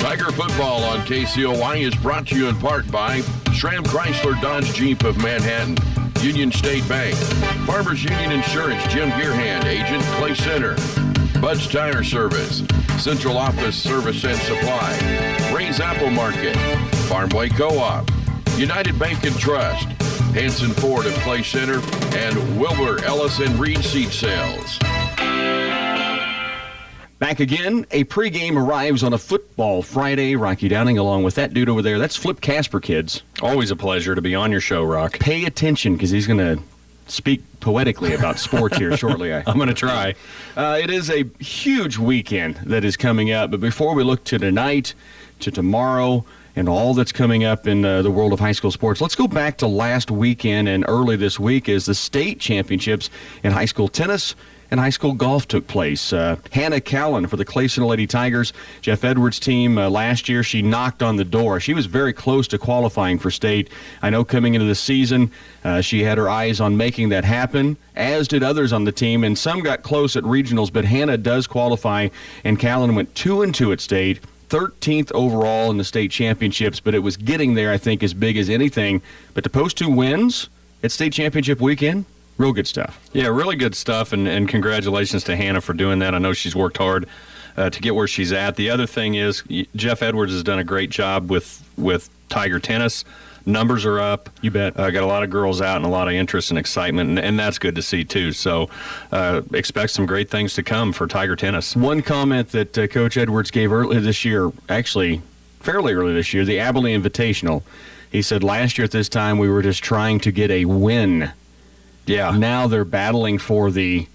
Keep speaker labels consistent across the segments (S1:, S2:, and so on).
S1: Tiger football on KCOY is brought to you in part by Schramm Chrysler Dodge Jeep of Manhattan, Union State Bank, Farmers Union Insurance, Jim Gearhand, Agent, Clay Center, Bud's Tire Service, Central Office Service and Supply, Ray's Apple Market, Farmway Co-op, United Bank and Trust, Hanson Ford of Clay Center, and Wilbur Ellis and Reed Seat Sales.
S2: Back again, a pregame arrives on a football Friday. Rocky Downing along with that dude over there. That's Flip Casper, kids.
S3: Always a pleasure to be on your show, Rock.
S2: Pay attention because he's going to speak poetically about sports here shortly.
S3: I'm going to try.
S2: It is a huge weekend that is coming up. But before we look to tonight, to tomorrow, and all that's coming up in the world of high school sports, let's go back to last weekend and early this week as the state championships in high school tennis and high school golf took place. Hannah Callan for the Clay Center Lady Tigers, Jeff Edwards' team last year, she knocked on the door. She was very close to qualifying for state. I know coming into the season, she had her eyes on making that happen, as did others on the team, and some got close at regionals, but Hannah does qualify, and Callan went 2-2 at state. 13th overall in the state championships, but it was getting there, I think, as big as anything. But to post 2 wins at state championship weekend, real good stuff.
S3: Yeah, really good stuff, and congratulations to Hannah for doing that. I know she's worked hard to get where she's at. The other thing is Jeff Edwards has done a great job with Tiger tennis. Numbers are up.
S2: You bet.
S3: Got a lot of girls out and a lot of interest and excitement, and that's good to see, too. So expect some great things to come for Tiger tennis.
S2: One comment that Coach Edwards gave earlier this year, actually fairly early this year, the Abilene Invitational, he said last year at this time we were just trying to get a win.
S3: Yeah.
S2: Now they're battling for the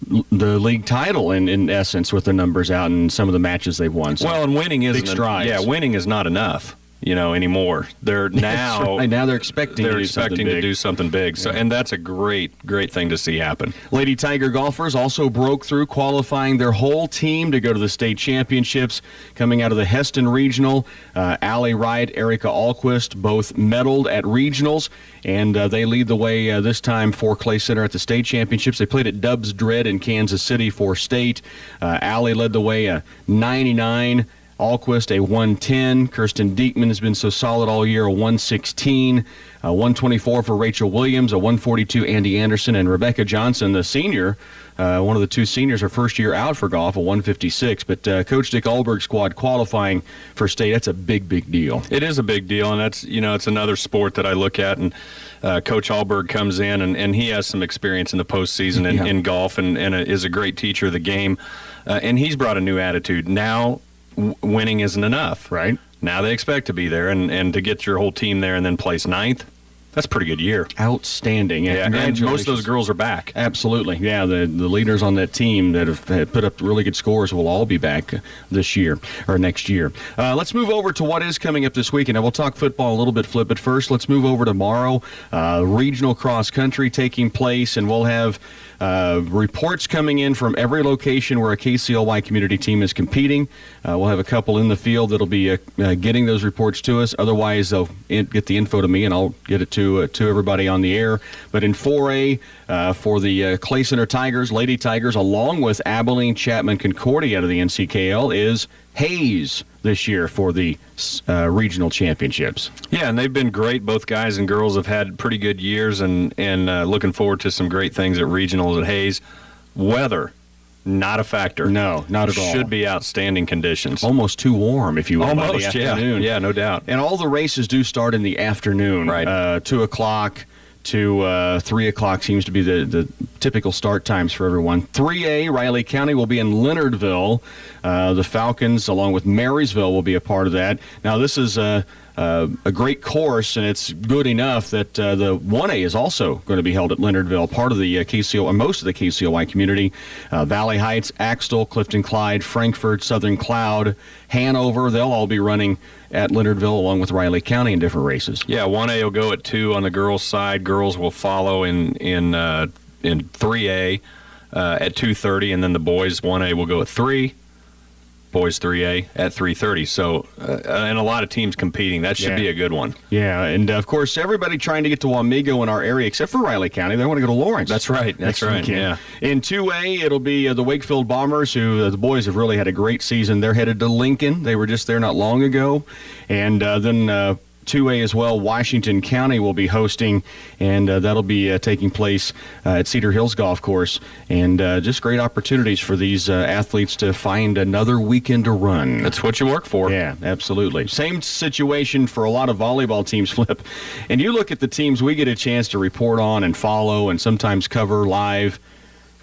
S2: league title in essence with the numbers out and some of the matches they've won. So
S3: well, and winning isn't
S2: big strides.
S3: Yeah, winning is not enough, anymore. They're now
S2: right. Now they're expecting
S3: to do something big. So and that's a great thing to see happen.
S2: Lady Tiger golfers also broke through, qualifying their whole team to go to the state championships. Coming out of the Heston Regional, Allie Wright, Erica Alquist both medaled at regionals, and they lead the way this time for Clay Center at the state championships. They played at Dubs Dread in Kansas City for state. Allie led the way 99. Alquist, a 110. Kirsten Diekman has been so solid all year, a 116. 124 for Rachel Williams, a 142 Andy Anderson, and Rebecca Johnson, the senior, one of the 2 seniors, her first year out for golf, a 156. But Coach Dick Alberg's squad qualifying for state, that's a big deal.
S3: It is a big deal, and that's, it's another sport that I look at, and Coach Alberg comes in, and he has some experience in the postseason in golf and is a great teacher of the game. And he's brought a new attitude. Now, winning isn't enough.
S2: Right.
S3: Now they expect to be there, and to get your whole team there and then place 9th, that's a pretty good year.
S2: Outstanding.
S3: Yeah, and most of those girls are back.
S2: Absolutely. Yeah, the leaders on that team that have put up really good scores will all be back this year or next year. Let's move over to what is coming up this weekend. And we'll talk football a little bit, Flip, but first let's move over tomorrow. Regional cross country taking place, and we'll have reports coming in from every location where a KCLY community team is competing. We'll have a couple in the field that'll be getting those reports to us. Otherwise, they'll get the info to me, and I'll get it to everybody on the air. But in 4A, for the Clay Center Tigers, Lady Tigers, along with Abilene, Chapman, Concordia out of the NCKL, is Hayes this year for the regional championships.
S3: Yeah, and they've been great. Both guys and girls have had pretty good years, and looking forward to some great things at regionals at Hayes. Weather, not a factor.
S2: No, not at all.
S3: Should be outstanding conditions.
S2: Almost too warm, if you will.
S3: Almost,
S2: by the afternoon.
S3: Yeah, no doubt.
S2: And all the races do start in the afternoon.
S3: Right.
S2: 2 o'clock to 3 o'clock seems to be the typical start times for everyone. 3A, Riley County will be in Leonardville. The Falcons, along with Marysville, will be a part of that. Now, this is a great course, and it's good enough that the 1A is also going to be held at Leonardville, part of the KCO, most of the KCOY community. Valley Heights, Axtell, Clifton Clyde, Frankfort, Southern Cloud, Hanover, they'll all be running at Leonardville along with Riley County in different races.
S3: Yeah, 1A will go at 2 on the girls' side. Girls will follow in 3A at 2:30, and then the boys 1A will go at 3. boys 3A at 3:30. So, and a lot of teams competing. That should be a good one.
S2: Yeah, and of course, everybody trying to get to Wamego in our area, except for Riley County, they want to go to Lawrence.
S3: That's right. That's right. Yeah.
S2: In 2A, it'll be the Wakefield Bombers, who the boys have really had a great season. They're headed to Lincoln. They were just there not long ago, and then 2A as well, Washington County will be hosting, and that'll be taking place at Cedar Hills Golf Course. And just great opportunities for these athletes to find another weekend to run.
S3: That's what you work for.
S2: Yeah, absolutely. Same situation for a lot of volleyball teams, Flip. And you look at the teams we get a chance to report on and follow and sometimes cover live.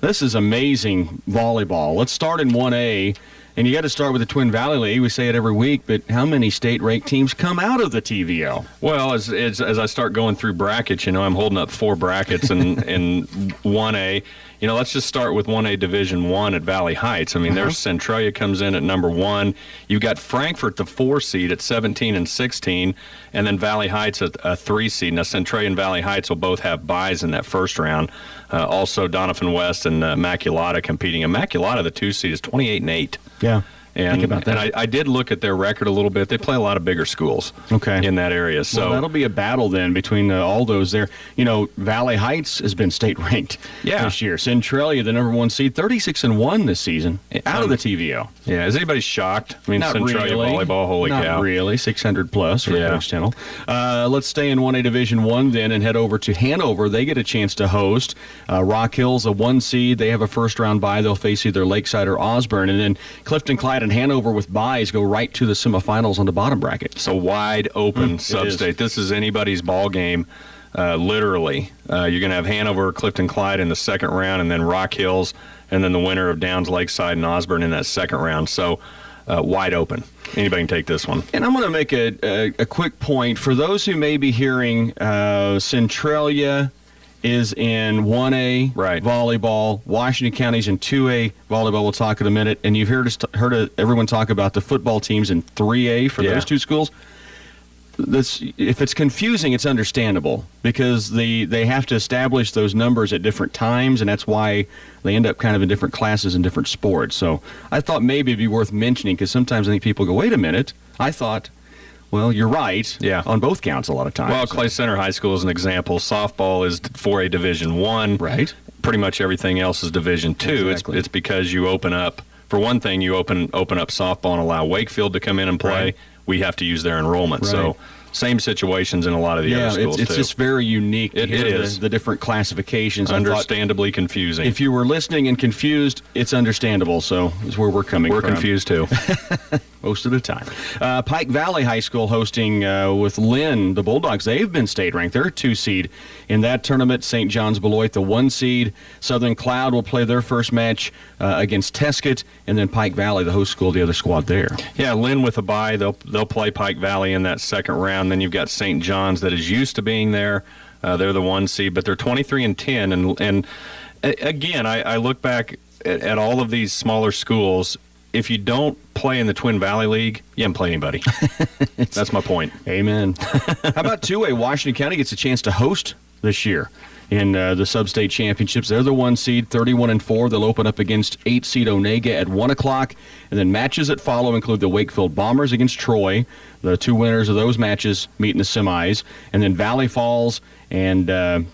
S2: This is amazing volleyball. Let's start in 1A. And you got to start with the Twin Valley League. We say it every week, but how many state-ranked teams come out of the TVL?
S3: Well, as I start going through brackets, I'm holding up 4 brackets in 1A. Let's just start with 1A Division I at Valley Heights. I mean, there's Centralia comes in at number 1. You've got Frankfort, the 4 seed, at 17 and 16, and then Valley Heights at a 3 seed. Now, Centralia and Valley Heights will both have byes in that first round. Also, Donovan West and Immaculata competing. Immaculata, the 2 seed, is 28 and 8.
S2: Yeah.
S3: And,
S2: think about that.
S3: And I did look at their record a little bit. They play a lot of bigger schools in that area. So
S2: that'll be a battle then between all those there. Valley Heights has been state ranked this year. Centralia, the number 1 seed, 36-1 this season out of the TVO.
S3: Yeah, is anybody shocked? I mean,
S2: Not
S3: Centralia
S2: really.
S3: volleyball, holy cow.
S2: Not really, 600 plus for Coach Tennell. Let's stay in 1A Division I then and head over to Hanover. They get a chance to host. Rock Hill's a 1 seed. They have a first-round bye. They'll face either Lakeside or Osborne. And then Clifton, Clyde, and Hanover with byes go right to the semifinals on the bottom bracket.
S3: So wide open sub-state. This is anybody's ball game, literally. You're going to have Hanover, Clifton, Clyde in the second round, and then Rock Hills, and then the winner of Downs, Lakeside, and Osborne in that second round. So wide open. Anybody can take this one.
S2: And I'm going to make a quick point. For those who may be hearing Centralia is in 1A volleyball. Washington County's in 2A volleyball. We'll talk in a minute. And you've heard everyone talk about the football teams in 3A for those two schools. If it's confusing, it's understandable because they have to establish those numbers at different times, and that's why they end up kind of in different classes in different sports. So I thought maybe it'd be worth mentioning because sometimes I think people go, wait a minute, I thought... Well, you're right.
S3: Yeah.
S2: On both counts a lot of times.
S3: Well, Clay Center High School is an example. Softball is 4A Division I.
S2: Right.
S3: Pretty much everything else is Division II. Exactly. It's because you open up, for one thing, you open up softball and allow Wakefield to come in and play. Right. We have to use their enrollment. Right. So same situations in a lot of the other schools,
S2: it's just very unique to hear the different classifications.
S3: Understandably confusing.
S2: If you were listening and confused, it's understandable. So it's where we're coming from.
S3: We're confused, too.
S2: Most of the time. Pike Valley High School hosting with Lynn, the Bulldogs. They've been state ranked. They're a 2 seed in that tournament. St. John's Beloit, the 1 seed. Southern Cloud will play their first match against Tesket, and then Pike Valley, the host school, the other squad there.
S3: Yeah, Lynn with a bye. They'll play Pike Valley in that second round. Then you've got St. John's that is used to being there. They're the 1 seed, but they're 23-10. And again, I look back at all of these smaller schools. If you don't play in the Twin Valley League, you haven't played anybody. That's my point.
S2: Amen. How about 2A? Washington County gets a chance to host this year in the sub-state championships. They're the 1 seed, 31-4. They'll open up against 8 seed Onega at 1 o'clock. And then matches that follow include the Wakefield Bombers against Troy. The 2 winners of those matches meet in the semis. And then Valley Falls and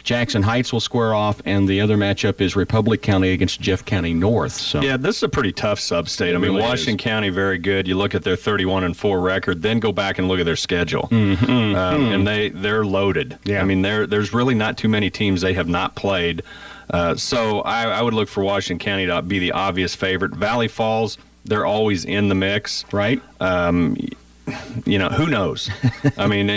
S2: Jackson Heights will square off, and the other matchup is Republic County against Jeff County North. So
S3: yeah, this is a pretty tough sub-state. I mean, really Washington County, very good. You look at their 31-4 record, then go back and look at their schedule. And they're loaded. Yeah. I mean, there's really not too many teams they have not played. So I would look for Washington County to be the obvious favorite. Valley Falls, they're always in the mix.
S2: Right.
S3: Who knows? I mean,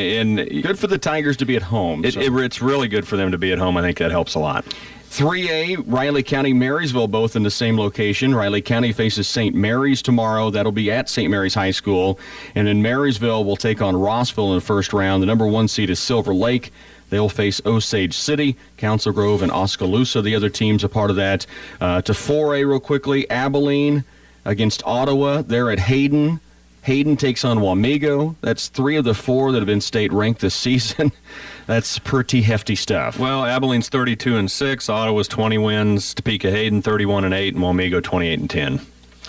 S2: good for the Tigers to be at home.
S3: It's really good for them to be at home. I think that helps a lot.
S2: 3A, Riley County, Marysville, both in the same location. Riley County faces St. Mary's tomorrow. That'll be at St. Mary's High School. And then Marysville will take on Rossville in the first round. The number 1 seed is Silver Lake. They'll face Osage City, Council Grove, and Oskaloosa. The other teams a part of that. To 4A real quickly, Abilene against Ottawa. They're at Hayden. Hayden takes on Wamego. That's 3 of the 4 that have been state ranked this season. That's pretty hefty stuff.
S3: Well, Abilene's 32-6, Ottawa's 20 wins, Topeka Hayden 31-8, and Wamego 28-10.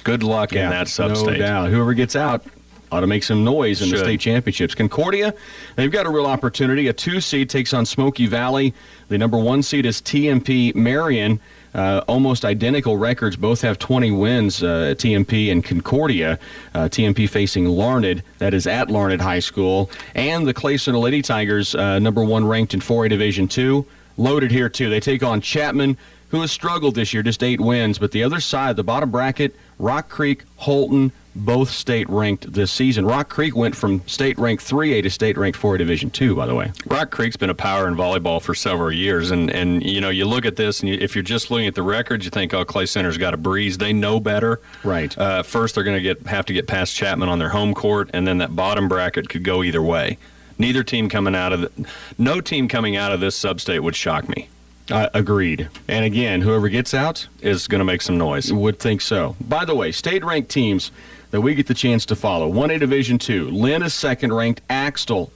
S3: Good luck in that sub-state.
S2: No doubt. Whoever gets out ought to make some noise in the
S3: Should.
S2: state championships. Concordia, they've got a real opportunity. A 2 seed takes on Smoky Valley. The number 1 seed is TMP Marion. Almost identical records. Both have 20 wins, TMP and Concordia. TMP facing Larned. That is at Larned High School. And the Clay Center Lady Tigers, number 1 ranked in 4A Division II. Loaded here, too. They take on Chapman, who has struggled this year, just 8 wins. But the other side, the bottom bracket, Rock Creek, Holton, both state-ranked this season. Rock Creek went from state-ranked 3A to state-ranked 4A Division II, by the way.
S3: Rock Creek's been a power in volleyball for several years, and you know, you look at this, and if you're just looking at the records, you think, oh, Clay Center's got a breeze. They know better.
S2: Right.
S3: First, they're going to have to get past Chapman on their home court, and then that bottom bracket could go either way. No team coming out of this sub-state would shock me.
S2: Agreed. And again, whoever gets out
S3: Is going to make some noise.
S2: would think so. By the way, state-ranked teams that we get the chance to follow. 1A Division II. Lynn is second-ranked. Axtell,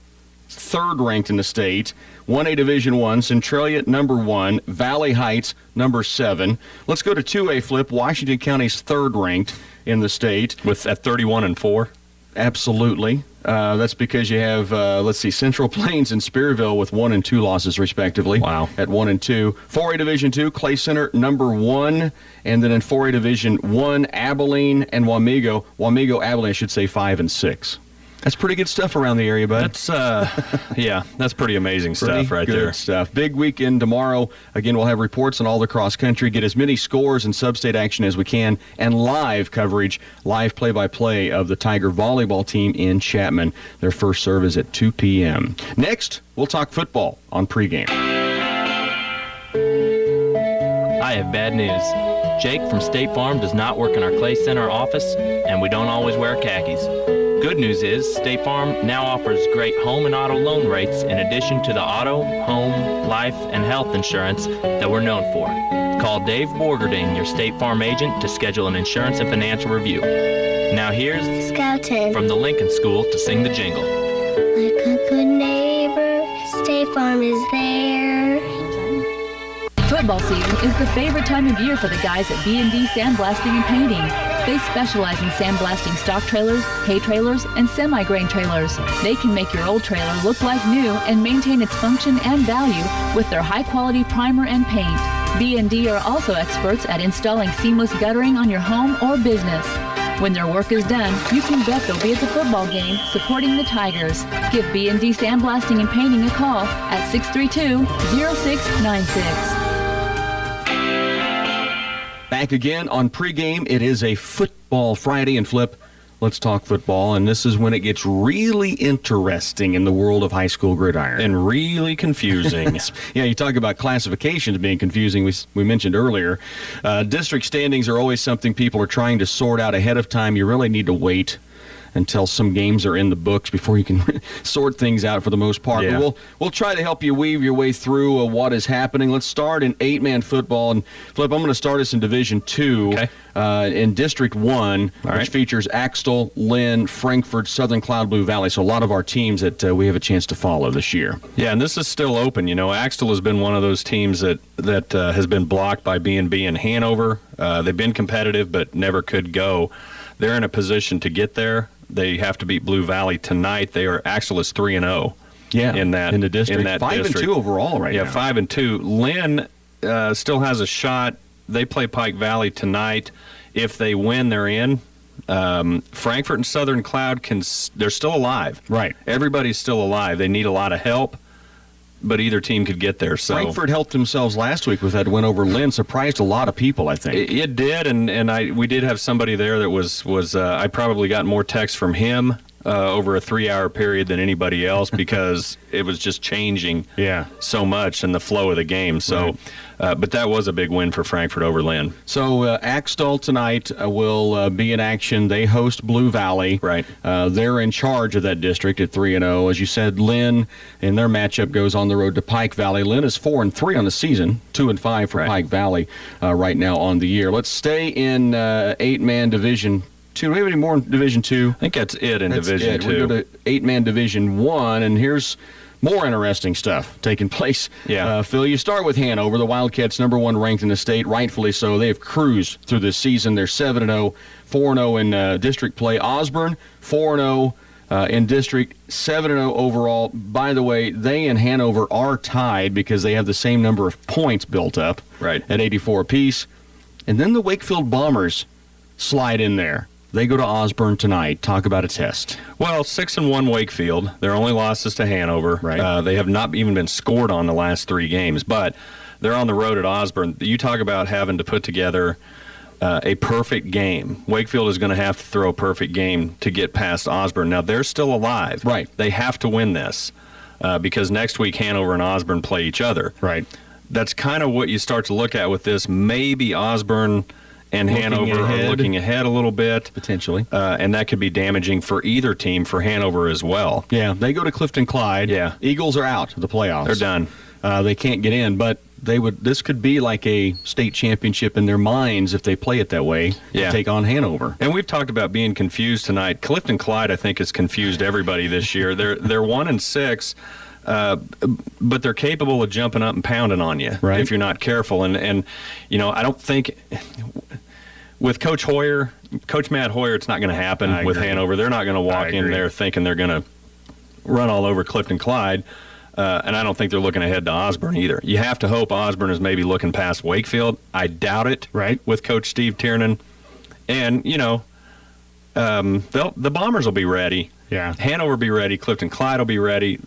S2: third-ranked in the state. 1A Division I. Centralia, number 1. Valley Heights, number 7. Let's go to 2A Flip. Washington County's third-ranked in the state.
S3: At 31-4.
S2: Absolutely. That's because you have, Central Plains and Spearville with 1 and 2 losses, respectively.
S3: Wow.
S2: At 1 and 2. 4A Division II, Clay Center, number 1. And then in 4A Division I, Abilene and Wamego. Abilene, I should say, 5 and 6. That's pretty good stuff around the area, bud.
S3: That's that's pretty amazing stuff right
S2: good
S3: there.
S2: Stuff. Big weekend tomorrow. Again, we'll have reports on all the cross country, get as many scores and sub-state action as we can, and live coverage, live play-by-play of the Tiger volleyball team in Chapman. Their first serve is at 2 p.m. Next, we'll talk football on pregame.
S4: I have bad news. Jake from State Farm does not work in our Clay Center office, and we don't always wear khakis. Good news is State Farm now offers great home and auto loan rates in addition to the auto, home, life, and health insurance that we're known for. Call Dave Borgerding, your State Farm agent, to schedule an insurance and financial review. Now here's
S5: Scoutin'.
S4: from the Lincoln School to sing the jingle.
S5: Like a good neighbor, State Farm is there.
S6: Football season is the favorite time of year for the guys at B&D Sandblasting and Painting. They specialize in sandblasting stock trailers, hay trailers, and semi-grain trailers. They can make your old trailer look like new and maintain its function and value with their high-quality primer and paint. B&D are also experts at installing seamless guttering on your home or business. When their work is done, you can bet they'll be at the football game supporting the Tigers. Give B&D Sandblasting and Painting a call at 632-0696.
S2: Back again on pregame. It is a football Friday, and Flip, let's talk football. And this is when it gets really interesting in the world of high school gridiron.
S3: And really confusing.
S2: Yeah, you talk about classifications being confusing. We mentioned earlier. District standings are always something people are trying to sort out ahead of time. You really need to wait until some games are in the books before you can sort things out for the most part.
S3: Yeah.
S2: But we'll try to help you weave your way through what is happening. Let's start in 8-man football. And, Flip, I'm going to start us in Division II.
S3: Okay.
S2: In District 1, which features Axtell, Lynn, Frankfort, Southern Cloud Blue Valley. So a lot of our teams that we have a chance to follow this year.
S3: Yeah, and this is still open. You know, Axtell has been one of those teams that has been blocked by B&B and Hanover. They've been competitive but never could go. They're in a position to get there. They have to beat Blue Valley tonight. Axtell is 3-0.
S2: Yeah,
S3: in the district.
S2: 5-2 overall right now.
S3: Yeah, 5-2. Lynn still has a shot. They play Pike Valley tonight. If they win, they're in. Frankfort and Southern Cloud they're still alive.
S2: Right.
S3: Everybody's still alive. They need a lot of help, but either team could get there. So
S2: Frankfort helped themselves last week with that win over Lynn. Surprised a lot of people, I think.
S3: It did, and we did have somebody there that was I probably got more texts from him over a 3-hour period than anybody else because it was just changing so much in the flow of the game. So, but that was a big win for Frankfort over Lynn.
S2: So Axtell tonight will be in action. They host Blue Valley.
S3: Right.
S2: They're in charge of that district at 3-0. As you said, Lynn in their matchup goes on the road to Pike Valley. Lynn is 4-3 on the season, 2-5 for Pike Valley right now on the year. Let's stay in 8-man Division 2. Do we have any more in Division 2?
S3: I think that's it in Division 2.
S2: We go to 8-man Division 1, and here's more interesting stuff taking place.
S3: Yeah.
S2: Phil, you start with Hanover. The Wildcats, number one ranked in the state, rightfully so. They have cruised through this season. They're 7-0, 4-0 in district play. Osborne, 4-0 in district, 7-0 overall. By the way, they and Hanover are tied because they have the same number of points built up at 84 apiece. And then the Wakefield Bombers slide in there. They go to Osborne tonight. Talk about a test.
S3: Well, 6-1 Wakefield. Their only losses to Hanover.
S2: Right.
S3: They have not even been scored on the last 3 games, but they're on the road at Osborne. You talk about having to put together a perfect game. Wakefield is going to have to throw a perfect game to get past Osborne. Now, they're still alive.
S2: Right.
S3: They have to win this because next week Hanover and Osborne play each other.
S2: Right.
S3: That's kind of what you start to look at with this. Maybe Osborne and Hanover are looking ahead a little bit.
S2: Potentially.
S3: And that could be damaging for either team, for Hanover as well.
S2: Yeah, they go to Clifton Clyde.
S3: Yeah.
S2: Eagles are out of the playoffs.
S3: They're done.
S2: They can't get in, but this could be like a state championship in their minds if they play it that way to take on Hanover.
S3: And we've talked about being confused tonight. Clifton Clyde, I think, has confused everybody this year. They're 1-6. But they're capable of jumping up and pounding on you if you're not careful. And you know, I don't think with Coach Matt Hoyer, it's not going to happen with Hanover. They're not going to walk in there thinking they're going to run all over Clifton Clyde. And I don't think they're looking ahead to Osborne either. You have to hope Osborne is maybe looking past Wakefield. I doubt it with Coach Steve Tiernan. And, you know, the Bombers will be ready.
S2: Yeah.
S3: Hanover will be ready. Clifton Clyde will be ready.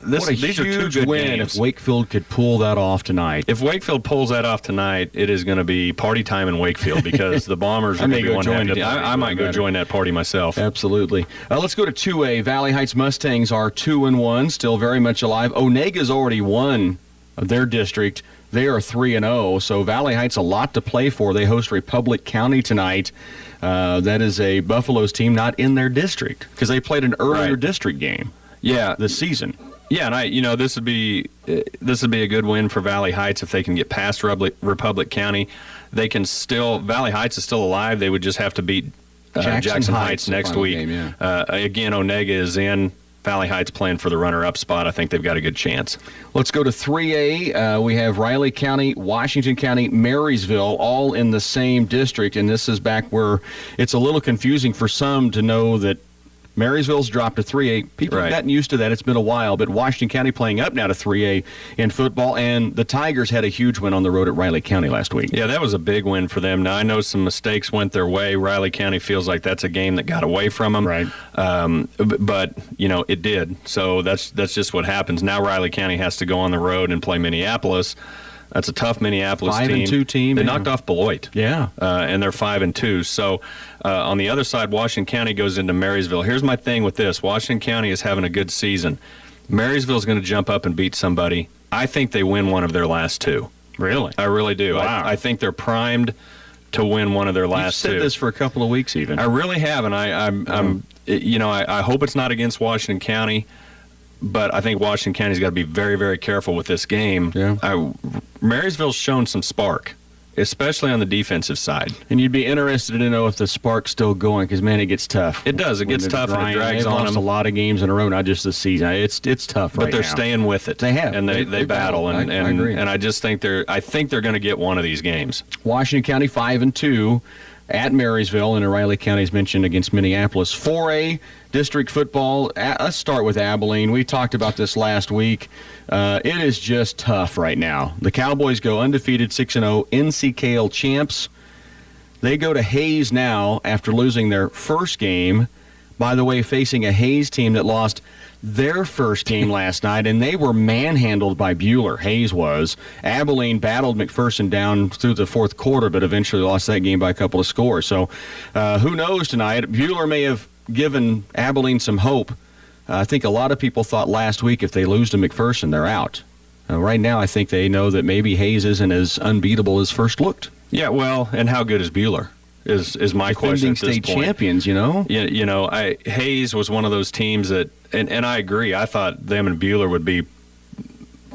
S3: These are two good
S2: win
S3: games.
S2: if Wakefield could pull that off tonight.
S3: If Wakefield pulls that off tonight, it is going to be party time in Wakefield because the Bombers are going to be one happy. I might go join that party myself.
S2: Absolutely. Let's go to 2A. Valley Heights Mustangs are 2-1, still very much alive. Onega's already won their district. They are 3-0, so Valley Heights a lot to play for. They host Republic County tonight. That is a Buffaloes team not in their district because they played an earlier district game. This season.
S3: Yeah, and this would be a good win for Valley Heights if they can get past Republic County. They can still Valley Heights is still alive. They would just have to beat Jackson Heights next week. Game, again, Onega is in. Valley Heights playing for the runner-up spot. I think they've got a good chance.
S2: Let's go to 3A. We have Riley County, Washington County, Marysville, all in the same district, and this is back where it's a little confusing for some to know that Marysville's dropped to 3A. People have gotten used to that. It's been a while, but Washington County playing up now to 3A in football, and the Tigers had a huge win on the road at Riley County last week.
S3: Yeah, that was a big win for them. Now, I know some mistakes went their way. Riley County feels like that's a game that got away from them.
S2: Right.
S3: But, you know, it did. So that's just what happens. Now Riley County has to go on the road and play Minneapolis. That's a tough Minneapolis team.
S2: 5-2 team.
S3: They knocked off Beloit.
S2: Yeah.
S3: And they're 5-2. So on the other side, Washington County goes into Marysville. Here's my thing with this. Washington County is having a good season. Marysville's going to jump up and beat somebody. I think they win one of their last 2.
S2: Really?
S3: I really do.
S2: Wow.
S3: I think they're primed to win one of their last 2.
S2: You've said this for a couple of weeks even.
S3: I really have, and I hope it's not against Washington County. But I think Washington County's got to be very, very careful with this game.
S2: Yeah.
S3: Marysville's shown some spark, especially on the defensive side.
S2: And you'd be interested to know if the spark's still going because, man, it gets tough.
S3: It does. It gets tough and it drags
S2: on them. They've lost a lot of games in a row, not just this season. It's tough right now.
S3: But they're staying with it.
S2: They have.
S3: And they battle. And
S2: I agree.
S3: And I just think they're going to get one of these games.
S2: Washington County 5-2 at Marysville, and Riley County is mentioned against Minneapolis. 4A district football. Let's start with Abilene. We talked about this last week. It is just tough right now. The Cowboys go undefeated 6-0, NCKL champs. They go to Hayes now after losing their first game. By the way, facing a Hayes team that lost their first game last night, and they were manhandled by Buhler. Hayes was. Abilene battled McPherson down through the fourth quarter, but eventually lost that game by a couple of scores. So who knows tonight? Buhler may have given Abilene some hope. I think a lot of people thought last week if they lose to McPherson, they're out. Right now, I think they know that maybe Hayes isn't as unbeatable as first looked.
S3: Yeah, well, and how good is Buhler? Is my question at this
S2: state
S3: point.
S2: Champions, you know?
S3: Hayes was one of those teams that, and I agree, I thought them and Buhler would be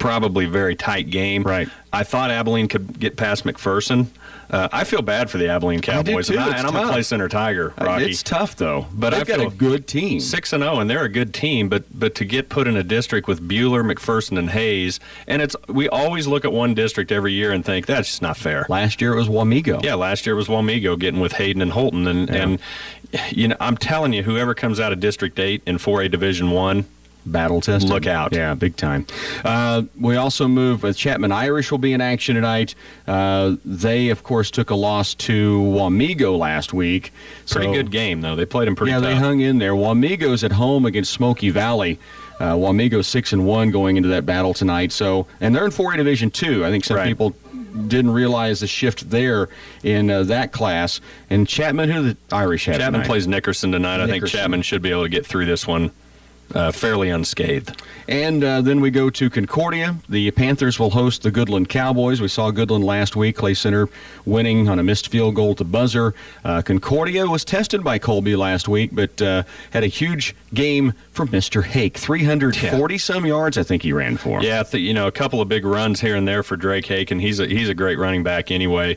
S3: probably a very tight game.
S2: Right.
S3: I thought Abilene could get past McPherson. I feel bad for the Abilene Cowboys,
S2: too.
S3: and I'm a Clay Center Tiger, Rocky.
S2: It's tough, though.
S3: But
S2: they've
S3: I
S2: got
S3: feel
S2: a good team.
S3: 6-0, and they're a good team. But to get put in a district with Bueller, McPherson, and Hayes, and we always look at one district every year and think that's just not fair.
S2: Last year it was Wamego.
S3: Yeah, last year was Wamego getting with Hayden and Holton, and I'm telling you, whoever comes out of District 8 in 4A Division 1.
S2: Battle tested.
S3: Look out.
S2: Yeah, big time. We also move with Chapman Irish will be in action tonight. They, of course, took a loss to Wamego last week.
S3: Pretty good game, though. They played them pretty tough.
S2: Yeah, they hung in there. Wamego's at home against Smoky Valley. Wamego 6-1 going into that battle tonight. And they're in 4A Division 2. I think some people didn't realize the shift there in that class. And Chapman, who the Irish have
S3: Chapman
S2: tonight?
S3: plays Nickerson tonight. I think Chapman should be able to get through this one fairly unscathed.
S2: And then we go to Concordia. The Panthers will host the Goodland Cowboys. We saw Goodland last week. Clay Center winning on a missed field goal to buzzer. Concordia was tested by Colby last week, but had a huge game from Mr. Hake. 340-some yards, I think he ran for.
S3: Yeah, a couple of big runs here and there for Drake Hake, and he's a great running back anyway.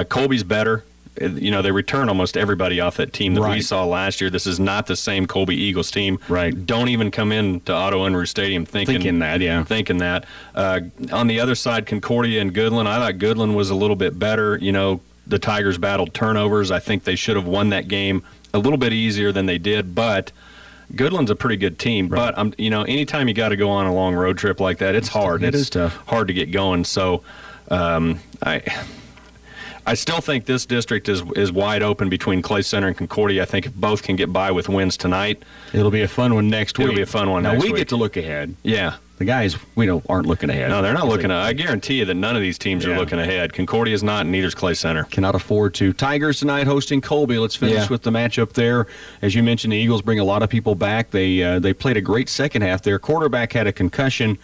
S3: Colby's better. They return almost everybody off that team that we saw last year. This is not the same Colby Eagles team.
S2: Right.
S3: Don't even come into Otto Unruh Stadium thinking that. On the other side, Concordia and Goodland, I thought Goodland was a little bit better. The Tigers battled turnovers. I think they should have won that game a little bit easier than they did, but Goodland's a pretty good team.
S2: Right.
S3: But, anytime you got to go on a long road trip like that, it's hard.
S2: It is tough.
S3: Hard to get going. So I still think this district is wide open between Clay Center and Concordia. I think if both can get by with wins tonight,
S2: it'll be a fun one next week.
S3: It'll be a fun one
S2: now
S3: next
S2: we
S3: week.
S2: get to look ahead.
S3: Yeah.
S2: The guys, aren't looking ahead.
S3: No, they're not looking ahead. I guarantee you that none of these teams are looking ahead. Concordia's not, and neither's Clay Center.
S2: Cannot afford to. Tigers tonight hosting Colby. Let's finish with the matchup there. As you mentioned, the Eagles bring a lot of people back. They played a great second half there. Quarterback had a concussion.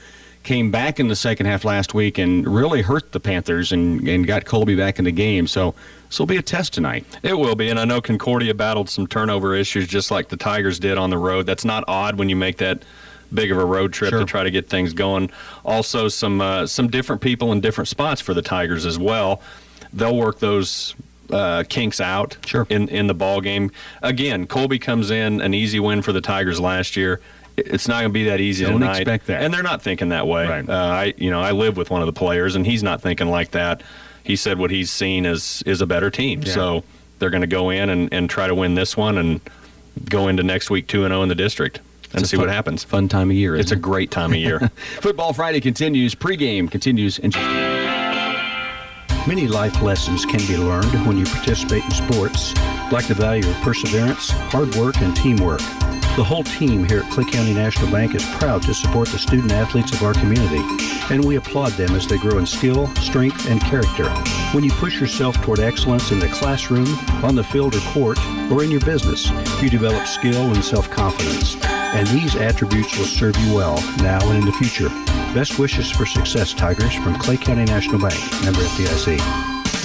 S2: Came back in the second half last week and really hurt the Panthers and got Colby back in the game. So this will be a test tonight.
S3: It will be, and I know Concordia battled some turnover issues just like the Tigers did on the road. That's not odd when you make that big of a road trip to try to get things going. Also, some different people in different spots for the Tigers as well. They'll work those kinks out in the ball game. Again, Colby comes in, an easy win for the Tigers last year. It's not going to be that easy tonight.
S2: Don't expect that.
S3: And they're not thinking that way.
S2: Right.
S3: I live with one of the players, and he's not thinking like that. He said what he's seen is a better team. Yeah. So they're going to go in and try to win this one and go into next week 2-0 in the district and see what happens.
S2: Fun time of year.
S3: It's a great time of year.
S2: Football Friday continues. Pregame continues.
S7: Many life lessons can be learned when you participate in sports, like the value of perseverance, hard work, and teamwork. The whole team here at Clay County National Bank is proud to support the student athletes of our community, and we applaud them as they grow in skill, strength, and character. When you push yourself toward excellence in the classroom, on the field or court, or in your business, you develop skill and self-confidence, and these attributes will serve you well now and in the future. Best wishes for success, Tigers, from Clay County National Bank, member FDIC.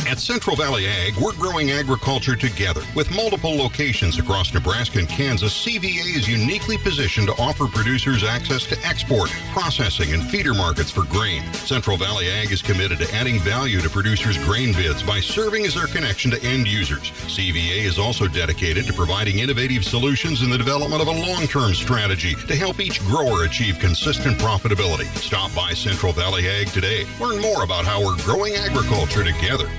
S8: At Central Valley Ag, we're growing agriculture together. With multiple locations across Nebraska and Kansas, CVA is uniquely positioned to offer producers access to export, processing, and feeder markets for grain. Central Valley Ag is committed to adding value to producers' grain bids by serving as their connection to end users. CVA is also dedicated to providing innovative solutions in the development of a long-term strategy to help each grower achieve consistent profitability. Stop by Central Valley Ag today. Learn more about how we're growing agriculture together.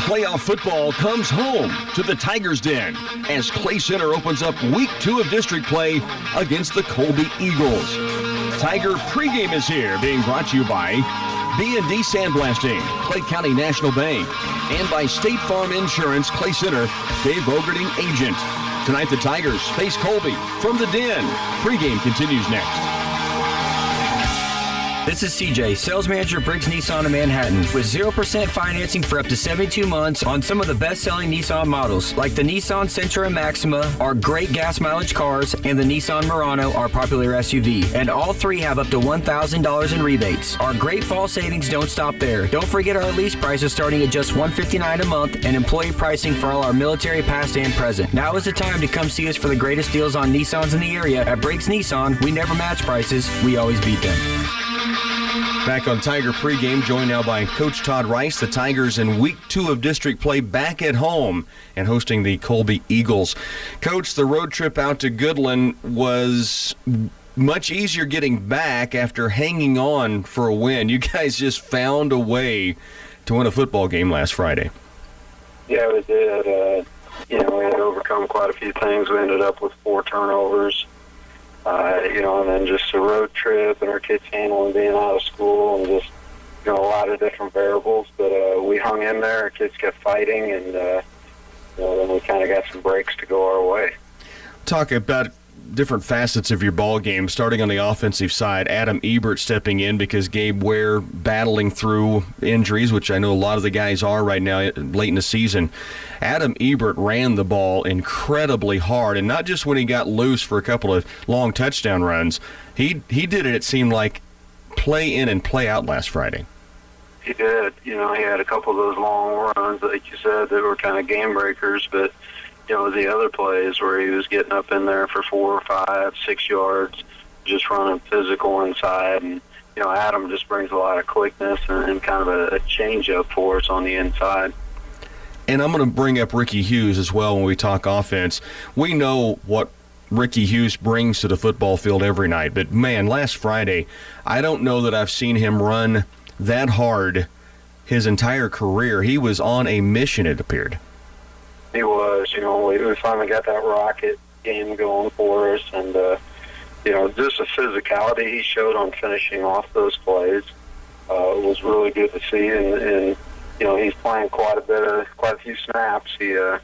S2: Playoff football comes home to the Tigers Den as Clay Center opens up week 2 of district play against the Colby Eagles. Tiger pregame is here, being brought to you by B&D Sandblasting, Clay County National Bank, and by State Farm Insurance, Clay Center, Dave Bogerting agent. Tonight the Tigers face Colby from the Den. Pregame continues next.
S9: This is CJ, sales manager at Briggs Nissan of Manhattan, with 0% financing for up to 72 months on some of the best-selling Nissan models, like the Nissan Sentra and Maxima, our great gas mileage cars, and the Nissan Murano, our popular SUV. And all three have up to $1,000 in rebates. Our great fall savings don't stop there. Don't forget our lease prices starting at just $159 a month and employee pricing for all our military past and present. Now is the time to come see us for the greatest deals on Nissans in the area. At Briggs Nissan, we never match prices, we always beat them.
S2: Back on Tiger pregame, joined now by Coach Todd Rice. The Tigers in week 2 of district play back at home and hosting the Colby Eagles. Coach, the road trip out to Goodland was much easier getting back after hanging on for a win. You guys just found a way to win a football game last Friday.
S10: Yeah, we did. We had to overcome quite a few things. We ended up with 4 turnovers. And then just a road trip and our kids handling being out of school and just, a lot of different variables. But we hung in there. Our kids kept fighting, and then we kind of got some breaks to go our way.
S2: Talk about different facets of your ball game, starting on the offensive side. Adam Ebert stepping in because Gabe Ware battling through injuries, which I know a lot of the guys are right now late in the season. Adam Ebert ran the ball incredibly hard, and not just when he got loose for a couple of long touchdown runs. He did it seemed like, play in and play out last Friday.
S10: He did. He had a couple of those long runs, like you said, that were kind of game breakers, but the other plays where he was getting up in there for 4 or 5, 6 yards, just running physical inside. And, Adam just brings a lot of quickness and kind of a change-up for us on the inside.
S2: And I'm going to bring up Ricky Hughes as well when we talk offense. We know what Ricky Hughes brings to the football field every night. But, man, last Friday, I don't know that I've seen him run that hard his entire career. He was on a mission, it appeared.
S10: He was, we finally got that rocket game going for us, and, just the physicality he showed on finishing off those plays was really good to see, and he's playing quite a few snaps. He was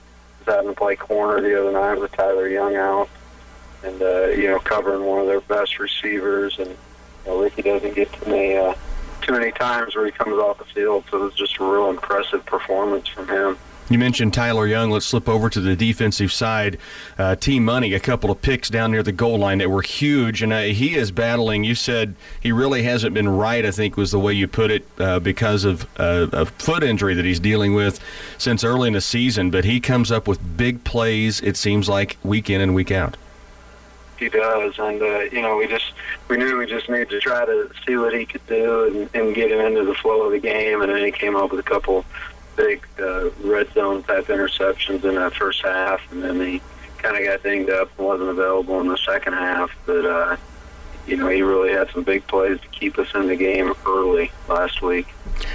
S10: having to play corner the other night with Tyler Young out, and, covering one of their best receivers, and Ricky doesn't get too many times where he comes off the field, so it was just a real impressive performance from him.
S2: You mentioned Tyler Young. Let's slip over to the defensive side. Team Money, a couple of picks down near the goal line that were huge, and he is battling. You said he really hasn't been right, I think was the way you put it, because of a foot injury that he's dealing with since early in the season, but he comes up with big plays, it seems like, week in and week out.
S10: He does, and we knew we just needed to try to see what he could do and get him into the flow of the game, and then he came up with a couple big red zone type interceptions in that first half, and then he kind of got dinged up and wasn't available in the second half. But he really had some big plays to keep us in the game early last week.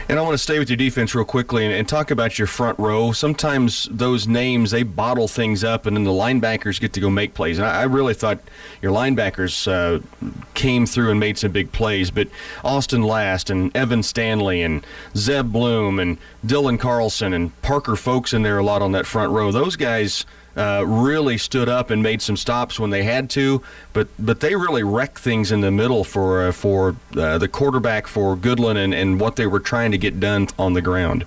S2: And I want to stay with your defense real quickly and talk about your front row. Sometimes those names, they bottle things up, and then the linebackers get to go make plays. And I really thought your linebackers came through and made some big plays. But Austin Last and Evan Stanley and Zeb Bloom and Dylan Carlson and Parker Folks in there a lot on that front row. Those guys really stood up and made some stops when they had to, but they really wrecked things in the middle for the quarterback for Goodland and what they were trying to get done on the ground.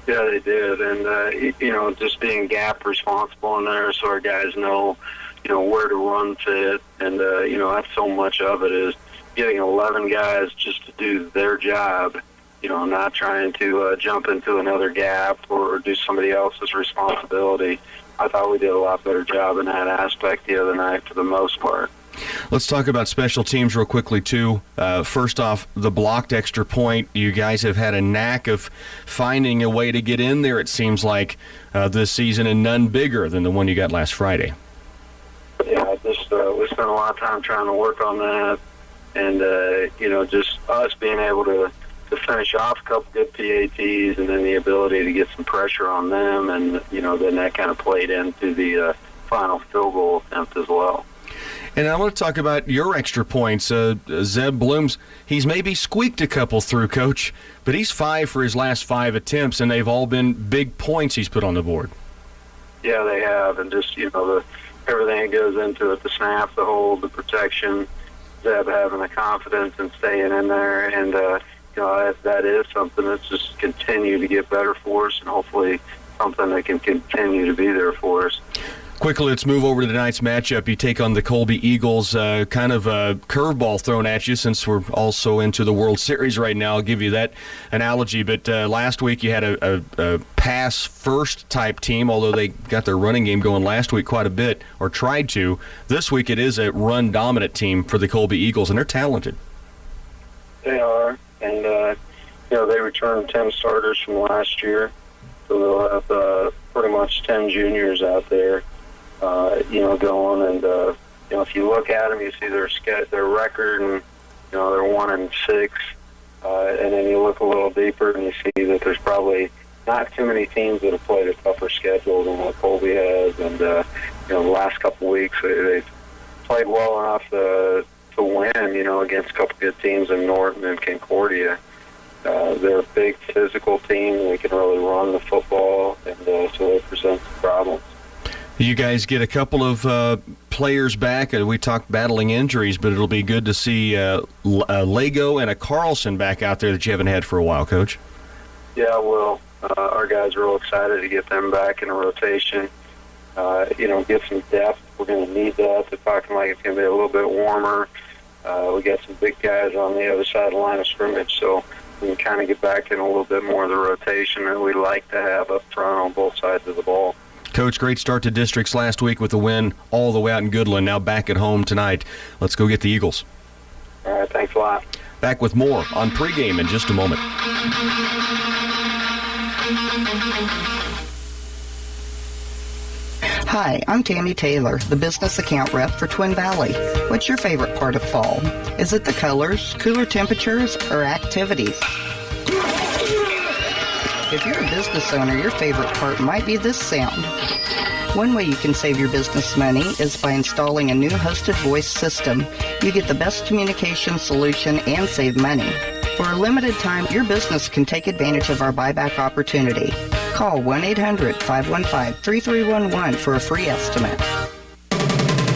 S10: Yeah, they did, and just being gap responsible in there, so our guys know, where to run fit, and that's so much of it is getting 11 guys just to do their job. Not trying to jump into another gap or do somebody else's responsibility. I thought we did a lot better job in that aspect the other night for the most part.
S2: Let's talk about special teams real quickly, too. First off, the blocked extra point. You guys have had a knack of finding a way to get in there, it seems like, this season, and none bigger than the one you got last Friday.
S10: Yeah, we spent a lot of time trying to work on that, and, just us being able to finish off a couple good PATs, and then the ability to get some pressure on them, and then that kind of played into the final field goal attempt as well.
S2: And I want to talk about your extra points. Zeb Bloom's, he's maybe squeaked a couple through, Coach, but he's 5 for his last 5 attempts, and they've all been big points he's put on the board.
S10: Yeah, they have, and just everything that goes into it, the snap, the hold, the protection, Zeb having the confidence and staying in there, and that is something that's just continue to get better for us, and hopefully something that can continue to be there for us.
S2: Quickly, let's move over to tonight's matchup. You take on the Colby Eagles, kind of a curveball thrown at you since we're also into the World Series right now. I'll give you that analogy. But last week you had a pass-first type team, although they got their running game going last week quite a bit, or tried to. This week it is a run-dominant team for the Colby Eagles, and they're talented.
S10: They are, and they returned 10 starters from last year, so they'll have pretty much 10 juniors out there, going. And if you look at them, you see their record, and they're 1-6, and then you look a little deeper, and you see that there's probably not too many teams that have played a tougher schedule than what Colby has. And the last couple of weeks they've played well enough to win, against a couple good teams in Norton and Concordia. They're a big physical team. They can really run the football, and so they present some problems.
S2: You guys get a couple of players back. We talked battling injuries, but it'll be good to see a Lego and a Carlson back out there that you haven't had for a while, Coach.
S10: Yeah, well, our guys are real excited to get them back in a rotation. Get some depth. We're going to need that. They're talking like it's going to be a little bit warmer. We got some big guys on the other side of the line of scrimmage, so we can kind of get back in a little bit more of the rotation that we like to have up front on both sides of the ball.
S2: Coach, great start to districts last week with the win all the way out in Goodland. Now back at home tonight. Let's go get the Eagles.
S10: All right, thanks a lot.
S2: Back with more on pregame in just a moment.
S11: Hi, I'm Tammy Taylor, the business account rep for Twin Valley. What's your favorite part of fall? Is it the colors, cooler temperatures, or activities? If you're a business owner, your favorite part might be this sound. One way you can save your business money is by installing a new hosted voice system. You get the best communication solution and save money. For a limited time, your business can take advantage of our buyback opportunity. Call 1-800-515-3311 for a free estimate.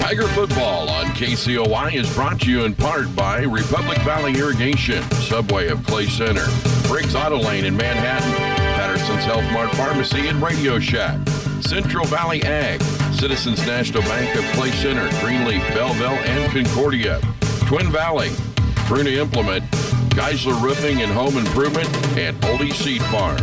S1: Tiger football on KCOY is brought to you in part by Republic Valley Irrigation, Subway of Clay Center, Briggs Auto Lane in Manhattan, Patterson's Health Mart Pharmacy and Radio Shack, Central Valley Ag, Citizens National Bank of Clay Center, Greenleaf, Belleville, and Concordia, Twin Valley, Bruna Implement, Geisler Roofing and Home Improvement, and Oldie Seed Farms.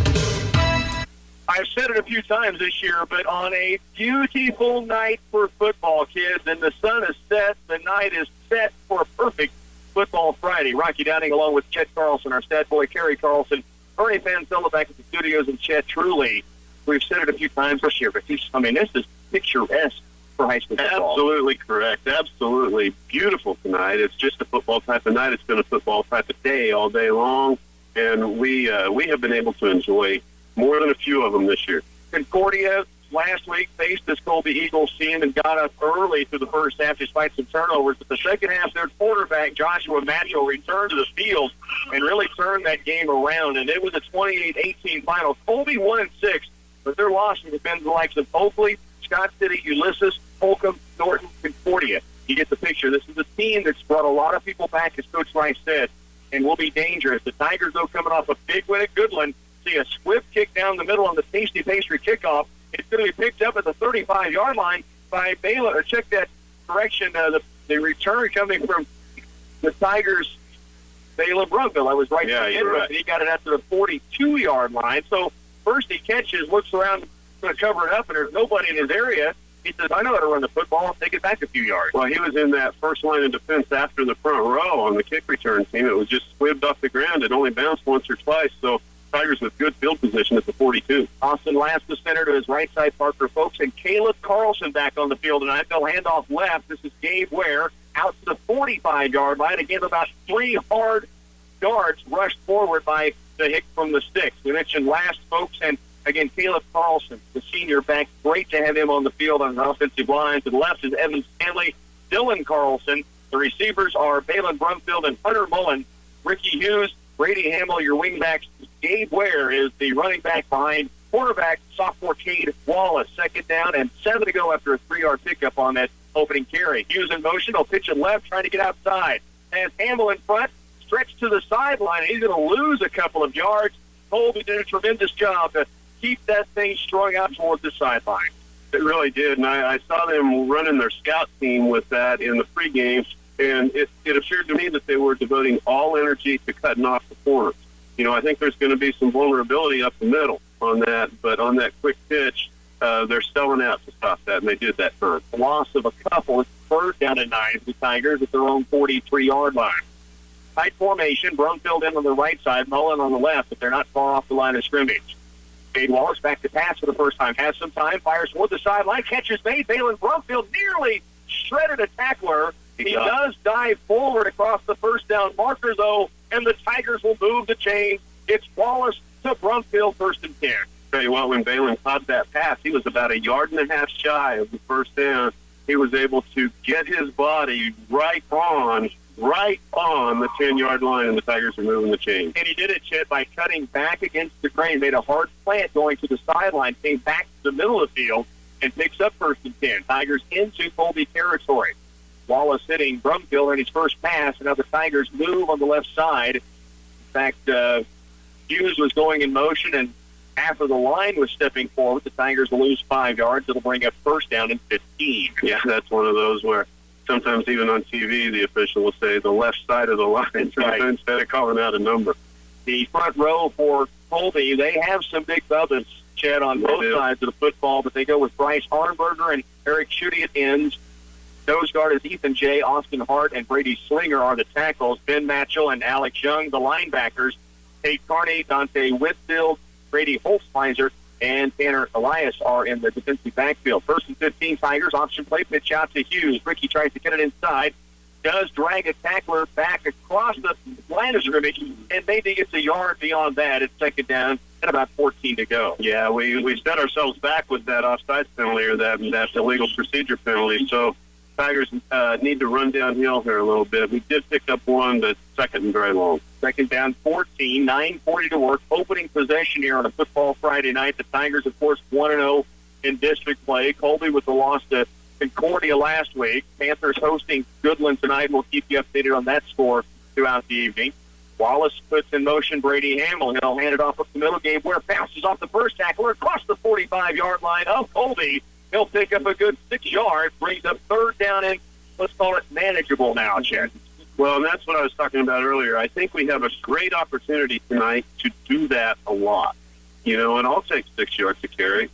S12: I've said it a few times this year, but on a beautiful night for football, kids, and the sun is set, the night is set for a perfect football Friday. Rocky Downing along with Chet Carlson, our stat boy, Kerry Carlson, Ernie Fansella back at the studios, and Chet truly, we've said it a few times this year, but this is picturesque for high school football.
S13: Absolutely correct. Absolutely beautiful tonight. It's just a football type of night. It's been a football type of day all day long, and we have been able to enjoy more than a few of them this year.
S12: Concordia last week faced this Colby Eagles team and got up early through the first half despite some turnovers. But the second half, their quarterback, Joshua Macho, returned to the field and really turned that game around. And it was a 28-18 final. Colby 1-6, but their loss depends on the likes of Oakley, Scott City, Ulysses, Holcomb, Norton, Concordia. You get the picture. This is a team that's brought a lot of people back, as Coach Rice said, and will be dangerous. The Tigers, though, coming off a big win at Goodland, see a swift kick down the middle on the Tasty Pastry kickoff. It's going to be picked up at the 35-yard line by Baylor. Or check that correction, the return coming from the Tigers, Baylor Brumville. I was right.
S13: Yeah, you're right.
S12: He got it up to the 42-yard line. So first he catches, looks around, going to cover it up, and there's nobody in his area. He says, I know how to run the football. I'll take it back a few yards.
S13: Well, he was in that first line of defense after the front row on the kick return team. It was just squibbed off the ground. It only bounced once or twice, so Tigers with good field position at the 42.
S12: Austin Last, the center, to his right side, Parker Folks, and Caleb Carlson back on the field tonight. They'll hand off left. This is Gabe Ware out to the 45-yard line. Again, about 3 hard yards rushed forward by the hit from the sticks. We mentioned Last, Folks, and again, Caleb Carlson, the senior back. Great to have him on the field on the offensive line. To the left is Evan Stanley, Dylan Carlson. The receivers are Balin Brumfield and Hunter Mullen. Ricky Hughes, Brady Hamill, your wingbacks. Gabe Ware is the running back behind quarterback, sophomore Cade Wallace. Second down and 7 to go after a 3-yard pickup on that opening carry. Hughes in motion. He'll pitch it left, trying to get outside. Has Hamill in front, stretched to the sideline. He's going to lose a couple of yards. Colby did a tremendous job to keep that thing strung out towards the sideline.
S13: It really did, and I saw them running their scout team with that in the pregame, and it appeared to me that they were devoting all energy to cutting off the corners. I think there's going to be some vulnerability up the middle on that, but on that quick pitch, they're selling out to stop that, and they did that first.
S12: A loss of a couple. It's third down and 9 for the Tigers at their own 43-yard line. Tight formation. Brumfield in on the right side, Mullen on the left, but they're not far off the line of scrimmage. Cade Wallace back to pass for the first time. Has some time. Fires toward the sideline. Catches made. Balin Brumfield nearly shredded a tackler. He does dive forward across the first down marker, though, and the Tigers will move the chain. It's Wallace to Brumfield, 1st and 10.
S13: Tell you what, when Balin caught that pass, he was about 1.5 yards shy of the first down. He was able to get his body right on the 10-yard line, and the Tigers are moving the chain.
S12: And he did it, Chet, by cutting back against the grain, made a hard plant going to the sideline, came back to the middle of the field, and picks up 1st and 10. Tigers into Colby territory. Wallace hitting Brumfield on his first pass, and now the Tigers move on the left side. In fact, Hughes was going in motion, and after the line was stepping forward, the Tigers will lose 5 yards. It'll bring up 1st down and 15.
S13: Yeah, that's one of those where sometimes even on TV the official will say the left side of the line instead of calling out a number.
S12: The front row for Colby, they have some big bubbas, Chad, on both sides of the football, but they go with Bryce Harnberger and Eric Schutte at ends. Nose guard is Ethan J., Austin Hart, and Brady Slinger are the tackles. Ben Matchell and Alex Young, the linebackers. Tate Carney, Dante Whitfield, Brady Holzweiser, and Tanner Elias are in the defensive backfield. 1st and 15, Tigers. Option play, pitch out to Hughes. Ricky tries to get it inside. Does drag a tackler back across the line of scrimmage, and maybe gets a yard beyond that. It's 2nd down and about 14 to go.
S13: Yeah, we set ourselves back with that offside penalty or that illegal procedure penalty. So Tigers need to run downhill here a little bit. We did pick up one, but 2nd and very long.
S12: 2nd down, 14, 9:40 to work. Opening possession here on a football Friday night. The Tigers, of course, 1-0 in district play. Colby with the loss to Concordia last week. Panthers hosting Goodland tonight. We'll keep you updated on that score throughout the evening. Wallace puts in motion Brady Hamill. He'll hand it off up the middle. Gabe Ware bounces off the first tackler across the 45-yard line of Colby. He'll pick up a good 6 yards, brings up 3rd down and let's call it manageable now, Chad.
S13: Well, and that's what I was talking about earlier. I think we have a great opportunity tonight to do that a lot. And I'll take 6 yards to carry.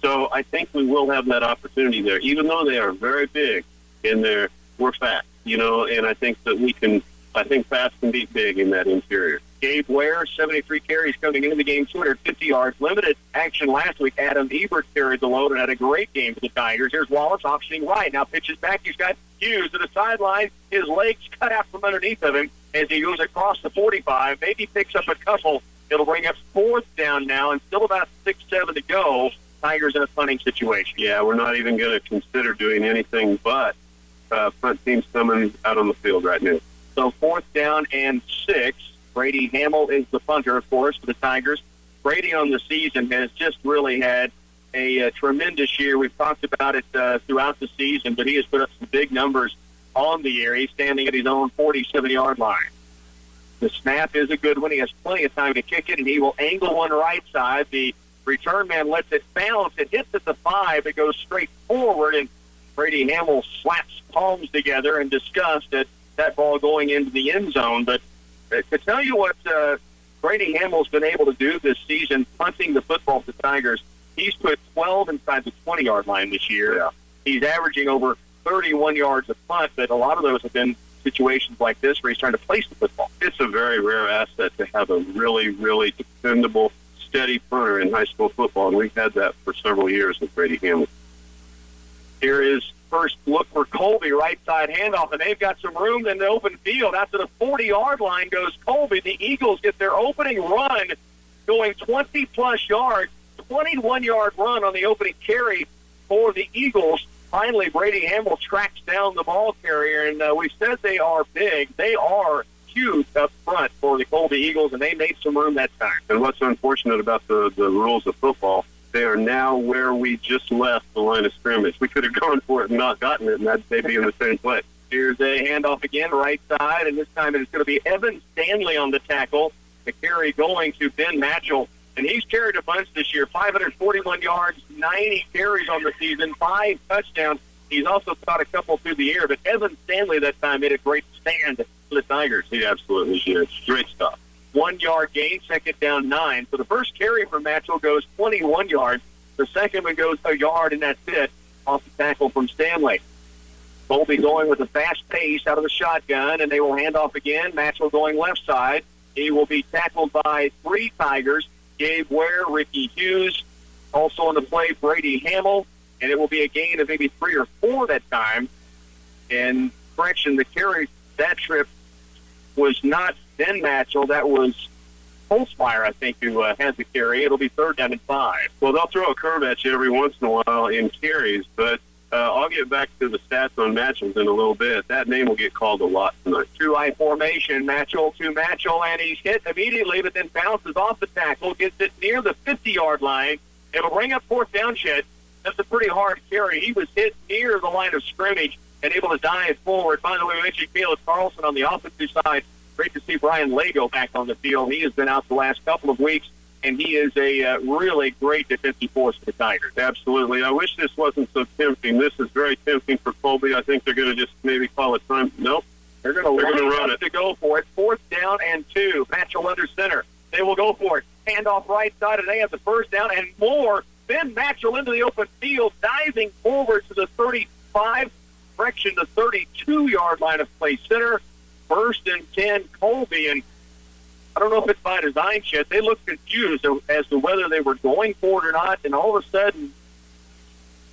S13: So I think we will have that opportunity there, even though they are very big in there. We're fast, and I think that I think fast can beat big in that interior.
S12: Gabe Ware, 73 carries coming into the game, 250 yards. Limited action last week. Adam Ebert carried the load and had a great game for the Tigers. Here's Wallace optioning right. Now pitches back. He's got Hughes to the sideline. His legs cut out from underneath of him as he goes across the 45. Maybe picks up a couple. It'll bring up 4th down now and still about 6-7 to go. Tigers in a punting situation.
S13: Yeah, we're not even going to consider doing anything but front teams coming out on the field right now.
S12: So 4th down and 6. Brady Hamill is the punter, of course, for the Tigers. Brady on the season has just really had a tremendous year. We've talked about it throughout the season, but he has put up some big numbers on the year. He's standing at his own 47-yard line. The snap is a good one. He has plenty of time to kick it, and he will angle one right side. The return man lets it bounce. It hits at the 5. It goes straight forward, and Brady Hamill slaps palms together in disgust at that ball going into the end zone. But to tell you what Brady Hamill's been able to do this season, punting the football to the Tigers, he's put 12 inside the 20-yard line this year.
S13: Yeah.
S12: He's averaging over 31 yards a punt, but a lot of those have been situations like this where he's trying to place the football.
S13: It's a very rare asset to have a really, really dependable, steady punter in high school football, and we've had that for several years with Brady Hamill.
S12: Here is first look for Colby, right side handoff, and they've got some room in the open field. Out to the 40-yard line goes Colby. The Eagles get their opening run going 20-plus yards, 21-yard run on the opening carry for the Eagles. Finally, Brady Hamill tracks down the ball carrier, and we said they are big. They are huge up front for the Colby Eagles, and they made some room that time.
S13: And what's unfortunate about the rules of football, they are now where we just left the line of scrimmage. We could have gone for it and not gotten it, and they'd be in the same place.
S12: Here's a handoff again, right side, and this time it's going to be Evan Stanley on the tackle. The carry going to Ben Matchell, and he's carried a bunch this year, 541 yards, 90 carries on the season, 5 touchdowns. He's also caught a couple through the air, but Evan Stanley that time made a great stand for the Tigers.
S13: He absolutely did. Great stuff.
S12: 1 yard gain, 2nd down 9. So the first carry for Matchell goes 21 yards. The second one goes a yard, and that's it, off the tackle from Stanley. Colby going with a fast pace out of the shotgun, and they will hand off again. Matchell going left side. He will be tackled by 3 Tigers. Gabe Ware, Ricky Hughes, also on the play, Brady Hamill, and it will be a gain of maybe 3 or 4 that time. And correction, the carry that trip was not Ben Matchell. That was Holzmeyer, I think, who had the carry. It'll be 3rd down and 5.
S13: Well, they'll throw a curve at you every once in a while in carries, but I'll get back to the stats on Matchell in a little bit. That name will get called a lot tonight.
S12: True eye formation, Matchell to Matchell, and he's hit immediately, but then bounces off the tackle, gets it near the 50-yard line. It'll bring up 4th down, Chet. That's a pretty hard carry. He was hit near the line of scrimmage and able to dive forward. By the way, we mentioned Caleb Carlson on the offensive side. Great to see Brian Lago back on the field. He has been out the last couple of weeks, and he is a really great defensive force for the Tigers.
S13: Absolutely. I wish this wasn't so tempting. This is very tempting for Colby. I think they're going to just maybe call it time. Nope.
S12: They're going to run it to go for it. 4th down and 2. Matchell under center. They will go for it. Handoff right side, and they have the 1st down and more. Ben Matchell into the open field, diving forward to the 35, correction, the 32-yard line of play center. 1st and 10, Colby, and I don't know if it's by design yet. They looked confused as to whether they were going for it or not, and all of a sudden,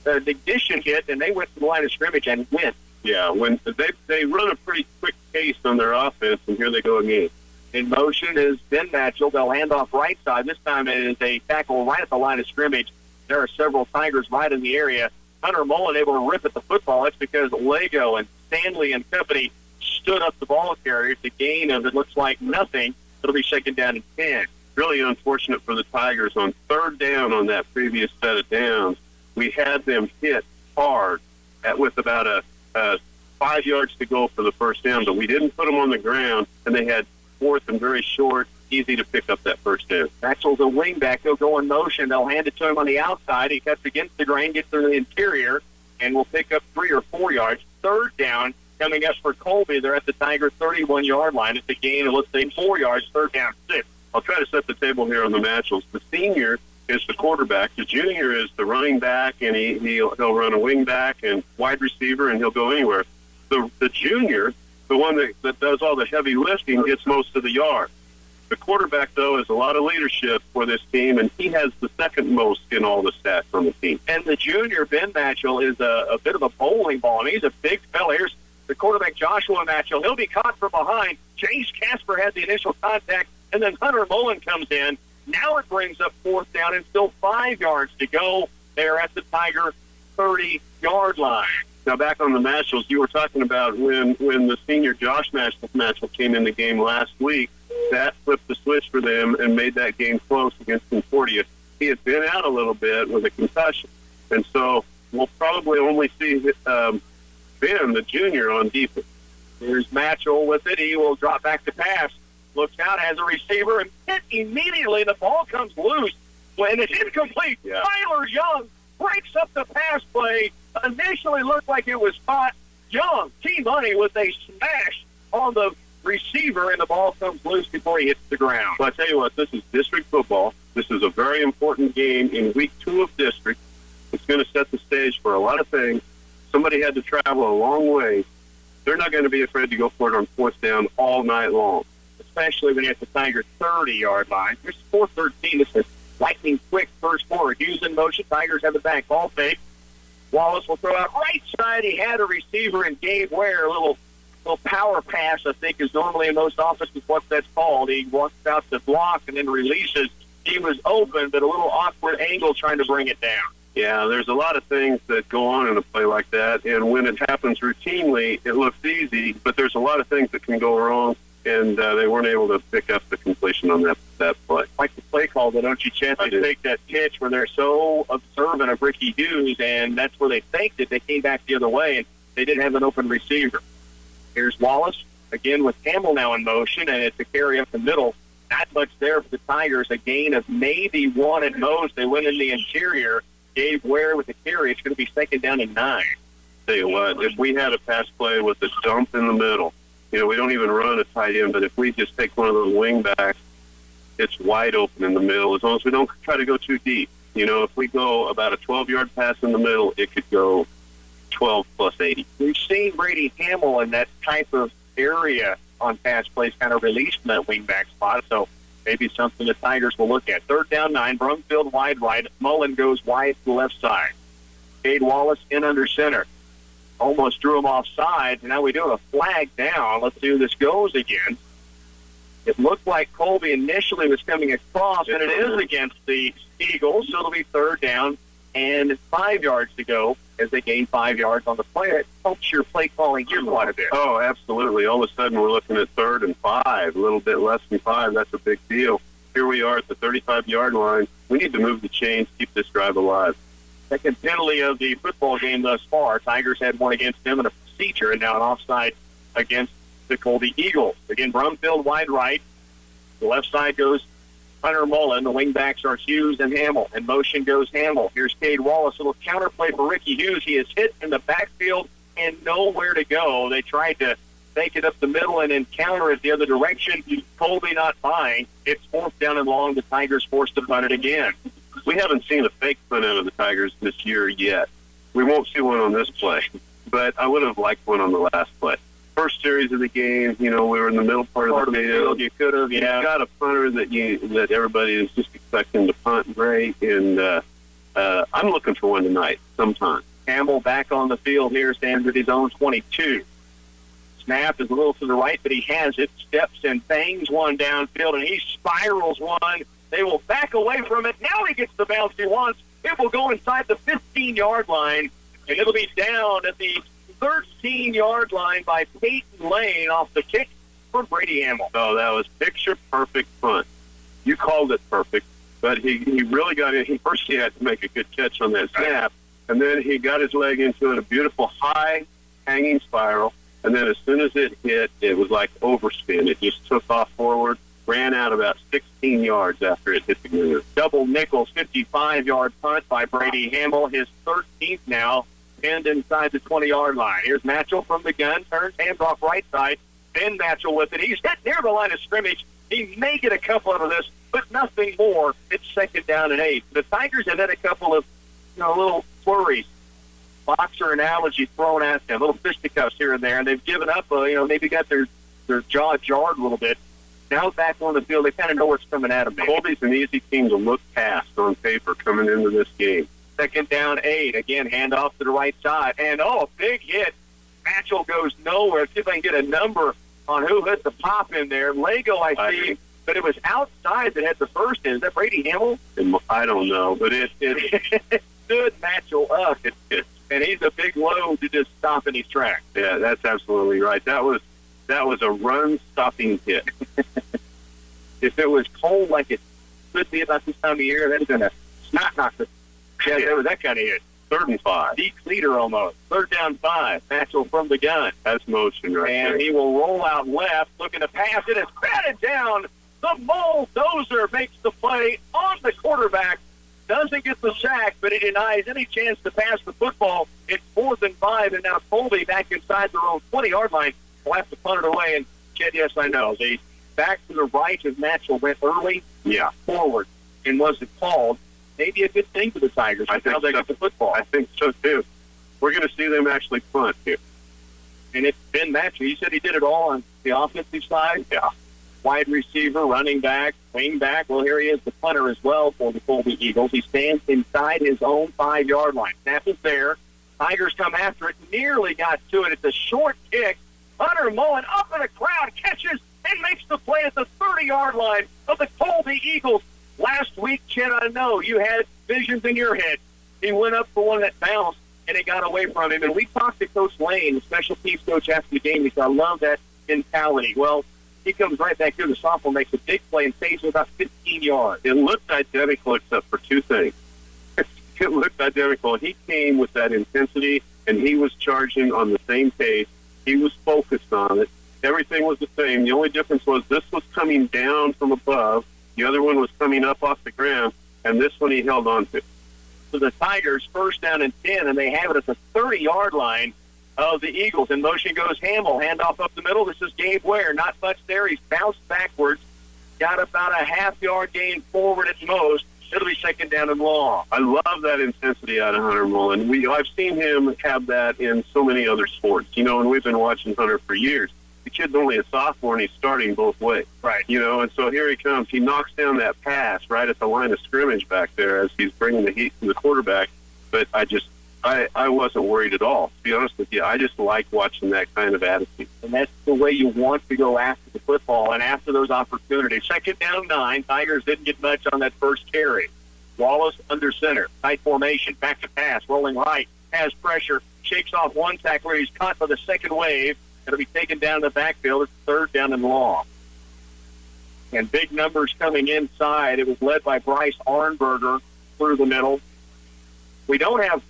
S12: the ignition hit, and they went to the line of scrimmage and went.
S13: Yeah, when they run a pretty quick pace on their offense, and here they go again.
S12: In motion is Ben Matchell. They'll hand off right side. This time it is a tackle right at the line of scrimmage. There are several Tigers right in the area. Hunter Mullen able to rip at the football. That's because Lego and Stanley and company stood up the ball carrier. It's a gain of, it looks like, nothing. It'll be 2nd down and 10.
S13: Really unfortunate for the Tigers. On 3rd down on that previous set of downs, we had them hit hard with about 5 yards to go for the 1st down, but we didn't put them on the ground, and they had 4th and very short, easy to pick up that 1st down.
S12: Maxwell's a wingback. They'll go in motion. They'll hand it to him on the outside. He cuts against the grain, gets through the interior, and will pick up 3 or 4 yards. 3rd down coming up for Colby. They're at the Tiger 31-yard line. It's a gain of, let's say, 4 yards. 3rd down, 6.
S13: I'll try to set the table here on the Matchells. The senior is the quarterback. The junior is the running back, and he'll run a wing back and wide receiver, and he'll go anywhere. The junior, the one that does all the heavy lifting, gets most of the yards. The quarterback, though, has a lot of leadership for this team, and he has the 2nd most in all the stats on the team.
S12: And the junior, Ben Matchell, is a bit of a bowling ball. I mean, he's a big fella. Here's the quarterback, Joshua Matchell. He'll be caught from behind. Chase Casper had the initial contact, and then Hunter Mullen comes in. Now it brings up 4th down and still 5 yards to go. They're at the Tiger 30-yard line.
S13: Now, back on the Matchells, you were talking about when the senior Josh Matchell came in the game last week, that flipped the switch for them and made that game close against Concordia. He had been out a little bit with a concussion, and so we'll probably only see Ben, the junior, on defense.
S12: Here's Matchell with it. He will drop back to pass. Looks out as a receiver and hit immediately. The ball comes loose. When it's incomplete, Tyler Young breaks up the pass play. Initially looked like it was caught. Young, T-Money, with a smash on the receiver, and the ball comes loose before he hits the ground.
S13: Well, I tell you what, this is district football. This is a very important game in week 2 of district. It's going to set the stage for a lot of things. Somebody had to travel a long way. They're not going to be afraid to go for it on 4th down all night long,
S12: especially when you're at the Tiger 30-yard line. There's 4:13. This is lightning quick first forward. Hughes in motion. Tigers have the back. Ball fake. Wallace will throw out right side. He had a receiver and Gabe Ware. A little power pass, I think, is normally in most offices what that's called. He walks out to block and then releases. He was open, but a little awkward angle trying to bring it down.
S13: Yeah, there's a lot of things that go on in a play like that, and when it happens routinely, it looks easy, but there's a lot of things that can go wrong, and they weren't able to pick up the completion on that play.
S12: Like the play call, though, don't you, Chet? They take that pitch where they're so observant of Ricky Hughes, and that's where they think that they came back the other way, and they didn't have an open receiver. Here's Wallace, again with Campbell now in motion, and it's a carry up the middle. Not much there for the Tigers, a gain of maybe 1 at most. They went in the interior. Gabe Ware with the carry. It's going to be 2nd down and 9.
S13: Tell you what, if we had a pass play with a dump in the middle, we don't even run a tight end, but if we just take one of those wing backs, it's wide open in the middle, as long as we don't try to go too deep. If we go about a 12-yard pass in the middle, it could go 12 plus 80.
S12: We've seen Brady Hamill in that type of area on pass plays kind of released from that wingback spot, so maybe something the Tigers will look at. 3rd down 9, Brumfield wide right. Mullen goes wide to the left side. Cade Wallace in under center. Almost drew him offside, and now we do have a flag down. Let's see who this goes again. It looked like Colby initially was coming across, and it is against the Eagles, so it'll be 3rd down and 5 yards to go as they gain 5 yards on the play. It helps your play calling here quite a bit.
S13: Oh, absolutely. All of a sudden we're looking at 3rd and 5, a little bit less than 5. That's a big deal. Here we are at the 35-yard line. We need to move the chains, keep this drive alive.
S12: Second penalty of the football game thus far. Tigers had one against them in a procedure, and now an offside against the Colby Eagles. Again, Brumfield wide right. The left side goes Hunter Mullen. The wingbacks are Hughes and Hamill. In motion goes Hamill. Here's Cade Wallace. A little counterplay for Ricky Hughes. He is hit in the backfield and nowhere to go. They tried to take it up the middle and then counter it the other direction. Colby not buying. It's 4th down and long. The Tigers forced to punt it again.
S13: We haven't seen a fake punt out of the Tigers this year yet. We won't see one on this play, but I would have liked one on the last play. First series of the game, we were in the middle part of the field.
S12: You could have,
S13: yeah. You've got a punter that everybody is just expecting to punt great, and I'm looking for one tonight sometime.
S12: Campbell back on the field here, stands at his own 22. Snap is a little to the right, but he has it. Steps and bangs one downfield, and he spirals one. They will back away from it. Now he gets the bounce he wants. It will go inside the 15-yard line, and it'll be down at the 13-yard line by Peyton Lane off the kick for Brady Hamill.
S13: Oh, that was picture-perfect punt. You called it perfect, but he really got it. First he had to make a good catch on that snap, and then he got his leg into it, a beautiful high hanging spiral, and then as soon as it hit, it was like overspin. It just took off forward, ran out about 16 yards after it hit the ground.
S12: Double nickels, 55-yard punt by Brady Hamill, his 13th now, pinned inside the 20-yard line. Here's Matchell from the gun, turns, hands off right side. Ben Matchell with it. He's hit near the line of scrimmage. He may get a couple out of this, but nothing more. It's 2nd down and 8. The Tigers have had a couple of, little flurries, boxer analogy thrown at them, little fisticuffs here and there, and they've given up, maybe got their jaw jarred a little bit. Now back on the field, they kind of know what's coming at them.
S13: Colby's an easy team to look past on paper coming into this game.
S12: 2nd down 8. Again, handoff to the right side. And, a big hit. Matchell goes nowhere. See if I can get a number on who hit the pop in there. Lego, I see, but it was outside that had the first in. Is that Brady Hamill?
S13: I don't know, but it
S12: stood Matchell up. And he's a big load to just stop in his tracks.
S13: Yeah, that's absolutely right. That was a run-stopping hit.
S12: If it was cold like it could be about this time of year, that's going to snot knock the. Yeah, there was that kind of hit.
S13: 3rd and 5.
S12: Deep leader almost. 3rd down 5. Matchell from the gun.
S13: That's motion right there.
S12: And he will roll out left, looking to pass. It is batted down. The bulldozer makes the play on the quarterback. Doesn't get the sack, but he denies any chance to pass the football. It's 4th and 5, and now Colby back inside their own 20-yard line. We'll have to punt it away. And, Chet, yes, I know. The back to the right as Matchell went early.
S13: Yeah.
S12: Forward. And wasn't called. Maybe a good thing for the Tigers.
S13: I think
S12: they got the football.
S13: I think so, too. We're going to see them actually punt here.
S12: And it's Ben Matchell. You said he did it all on the offensive side?
S13: Yeah.
S12: Wide receiver, running back, wing back. Well, here he is, the punter as well for the Colby Eagles. He stands inside his own 5-yard line. Snap is there. Tigers come after it. Nearly got to it. It's a short kick. Hunter Mullen up in the crowd, catches and makes the play at the 30-yard line of the Colby Eagles. Last week, Chet, I know you had visions in your head. He went up for one that bounced, and it got away from him. And we talked to Coach Lane, the special teams coach, after the game. He said, I love that mentality. Well, he comes right back here. The sophomore makes a big play and saves about 15 yards.
S13: It looked identical except for two things. It looked identical. He came with that intensity, and he was charging on the same pace. He was focused on it. Everything was the same. The only difference was this was coming down from above. The other one was coming up off the ground, and this one he held on to.
S12: So the Tigers, 1st down and 10, and they have it at the 30-yard line of the Eagles. In motion goes Hamill. Handoff up the middle. This is Gabe Ware. Not much there. He's bounced backwards. Got about a half-yard gain forward at most. It'll be second down and long.
S13: I love that intensity out of Hunter Mullen. I've seen him have that in so many other sports, and we've been watching Hunter for years. The kid's only a sophomore, and he's starting both ways.
S12: Right.
S13: And so here he comes. He knocks down that pass right at the line of scrimmage back there as he's bringing the heat to the quarterback. But I wasn't worried at all. To be honest with you, I just like watching that kind of attitude.
S12: And that's the way you want to go after the football and after those opportunities. Second down 9. Tigers didn't get much on that first carry. Wallace under center. Tight formation. Back to pass. Rolling right. Has pressure. Shakes off one tackler. He's caught by the second wave. It'll be taken down in the backfield. It's third down and long. And big numbers coming inside. It was led by Bryce Arnberger through the middle. We don't have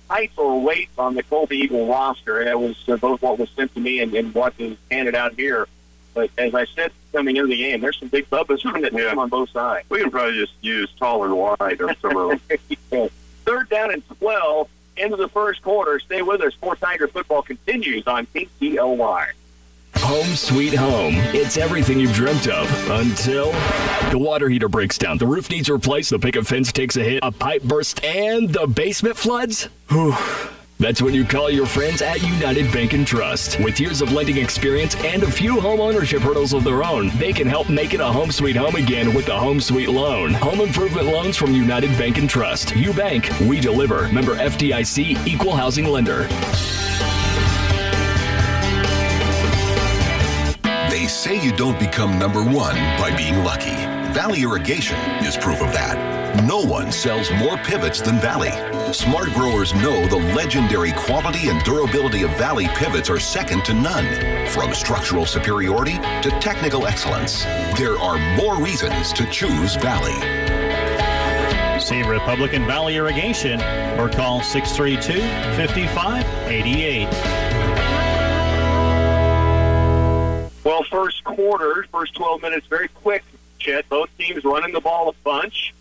S12: heights or weights on the Colby Eagle roster. That was both what was sent to me and what is handed out here. But as I said coming into the game, there's some big bubbas on that team on both sides.
S13: We can probably just use tall and wide or some of them.
S12: Third down and 12 into the first quarter. Stay with us. Fort Tiger football continues on KTLY.
S14: Home sweet home. It's everything you've dreamt of until the water heater breaks down, the roof needs replaced, the picket fence takes a hit, a pipe bursts, and the basement floods. Whew. That's when you call your friends at United Bank & Trust. With years of lending experience and a few home ownership hurdles of their own, they can help make it a home sweet home again with the Home Sweet Loan. Home improvement loans from United Bank & Trust. You bank, we deliver. Member FDIC, Equal Housing Lender.
S15: They say you don't become number one by being lucky. Valley Irrigation is proof of that. No one sells more pivots than Valley. Smart growers know the legendary quality and durability of Valley pivots are second to none. From structural superiority to technical excellence, there are more reasons to choose Valley.
S16: See Republican Valley Irrigation or call 632-5588.
S12: Well, first quarter, first 12 minutes, very quick, Chet. Both teams running the ball a bunch.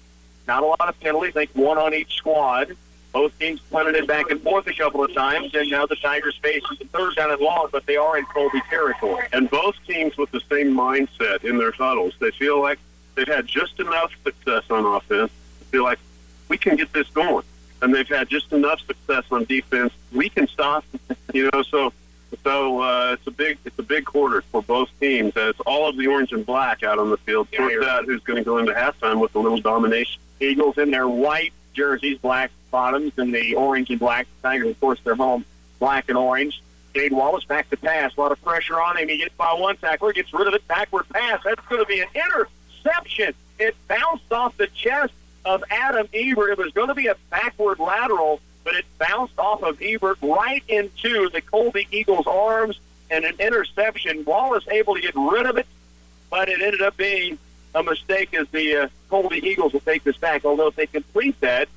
S12: Not a lot of penalties, I think one on each squad. Both teams punted it back and forth a couple of times, and now the Tigers face the third down and long, but they are in Colby territory.
S13: And both teams with the same mindset in their huddles. They feel like they've had just enough success on offense to feel like we can get this going. And they've had just enough success on defense. We can stop, so it's a big quarter for both teams as all of the orange and black out on the field sorts out who's going to go into halftime with a little domination.
S12: Eagles in their white jerseys, black bottoms, and the orange and black. Tigers, of course, they're home, black and orange. Cade Wallace back to pass. A lot of pressure on him. He gets by one tackler, gets rid of it, backward pass. That's going to be an interception. It bounced off the chest of Adam Ebert. It was going to be a backward lateral, but it bounced off of Ebert right into the Colby Eagles' arms, and an interception. Wallace able to get rid of it, but it ended up being a mistake as the Colby Eagles will take this back. Although if they complete that,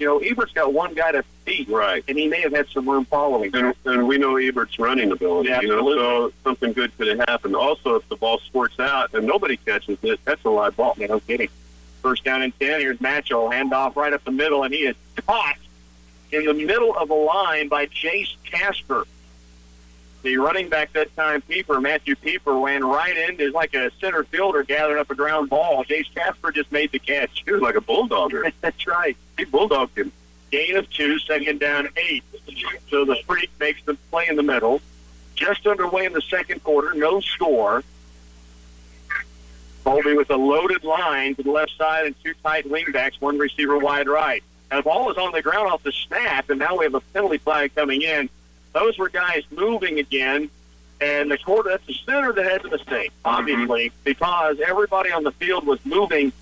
S12: Ebert's got one guy to beat, right? And he may have had some room following.
S13: And we know Ebert's running ability, so something good could have happened. Also, if the ball squirts out and nobody catches it, that's a live ball.
S12: No kidding. First down and 10. Here's Matchell. Handoff right up the middle, and he is caught in the middle of the line by Jace Casper. The running back that time, Matthew Pieper, ran right in. There's like a center fielder gathering up a ground ball. Jace Casper just made the catch.
S13: He was like a bulldogger.
S12: That's right.
S13: He bulldogged him.
S12: Gain of 2, second down 8. So the Freak makes the play in the middle. Just underway in the second quarter, no score. Colby with a loaded line to the left side and two tight wingbacks, one receiver wide right. Now the ball is on the ground off the snap, and now we have a penalty flag coming in. Those were guys moving again, and that's the center that had the mistake, obviously, because everybody on the field was moving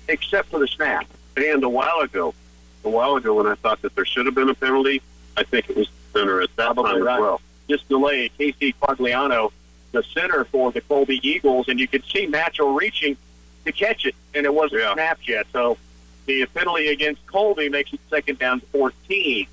S12: except for the snap.
S13: And a while ago when I thought that there should have been a penalty, I think it was the center at that time as well.
S12: Just delayed. Casey Quagliano, the center for the Colby Eagles, and you could see Matchell reaching to catch it, and it wasn't snapped yet. So the penalty against Colby makes it second down 14.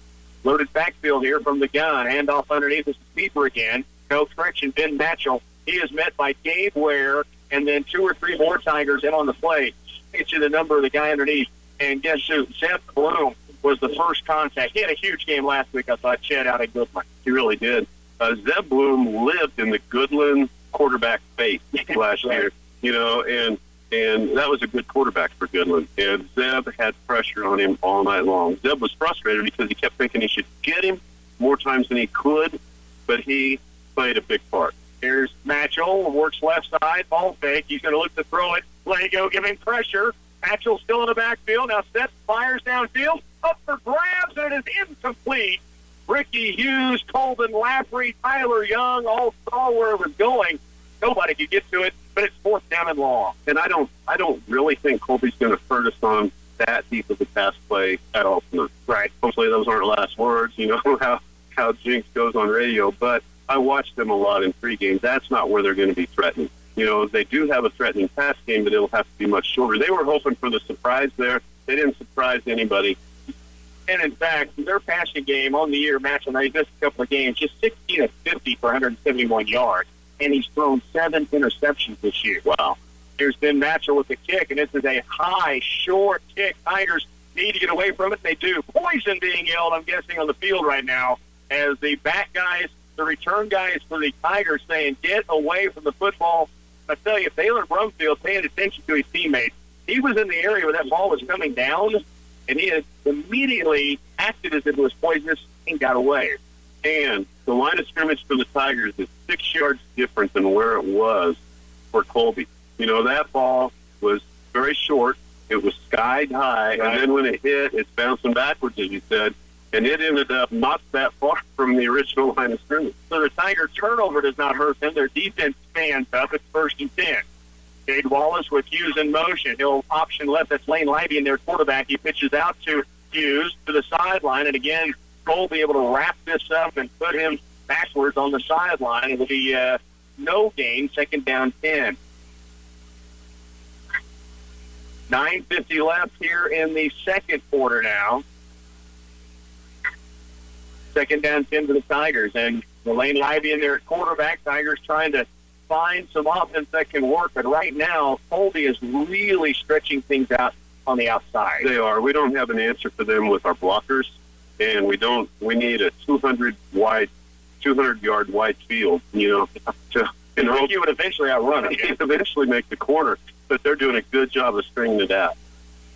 S12: Loaded backfield here from the gun. Handoff underneath. This is Pieper again. No correction. Ben Matchell. He is met by Gabe Ware, and then 2 or 3 more Tigers in on the play. Get you the number of the guy underneath. And guess who? Zeb Bloom was the first contact. He had a huge game last week, I thought, Chet, out of Goodland.
S13: He really did. Zeb Bloom lived in the Goodland quarterback faith last year, and And that was a good quarterback for Goodland. And Zeb had pressure on him all night long. Zeb was frustrated because he kept thinking he should get him more times than he could, but he played a big part.
S12: Here's Matchell, works left side, ball fake. He's going to look to throw it. Lego giving pressure. Matchell still in the backfield. Now Seth fires downfield. Up for grabs, and it is incomplete. Ricky Hughes, Colvin Lafferty, Tyler Young all saw where it was going. Nobody could get to it, but it's 4th down and long.
S13: And I don't really think Colby's going to hurt us on that deep of a pass play at all tonight.
S12: Right.
S13: Hopefully those aren't last words. You know how Jinx goes on radio, but I watched them a lot in pregame. That's not where they're going to be threatening. You know, they do have a threatening pass game, but it'll have to be much shorter. They were hoping for the surprise there. They didn't surprise anybody.
S12: And, in fact, their passing game on the year, Matchell, now he's missed a couple of games, just 16 of 50 for 171 yards, and he's thrown 7 interceptions this year.
S13: Wow.
S12: Here's Ben Matchell with the kick, and this is a high, short kick. Tigers need to get away from it. They do. Poison being yelled, I'm guessing, on the field right now as the back guys, the return guys for the Tigers saying, get away from the football. I tell you, Baylor Brumfield paying attention to his teammates. He was in the area where that ball was coming down, and he had immediately acted as if it was poisonous and got away.
S13: And the line of scrimmage for the Tigers is 6 yards different than where it was for Colby. You know, that ball was very short. It was skied high, and then when it hit, it's bouncing backwards, as you said, and it ended up not that far from the original line of scrimmage.
S12: So the Tiger turnover does not hurt them. Their defense stands up. It's 1st and 10. Cade Wallace with Hughes in motion. He'll option left. That's Lane Libby in their quarterback. He pitches out to Hughes to the sideline. And again, Colby able to wrap this up and put him backwards on the sideline. It will be no gain, 2nd down 10. 9:50 left here in the second quarter now. 2nd down 10 for the Tigers. And Lane Libby in there at quarterback. Tigers trying to find some offense that can work, but right now Colby is really stretching things out on the outside.
S13: They are. We don't have an answer for them with our blockers, and we need a 200-yard wide field, you know, to
S12: you would eventually outrun it.
S13: Eventually make the corner, but they're doing a good job of stringing it out.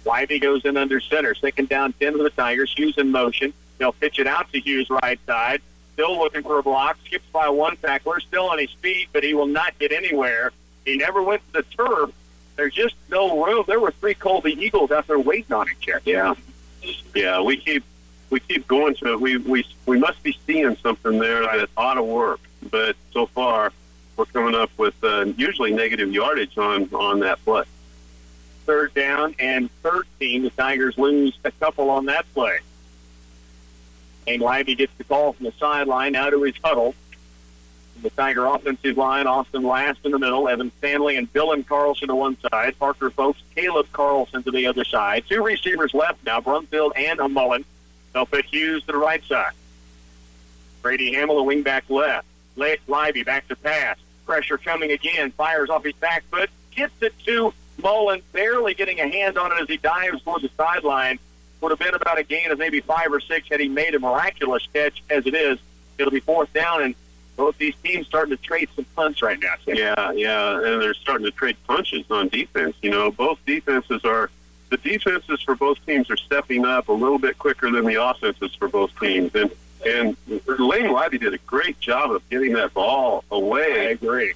S12: Libby goes in under center. 2nd down 10 for the Tigers. Hughes in motion. They'll pitch it out to Hughes right side. Still looking for a block, skips by one tackler, still on his feet, but he will not get anywhere. He never went to the turf. There's just no room. There were 3 Colby Eagles out there waiting on him, Jeff.
S13: Yeah, we keep going to it. We must be seeing something there that ought to work, but so far we're coming up with usually negative yardage on that play.
S12: 3rd down and 13. The Tigers lose a couple on that play. And Libby gets the call from the sideline out to his huddle. The Tiger offensive line, Austin Last in the middle, Evan Stanley and Dylan Carlson to one side, Parker Folks, Caleb Carlson to the other side. 2 receivers left now, Brumfield and Mullen. They'll put Hughes to the right side. Brady Hamill, the wingback left. Libby back to pass. Pressure coming again, fires off his back foot, gets it to Mullen, barely getting a hand on it as he dives toward the sideline. Would have been about a gain of maybe 5 or 6 had he made a miraculous catch. As it is, it'll be 4th down, and both these teams starting to trade some punts right now.
S13: Yeah, and they're starting to trade punches on defense. You know, the defenses for both teams are stepping up a little bit quicker than the offenses for both teams. And Lane Libby did a great job of getting that ball away.
S12: I agree.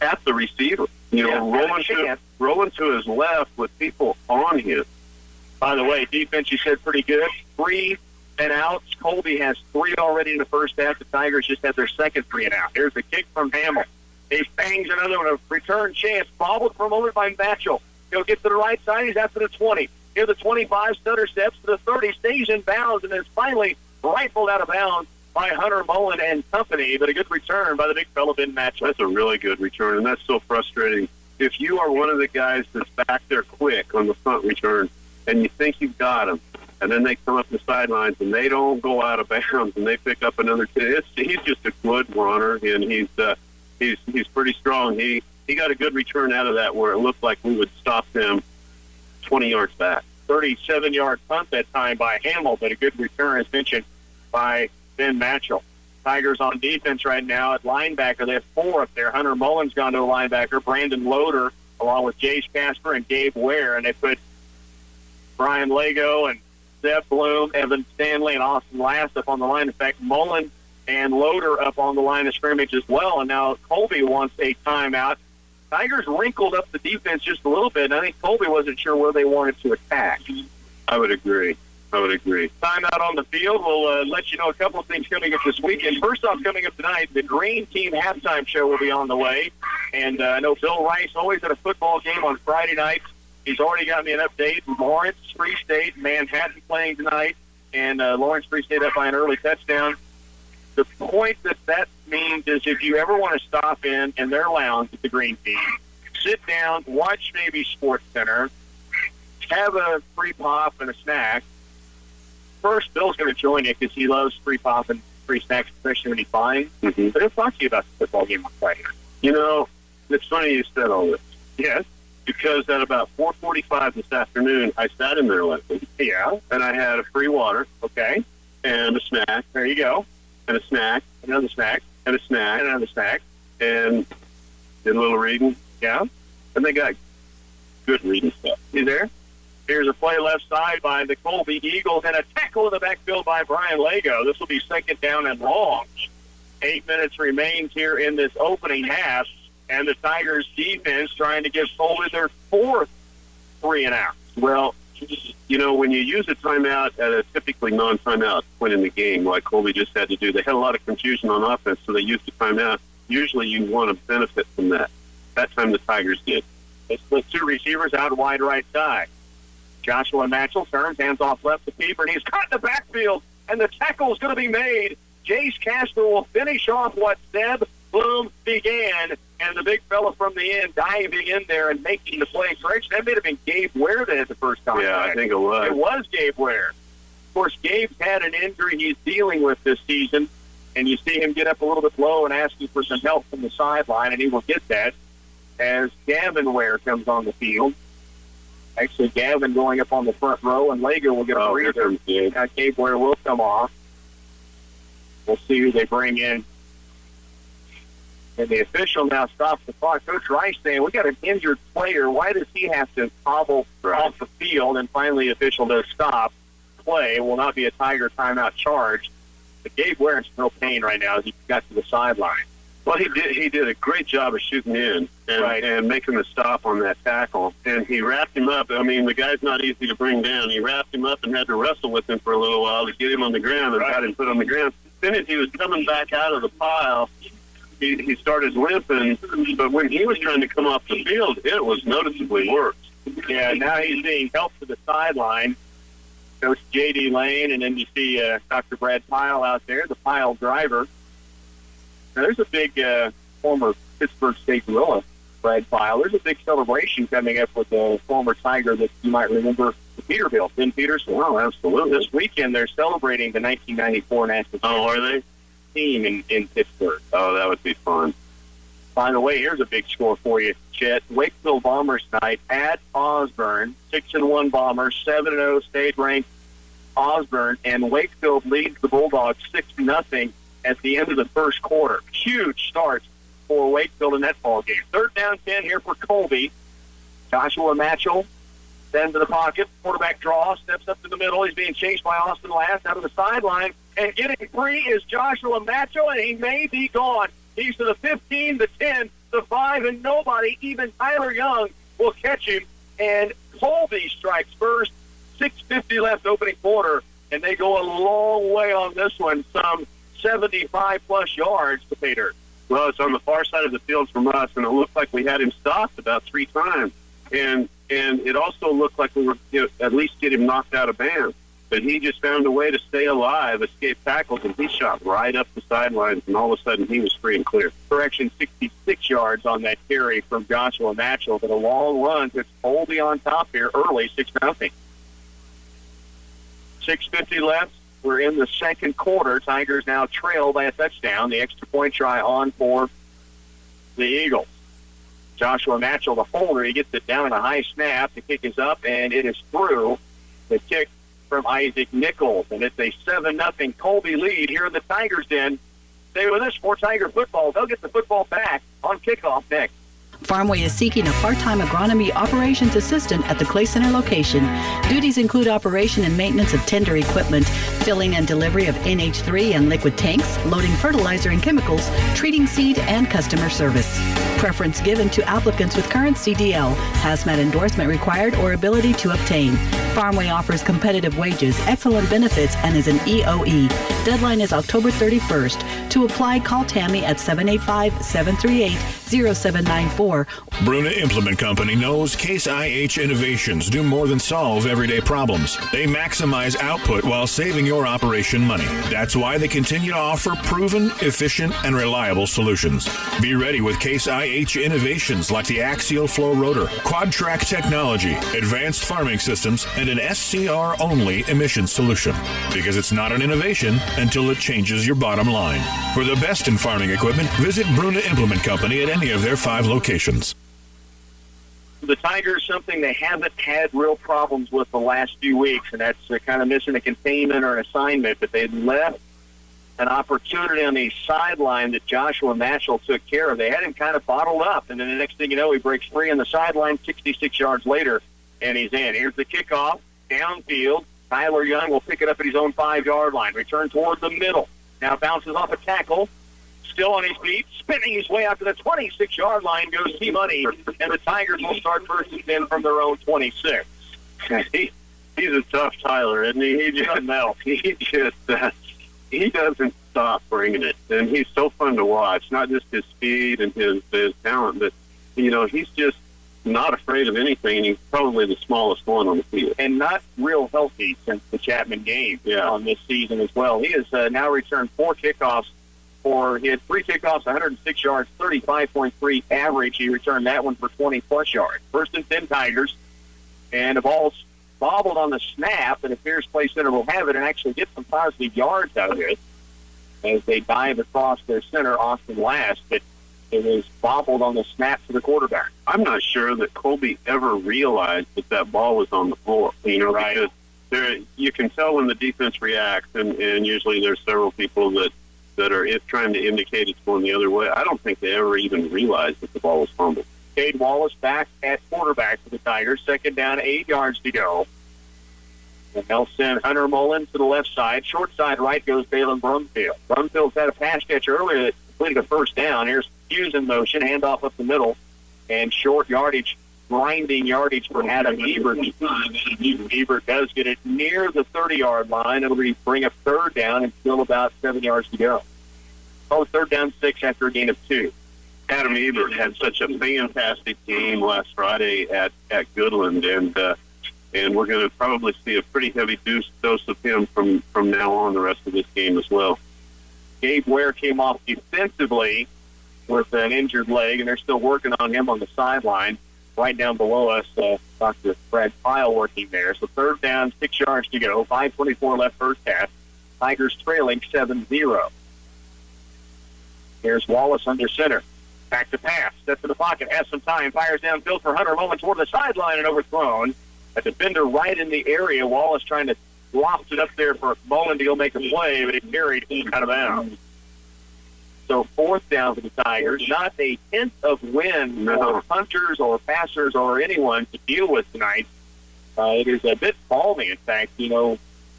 S13: At the receiver. You know, rolling to his left with people on him.
S12: By the way, defense, you said pretty good. 3 and outs. Colby has 3 already in the first half. The Tigers just had their second 3 and out. Here's the kick from Hamill. He bangs another one, a return chance. Bobbled for a moment by Matchell. He'll get to the right side. He's after the 20. Here the 25, stutter steps to the 30, stays in bounds, and is finally rifled out of bounds by Hunter Mullen and company. But a good return by the big fellow Ben Matchell.
S13: That's a really good return, and that's so frustrating. If you are one of the guys that's back there quick on the front return, and you think you've got them, and then they come up the sidelines and they don't go out of bounds and they pick up another 10. He's just a good runner, and he's pretty strong. He got a good return out of that where it looked like we would stop them 20 yards back.
S12: 37-yard punt that time by Hamill, but a good return as mentioned by Ben Matchell. Tigers on defense right now at linebacker. They have 4 up there. Hunter Mullen's gone to a linebacker. Brandon Loader along with Jace Casper and Gabe Ware, and they put Brian Lago and Seth Bloom, Evan Stanley, and Austin Last up on the line. In fact, Mullen and Loader up on the line of scrimmage as well. And now Colby wants a timeout. Tigers wrinkled up the defense just a little bit, and I think Colby wasn't sure where they wanted to attack.
S13: I would agree.
S12: Timeout on the field. We'll let you know a couple of things coming up this weekend. First off, coming up tonight, the Green Team halftime show will be on the way. And I know Bill Rice, always at a football game on Friday nights. He's already got me an update. Lawrence, Free State, Manhattan playing tonight, and Lawrence, Free State up by an early touchdown. The point that means is if you ever want to stop in their lounge at the Green Team, sit down, watch maybe Sports Center, have a free pop and a snack. First, Bill's going to join you because he loves free pop and free snacks, especially when he's buying.
S13: Mm-hmm.
S12: But he'll talk to you about the football game on Friday.
S13: You know, it's funny you said all this.
S12: Yes.
S13: Because at about 4:45 this afternoon, I sat in their lesson.
S12: Yeah.
S13: And I had a free water.
S12: Okay.
S13: And a snack.
S12: There you go.
S13: And a snack.
S12: Another snack.
S13: And a snack.
S12: And another snack.
S13: And did a little reading.
S12: Yeah.
S13: And they got good reading stuff.
S12: You there? Here's a play left side by the Colby Eagles and a tackle in the backfield by Brian Lago. This will be second down and long. 8 minutes remains here in this opening half. And the Tigers defense trying to give Colby their fourth 3 and out.
S13: Well, you know, when you use a timeout at a typically non-timeout point in the game, like Colby just had to do, they had a lot of confusion on offense, so they used the timeout. Usually you want to benefit from that. That time the Tigers did.
S12: They split two receivers out wide right side. Joshua Matchell turns, hands off left to Keeper, and he's caught in the backfield, and the tackle is going to be made. Jace Casper will finish off what Seb Bloom began, and the big fella from the end diving in there and making the play. Correction, that may have been Gabe Ware that had the first contact.
S13: Yeah, I think it was.
S12: It was Gabe Ware. Of course, Gabe's had an injury he's dealing with this season, and you see him get up a little bit low and asking for some help from the sideline, and he will get that as Gavin Ware comes on the field. Actually, Gavin going up on the front row, and Lager will get a breather. Gabe Ware will come off. We'll see who they bring in. And the official now stops the clock. Coach Rice saying, we got an injured player. Why does he have to hobble off the field? And finally, the official does stop play. Will not be a Tiger timeout charge. But Gabe Ware is no pain right now as he got to the sideline.
S13: Well, he did a great job of shooting in and making the stop on that tackle. And he wrapped him up. I mean, the guy's not easy to bring down. He wrapped him up and had to wrestle with him for a little while to get him on the ground and got him put on the ground. Then as he was coming back out of the pile, he started limping. But when he was trying to come off the field, it was noticeably worse.
S12: Yeah, now he's being helped to the sideline. Coach J.D. Lane, and then you see Dr. Brad Pyle out there, the Pyle driver. Now, there's a big former Pittsburgh State Gorilla, Brad Pyle. There's a big celebration coming up with a former Tiger that you might remember, Peterbilt, Ben Peterson.
S13: Oh, absolutely.
S12: This weekend they're celebrating the 1994 National
S13: Championship
S12: are they? Team in Pittsburgh.
S13: Oh, that would be fun.
S12: By the way, here's a big score for you, Chet. Wakefield Bombers tonight at Osborne. 6-1 Bombers, 7-0 state-ranked Osborne, and Wakefield leads the Bulldogs 6-0 at the end of the first quarter. Huge start for Wakefield in that ball game. 3rd down 10 here for Colby. Joshua Matchell then to the pocket. Quarterback draw, steps up to the middle. He's being chased by Austin Last out of the sideline. And getting free is Joshua Matchell, and he may be gone. He's to the 15, the 10, the 5, and nobody, even Tyler Young, will catch him. And Colby strikes first. 6:50 left opening quarter, and they go a long way on this one, some 75-plus yards to Peter.
S13: Well, it's on the far side of the field from us, and it looked like we had him stopped about 3 times. And it also looked like we were at least get him knocked out of bounds. But he just found a way to stay alive, escape tackles, and he shot right up the sidelines, and all of a sudden he was free and clear.
S12: Correction, 66 yards on that carry from Joshua Matchell, but a long run puts Colby on top here early, 6-0. 6:50 left. We're in the second quarter. Tigers now trail by a touchdown. The extra point try on for the Eagles. Joshua Matchell, the holder, he gets it down in a high snap. The kick is up, and it is through. The kick from Isaac Nichols, and it's a 7-0 Colby lead here in the Tigers' den. Stay with us for Tiger football. They'll get the football back on kickoff next.
S17: Farmway is seeking a part-time agronomy operations assistant at the Clay Center location. Duties include operation and maintenance of tender equipment, filling and delivery of NH3 and liquid tanks, loading fertilizer and chemicals, treating seed, and customer service. Preference given to applicants with current CDL, hazmat endorsement required, or ability to obtain. Farmway offers competitive wages, excellent benefits, and is an EOE. Deadline is October 31st. To apply, call Tammy at 785-738-0794.
S18: Bruna Implement Company knows Case IH innovations do more than solve everyday problems. They maximize output while saving your operation money. That's why they continue to offer proven, efficient, and reliable solutions. Be ready with Case IH innovations like the axial flow rotor, quad track technology, advanced farming systems, and an SCR-only emission solution. Because it's not an innovation until it changes your bottom line. For the best in farming equipment, visit Bruna Implement Company at any of their 5 locations.
S12: The Tigers, something they haven't had real problems with the last few weeks, and that's kind of missing a containment or an assignment, but they left an opportunity on the sideline that Joshua Matchell took care of. They had him kind of bottled up, and then the next thing you know, he breaks free on the sideline 66 yards later, and he's in. Here's the kickoff, downfield. Tyler Young will pick it up at his own 5-yard line. Return toward the middle. Now bounces off a tackle. Still on his feet, spinning his way out to the 26-yard line goes T-Money, and the Tigers will start first and 10 from their own 26.
S13: He's a tough Tyler, isn't he? He just he doesn't stop bringing it, and he's so fun to watch. Not just his speed and his talent, but he's just not afraid of anything, and he's probably the smallest one on the field.
S12: And not real healthy since the Chapman game on this season as well. He has now returned 4 kickoffs. He had 3 kickoffs, 106 yards, 35.3 average. He returned that one for 20-plus yards. First and 10 Tigers, and the ball's bobbled on the snap, and appears Clay Center will have it and actually get some positive yards out of it as they dive across their center, Austin Last, but it was bobbled on the snap to the quarterback.
S13: I'm not sure that Colby ever realized that ball was on the floor,
S12: right.
S13: Because you can tell when the defense reacts, and usually there's several people that are trying to indicate it's going the other way. I don't think they ever even realized that the ball was fumbled.
S12: Cade Wallace back at quarterback for the Tigers. Second down, 8 yards to go. And they'll send Hunter Mullen to the left side. Short side right goes Balin Brumfield. Brumfield's had a pass catch earlier that completed a first down. Here's Hughes in motion, handoff up the middle, and short yardage, grinding yardage for Adam Ebert. Ebert does get it near the 30-yard line. It'll bring up third down and still about 7 yards to go. Oh, third down 6 after a gain of 2.
S13: Adam Ebert had such a fantastic game last Friday at Goodland, and we're going to probably see a pretty heavy dose of him from now on the rest of this game as well.
S12: Gabe Ware came off defensively with an injured leg, and they're still working on him on the sideline. Right down below us, Dr. Brad Pyle working there. So third down, 6 yards to go. 5:24 left first half. Tigers trailing 7-0. Here's Wallace under center. Back to pass. Steps in the pocket. Has some time. Fires downfield for Hunter Mullen toward the sideline and overthrown. A defender right in the area. Wallace trying to loft it up there for Mullen to go make a play, but it carried out of bounds. So fourth down for the Tigers. Not a hint of wind for hunters or passers or anyone to deal with tonight. It is a bit balmy, in fact.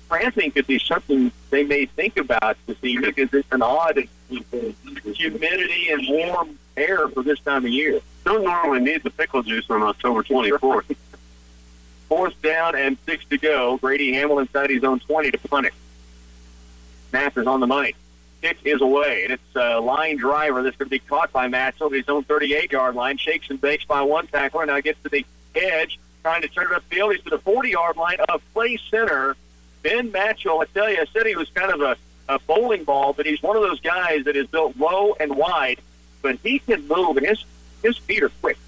S12: Prancing could be something they may think about this evening because it's an odd humidity and warm air for this time of year.
S13: Don't normally need the pickle juice on October 24th.
S12: Fourth down and 6 to go. Grady Hamill inside his own 20 to punt it. Snap is on the money. Kick is away, and it's a line driver that's going to be caught by Matchell at his own 38-yard line. Shakes and bakes by one tackler. Now gets to the edge, trying to turn it upfield. He's to the 40-yard line of Clay Center. Ben Matchell, I tell you, I said he was kind of a bowling ball, but he's one of those guys that is built low and wide, but he can move, and his feet are quick.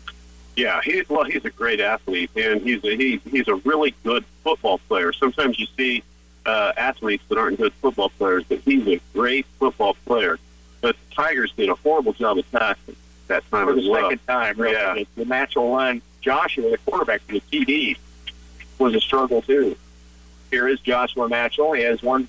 S13: Yeah, he's a great athlete, and he's a really good football player. Sometimes you see athletes that aren't good football players, but he's a great football player. But the Tigers did a horrible job of tackling that time
S12: for
S13: as
S12: the
S13: well.
S12: Second time, really.
S13: Yeah.
S12: The Matchell run, Joshua, the quarterback for the TD, was a struggle too. Here is Joshua Matchell. He has one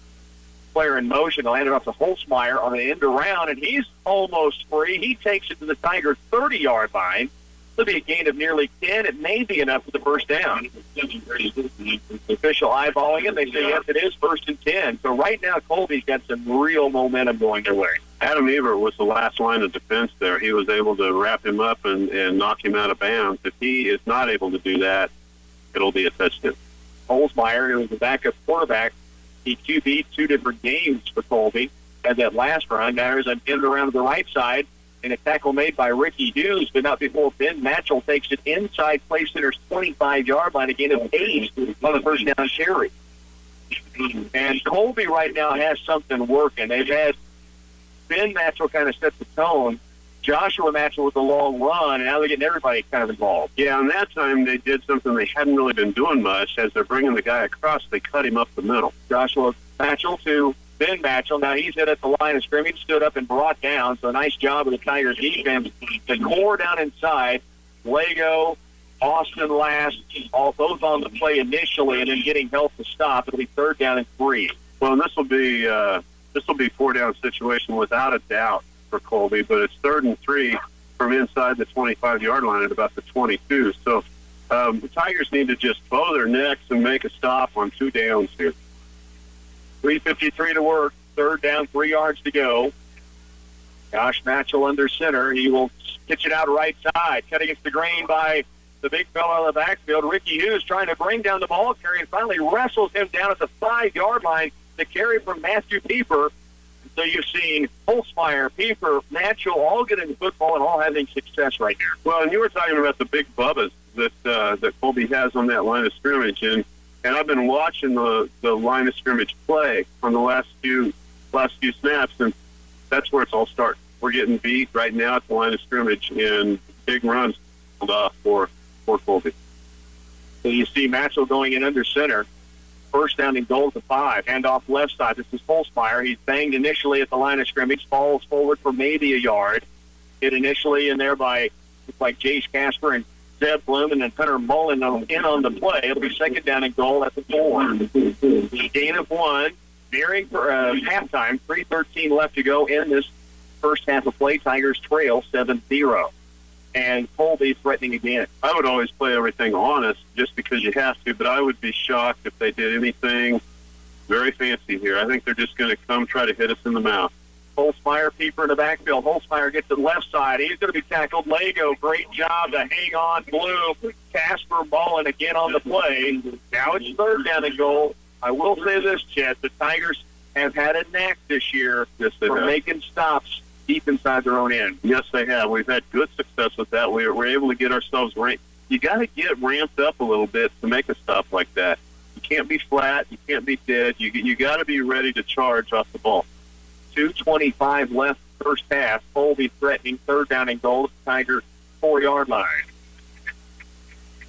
S12: player in motion. He'll hand it off to Holzmeyer on an end around, and he's almost free. He takes it to the Tigers' 30-yard line. It'll be a gain of nearly 10. It may be enough for the first down. The official eyeballing it. They say, yes, it is 1st and 10. So right now, Colby's got some real momentum going their way.
S13: Adam Evert was the last line of defense there. He was able to wrap him up and knock him out of bounds. If he is not able to do that, it'll be a touchdown.
S12: Holzmeyer, who was the backup quarterback, he QB'd 2 different games for Colby. Had that last run. Now there's an end around to the right side, and a tackle made by Ricky Hughes, but not before Ben Matchell takes it inside Play Center's 25-yard line, a gain of 8 on the first down carry. And Colby right now has something working. They've had Ben Matchell kind of set the tone. Joshua Matchell with a long run, and now they're getting everybody kind of involved.
S13: Yeah, and that time they did something they hadn't really been doing much. As they're bringing the guy across, they cut him up the middle.
S12: Joshua Matchell to Ben Matchell. Now he's hit at the line of scrimmage, stood up and brought down. So a nice job of the Tigers defense. The core down inside, Lego, Austin Last, all those on the play initially, and then getting help to stop. It'll be 3rd down and 3.
S13: Well, and this will be 4-down situation without a doubt for Colby, but it's 3rd and 3 from inside the 25-yard line at about the 22. So the Tigers need to just bow their necks and make a stop on 2 downs here.
S12: 3:53 to work. 3rd down, 3 yards to go. Josh Matchell under center. He will pitch it out right side. Cut against the grain by the big fella in the backfield. Ricky Hughes trying to bring down the ball carrier and finally wrestles him down at the 5-yard line. The carry from Matthew Pieper. So you've seen Holzmeyer, Pieper, Matchell all getting the football and all having success right now.
S13: Well, and you were talking about the big bubbas that Colby has on that line of scrimmage, and I've been watching the line of scrimmage play on the last few snaps, and that's where it's all starting. We're getting beat right now at the line of scrimmage, and big runs for Colby.
S12: So you see Matchell going in under center. 1st down and goal to 5. Handoff left side. This is Holzmeyer. He's banged initially at the line of scrimmage. Falls forward for maybe a yard. Hit initially in there by looks like Jace Casper and Zeb Bloom, and then Hunter Mullen in on the play. It'll be 2nd down and goal at the 4. Gain of 1. Nearing for halftime. 3:13 left to go in this first half of play. Tigers trail 7-0. And Colby threatening again.
S13: I would always play everything honest just because you have to, but I would be shocked if they did anything very fancy here. I think they're just going to come try to hit us in the mouth.
S12: Holzmeyer, Pieper in the backfield. Holzmeyer gets it left side. He's going to be tackled. Lego, great job to hang on. Bloom, Casper Mullen again on the play. Now it's 3rd down and goal. I will say this, Chet, the Tigers have had a knack this year for making stops deep inside their own end.
S13: Yes, they have. We've had good success with that. We're able to get ourselves ramped. You got to get ramped up a little bit to make a stop like that. You can't be flat. You can't be dead. You got to be ready to charge off the ball.
S12: 2:25 left first half. Colby threatening 3rd down and goal at the Tiger 4-yard line.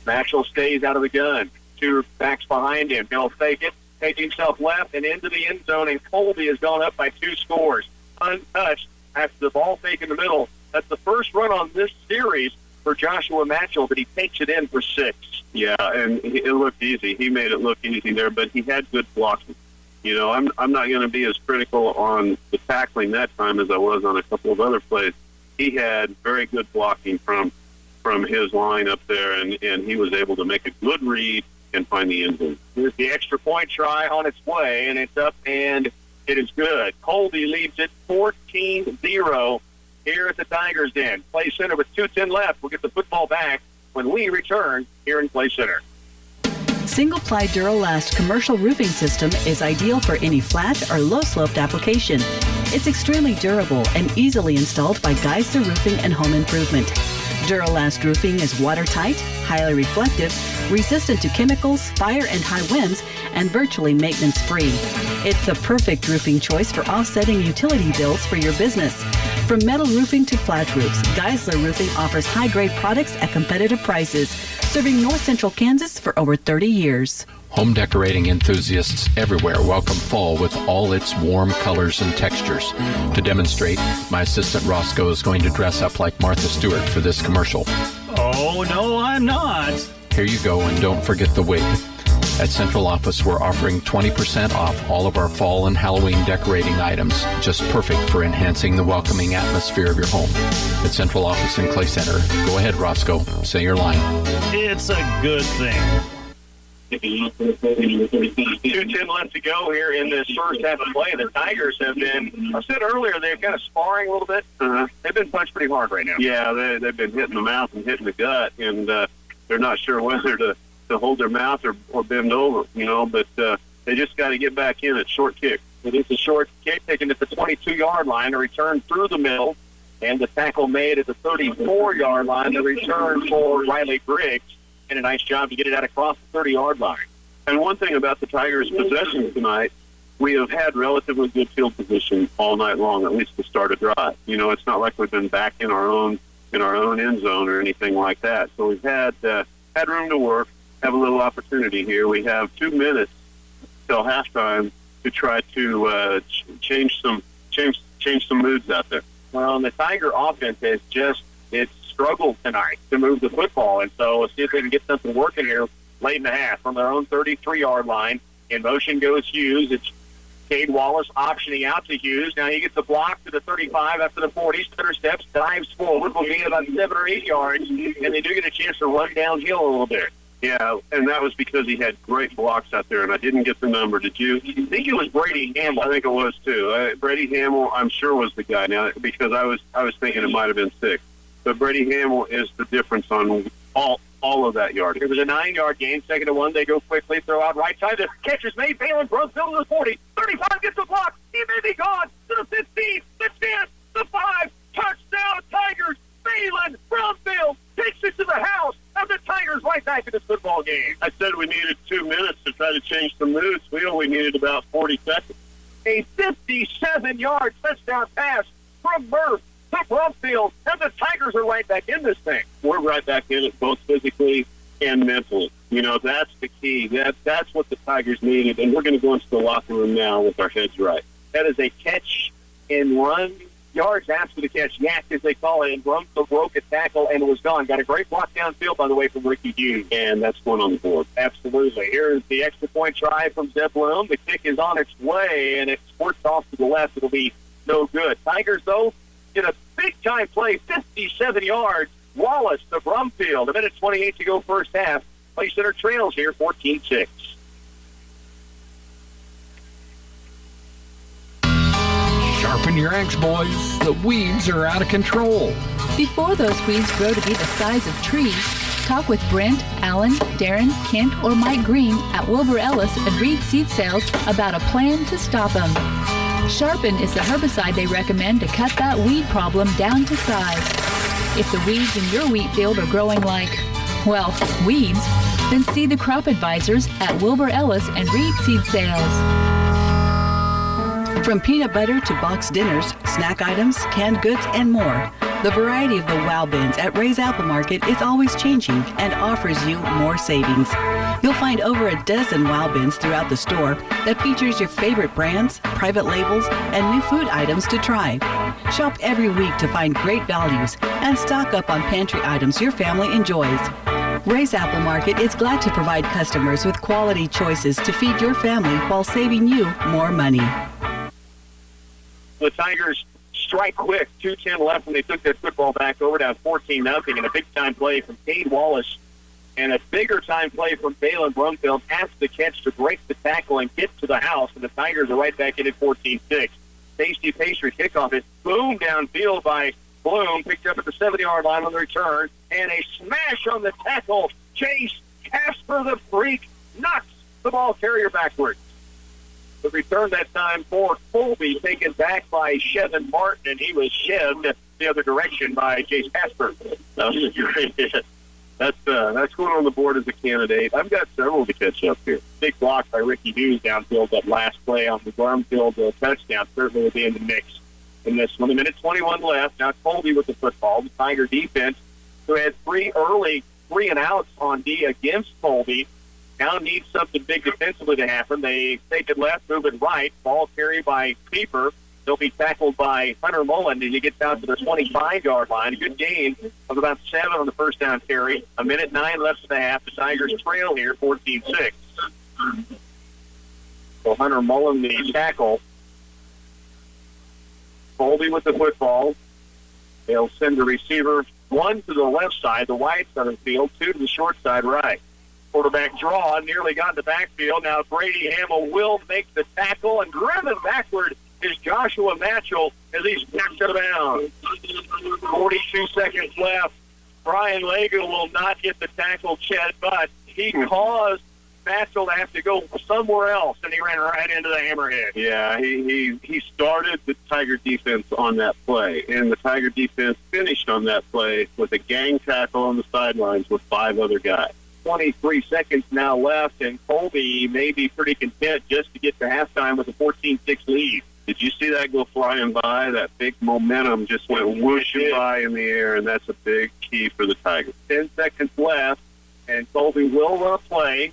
S12: Matchell stays out of the gun. 2 backs behind him. He'll fake it, take himself left and into the end zone, and Colby has gone up by 2 scores. Untouched. After the ball fake in the middle. That's the first run on this series for Joshua Matchell, but he takes it in for 6.
S13: Yeah, and it looked easy. He made it look easy there, but he had good blocking. You know, I'm not going to be as critical on the tackling that time as I was on a couple of other plays. He had very good blocking from his line up there, and he was able to make a good read and find the end zone.
S12: Here's the extra point try on its way, and it's up and it is good. Colby leads it 14-0 here at the Tigers Den. Play Center with 2:10 left. We'll get the football back when we return here in Play Center.
S17: Single-ply Duralast commercial roofing system is ideal for any flat or low-sloped application. It's extremely durable and easily installed by Geisler Roofing and Home Improvement. Duralast roofing is watertight, highly reflective, resistant to chemicals, fire, and high winds, and virtually maintenance-free. It's the perfect roofing choice for offsetting utility bills for your business. From metal roofing to flat roofs, Geisler Roofing offers high-grade products at competitive prices, serving north central Kansas for over 30 years.
S19: Home decorating enthusiasts everywhere welcome fall with all its warm colors and textures. To demonstrate, my assistant Roscoe is going to dress up like Martha Stewart for this commercial.
S16: Oh, no, I'm not.
S19: Here you go, and don't forget the wig. At Central Office, we're offering 20% off all of our fall and Halloween decorating items, just perfect for enhancing the welcoming atmosphere of your home. At Central Office in Clay Center. Go ahead, Roscoe. Say your line.
S16: It's a good thing.
S12: 2:10 left to go here in this first half of play. The Tigers have been, I said earlier, they're kind of sparring a little bit. They've been punched pretty hard right now.
S13: Yeah, they've been hitting the mouth and hitting the gut, and they're not sure whether to hold their mouth or bend over, but they just got to get back in at short kick.
S12: It is a short kick taken at the 22-yard line, a return through the middle, and the tackle made at the 34-yard line, the return for Riley Briggs. And a nice job to get it out across the 30-yard line.
S13: And one thing about the Tigers' possession tonight, we have had relatively good field position all night long, at least to start a drive. It's not like we've been back in our own end zone or anything like that. So we've had room to work, have a little opportunity here. We have 2 minutes till halftime to try to change some moods out there.
S12: Well, and the Tiger offense has it's struggled tonight to move the football, and so let's see if they can get something working here late in the half. From their own 33-yard line, in motion goes Hughes. It's Cade Wallace optioning out to Hughes. Now he gets the block to the 35 after the 40. Stutter steps, dives forward, will gain about 7 or 8 yards, and they do get a chance to run downhill a little bit.
S13: Yeah, and that was because he had great blocks out there, and I didn't get the number. Did you?
S12: I think it was Brady Hamill.
S13: I think it was too. Brady Hamill, I'm sure, was the guy now, because I was thinking it might have been 6. But Brady Hamill is the difference on all of that yardage.
S12: It was a 9-yard gain, 2nd and 1. They go quickly, throw out right side. The catch is made. Balin Brumfield to the 40. 35 gets the block. He may be gone to the 15, the 10, the 5. Touchdown, Tigers. Balin Brumfield takes it to the house, and the Tigers right back in this football game.
S13: I said we needed 2 minutes to try to change some moods. We only needed about 40 seconds.
S12: A 57-yard touchdown pass from Murph to Brumfield, and the Tigers are right back in this thing.
S13: We're right back in it, both physically and mentally. That's the key. That's what the Tigers needed, and we're going to go into the locker room now with our heads right.
S12: That is a catch and run, yards after the catch, yak as they call it, and Brumfield broke a tackle and was gone. Got a great block downfield, by the way, from Ricky Hughes.
S13: And that's one on the board.
S12: Absolutely. Here's the extra point try from Zeb Bloom. The kick is on its way, and it squirts off to the left. It'll be no good. Tigers, though, get a big-time play, 57 yards. Wallace to Brumfield. 1:28 to go first half. Clay Center trails here, 14-6.
S19: Sharpen your axe, boys. The weeds are out of control.
S6: Before those weeds grow to be the size of trees, talk with Brent, Alan, Darren, Kent, or Mike Green at Wilbur Ellis and Reed Seed Sales about a plan to stop them. Sharpen is the herbicide they recommend to cut that weed problem down to size. If the weeds in your wheat field are growing like, well, weeds, then see the crop advisors at Wilbur Ellis and Reed Seed Sales.
S17: From peanut butter to boxed dinners, snack items, canned goods, and more, the variety of the Wow Bins at Ray's Apple Market is always changing and offers you more savings. You'll find over a dozen Wow Bins throughout the store that features your favorite brands, private labels, and new food items to try. Shop every week to find great values and stock up on pantry items your family enjoys. Ray's Apple Market is glad to provide customers with quality choices to feed your family while saving you more money.
S12: The Tigers strike quick. 2:10 left when they took that football back over, down 14-0, and a big-time play from Cade Wallace and a bigger-time play from Balin Brumfield after the catch to break the tackle and get to the house, and the Tigers are right back in at 14-6. Tasty pastry kickoff is boom downfield by Bloom, picked up at the 70-yard line on the return, and a smash on the tackle. Chase Casper the Freak knocks the ball carrier backwards. The return that time for Colby, taken back by Chevin Martin, and he was shoved the other direction by Chase Casper.
S13: That's going on the board as a candidate. I've got several to catch up here.
S12: Big block by Ricky Hughes downfield, that last play on the Brumfield touchdown certainly will be in the mix in this one. 1:21 left. Now Colby with the football. The Tiger defense, who had 3 early 3-and-outs on D against Colby, now needs something big defensively to happen. They take it left, move it right. Ball carried by Pieper. They'll be tackled by Hunter Mullen as he gets out to the 25-yard line. A good gain of about 7 on the first down carry. 1:09 left in the half. The Tigers trail here, 14-6. So Hunter Mullen, the tackle. Colby with the football. They'll send the receiver, one to the left side, the wide side of the field, two to the short side right. Quarterback draw, nearly got in the backfield. Now Brady Hamill will make the tackle, and driven backward is Joshua Matchell as he's knocked out of bounds. 42 seconds left. Brian Lago will not get the tackle, Chet, but he caused Matchell to have to go somewhere else, and he ran right into the hammerhead.
S13: Yeah, he started the Tiger defense on that play, and the Tiger defense finished on that play with a gang tackle on the sidelines with 5 other guys.
S12: 23 seconds now left, and Colby may be pretty content just to get to halftime with a 14-6 lead.
S13: Did you see that go flying by? That big momentum just went whooshing by in the air, and that's a big key for the Tigers.
S12: 10 seconds left, and Colby will run a play.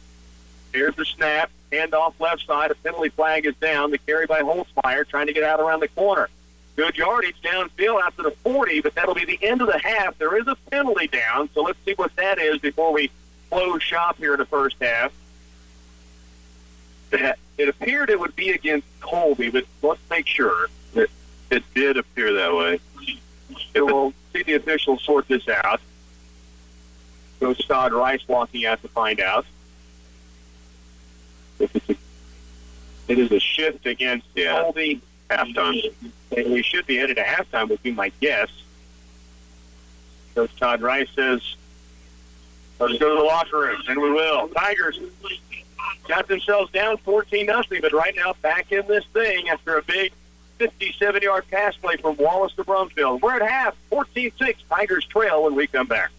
S12: Here's the snap. Handoff left side. A penalty flag is down. The carry by Holtzmeyer trying to get out around the corner. Good yardage downfield after the 40, but that'll be the end of the half. There is a penalty down, so let's see what that is before we close shop here in the first half. It appeared it would be against Colby, but let's make sure.
S13: It did appear that way.
S12: So we'll see the officials sort this out. So Todd Rice walking out to find out. It is a shift against Colby.
S13: Halftime.
S12: And we should be headed to halftime, would be my guess. Coach Todd Rice says, let's go to the locker room, and we will. Tigers got themselves down 14-0, but right now back in this thing after a big 57-yard pass play from Wallace to Brumfield. We're at half, 14-6. Tigers trail when we come back.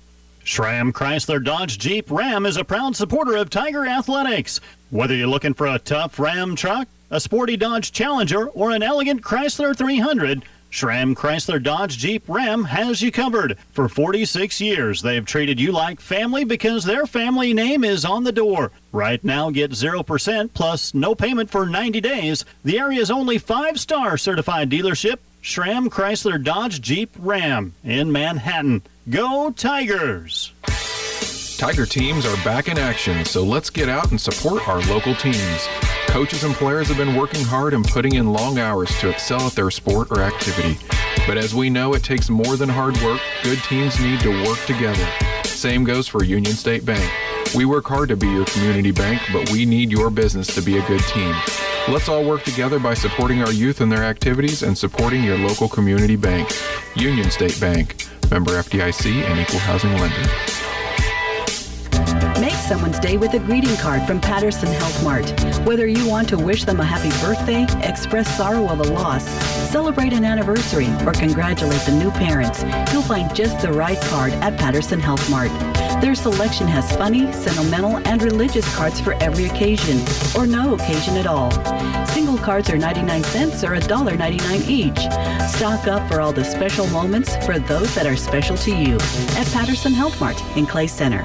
S16: Schramm Chrysler Dodge Jeep Ram is a proud supporter of Tiger Athletics. Whether you're looking for a tough Ram truck, a sporty Dodge Challenger, or an elegant Chrysler 300, Schramm Chrysler Dodge Jeep Ram has you covered. For 46 years, they've treated you like family because their family name is on the door. Right now, get 0% plus no payment for 90 days. The area's only 5-star certified dealership, Schramm Chrysler Dodge Jeep Ram in Manhattan. Go Tigers!
S20: Tiger teams are back in action, so let's get out and support our local teams. Coaches and players have been working hard and putting in long hours to excel at their sport or activity. But as we know, it takes more than hard work. Good teams need to work together. Same goes for Union State Bank. We work hard to be your community bank, but we need your business to be a good team. Let's all work together by supporting our youth and their activities and supporting your local community bank. Union State Bank. Member FDIC and Equal Housing Lender.
S17: Make someone's day with a greeting card from Patterson Health Mart. Whether you want to wish them a happy birthday, express sorrow of a loss, celebrate an anniversary, or congratulate the new parents, you'll find just the right card at Patterson Health Mart. Their selection has funny, sentimental, and religious cards for every occasion, or no occasion at all. Single cards are 99 cents or $1.99 each. Stock up for all the special moments for those that are special to you at Patterson Health Mart in Clay Center.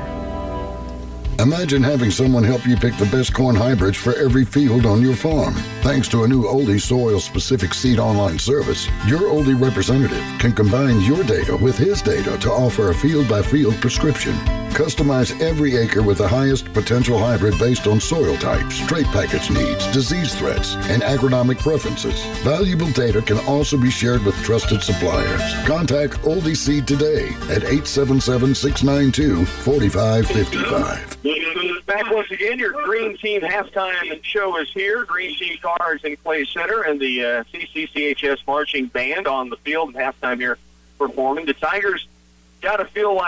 S21: Imagine having someone help you pick the best corn hybrids for every field on your farm. Thanks to a new Oldie soil-specific seed online service, your Oldie representative can combine your data with his data to offer a field-by-field prescription. Customize every acre with the highest potential hybrid based on soil types, trait package needs, disease threats, and agronomic preferences. Valuable data can also be shared with trusted suppliers. Contact Oldie Seed today at 877-692-4555.
S12: Back once again, your Green Team halftime show is here. Green Team Cars in Clay Center and the CCCHS Marching Band on the field at halftime here performing. The Tigers got to feel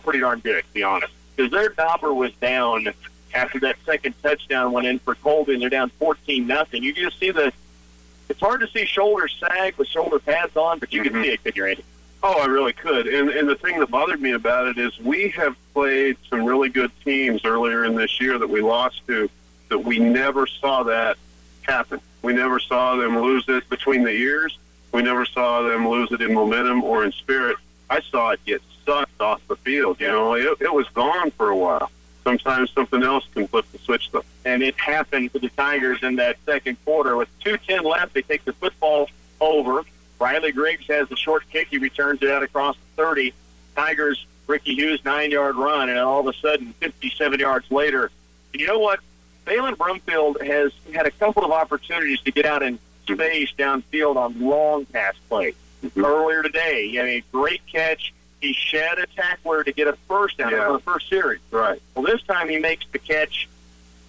S12: pretty darn good, to be honest, because their dobber was down after that second touchdown went in for Colby, and they're down 14-0. You just see it's hard to see shoulders sag with shoulder pads on, but you can see it, could you, Randy?
S13: Oh, I really could. And the thing that bothered me about it is we have played some really good teams earlier in this year that we lost to, that we never saw that happen. We never saw them lose it between the ears. We never saw them lose it in momentum or in spirit. I saw it get sucked off the field. You know, it was gone for a while. Sometimes something else can flip the switch, though.
S12: And it happened to the Tigers in that second quarter. With 2:10 left, they take the football over. Riley Griggs has the short kick. He returns it out across the 30. Tigers, Ricky Hughes, 9-yard run, and all of a sudden, 57 yards later, And you know what? Balin Brumfield has had a couple of opportunities to get out in space downfield on long pass plays. Earlier today, I mean, great catch. He shed a tackler to get a first down on the first series.
S13: Right.
S12: Well, this time he makes the catch,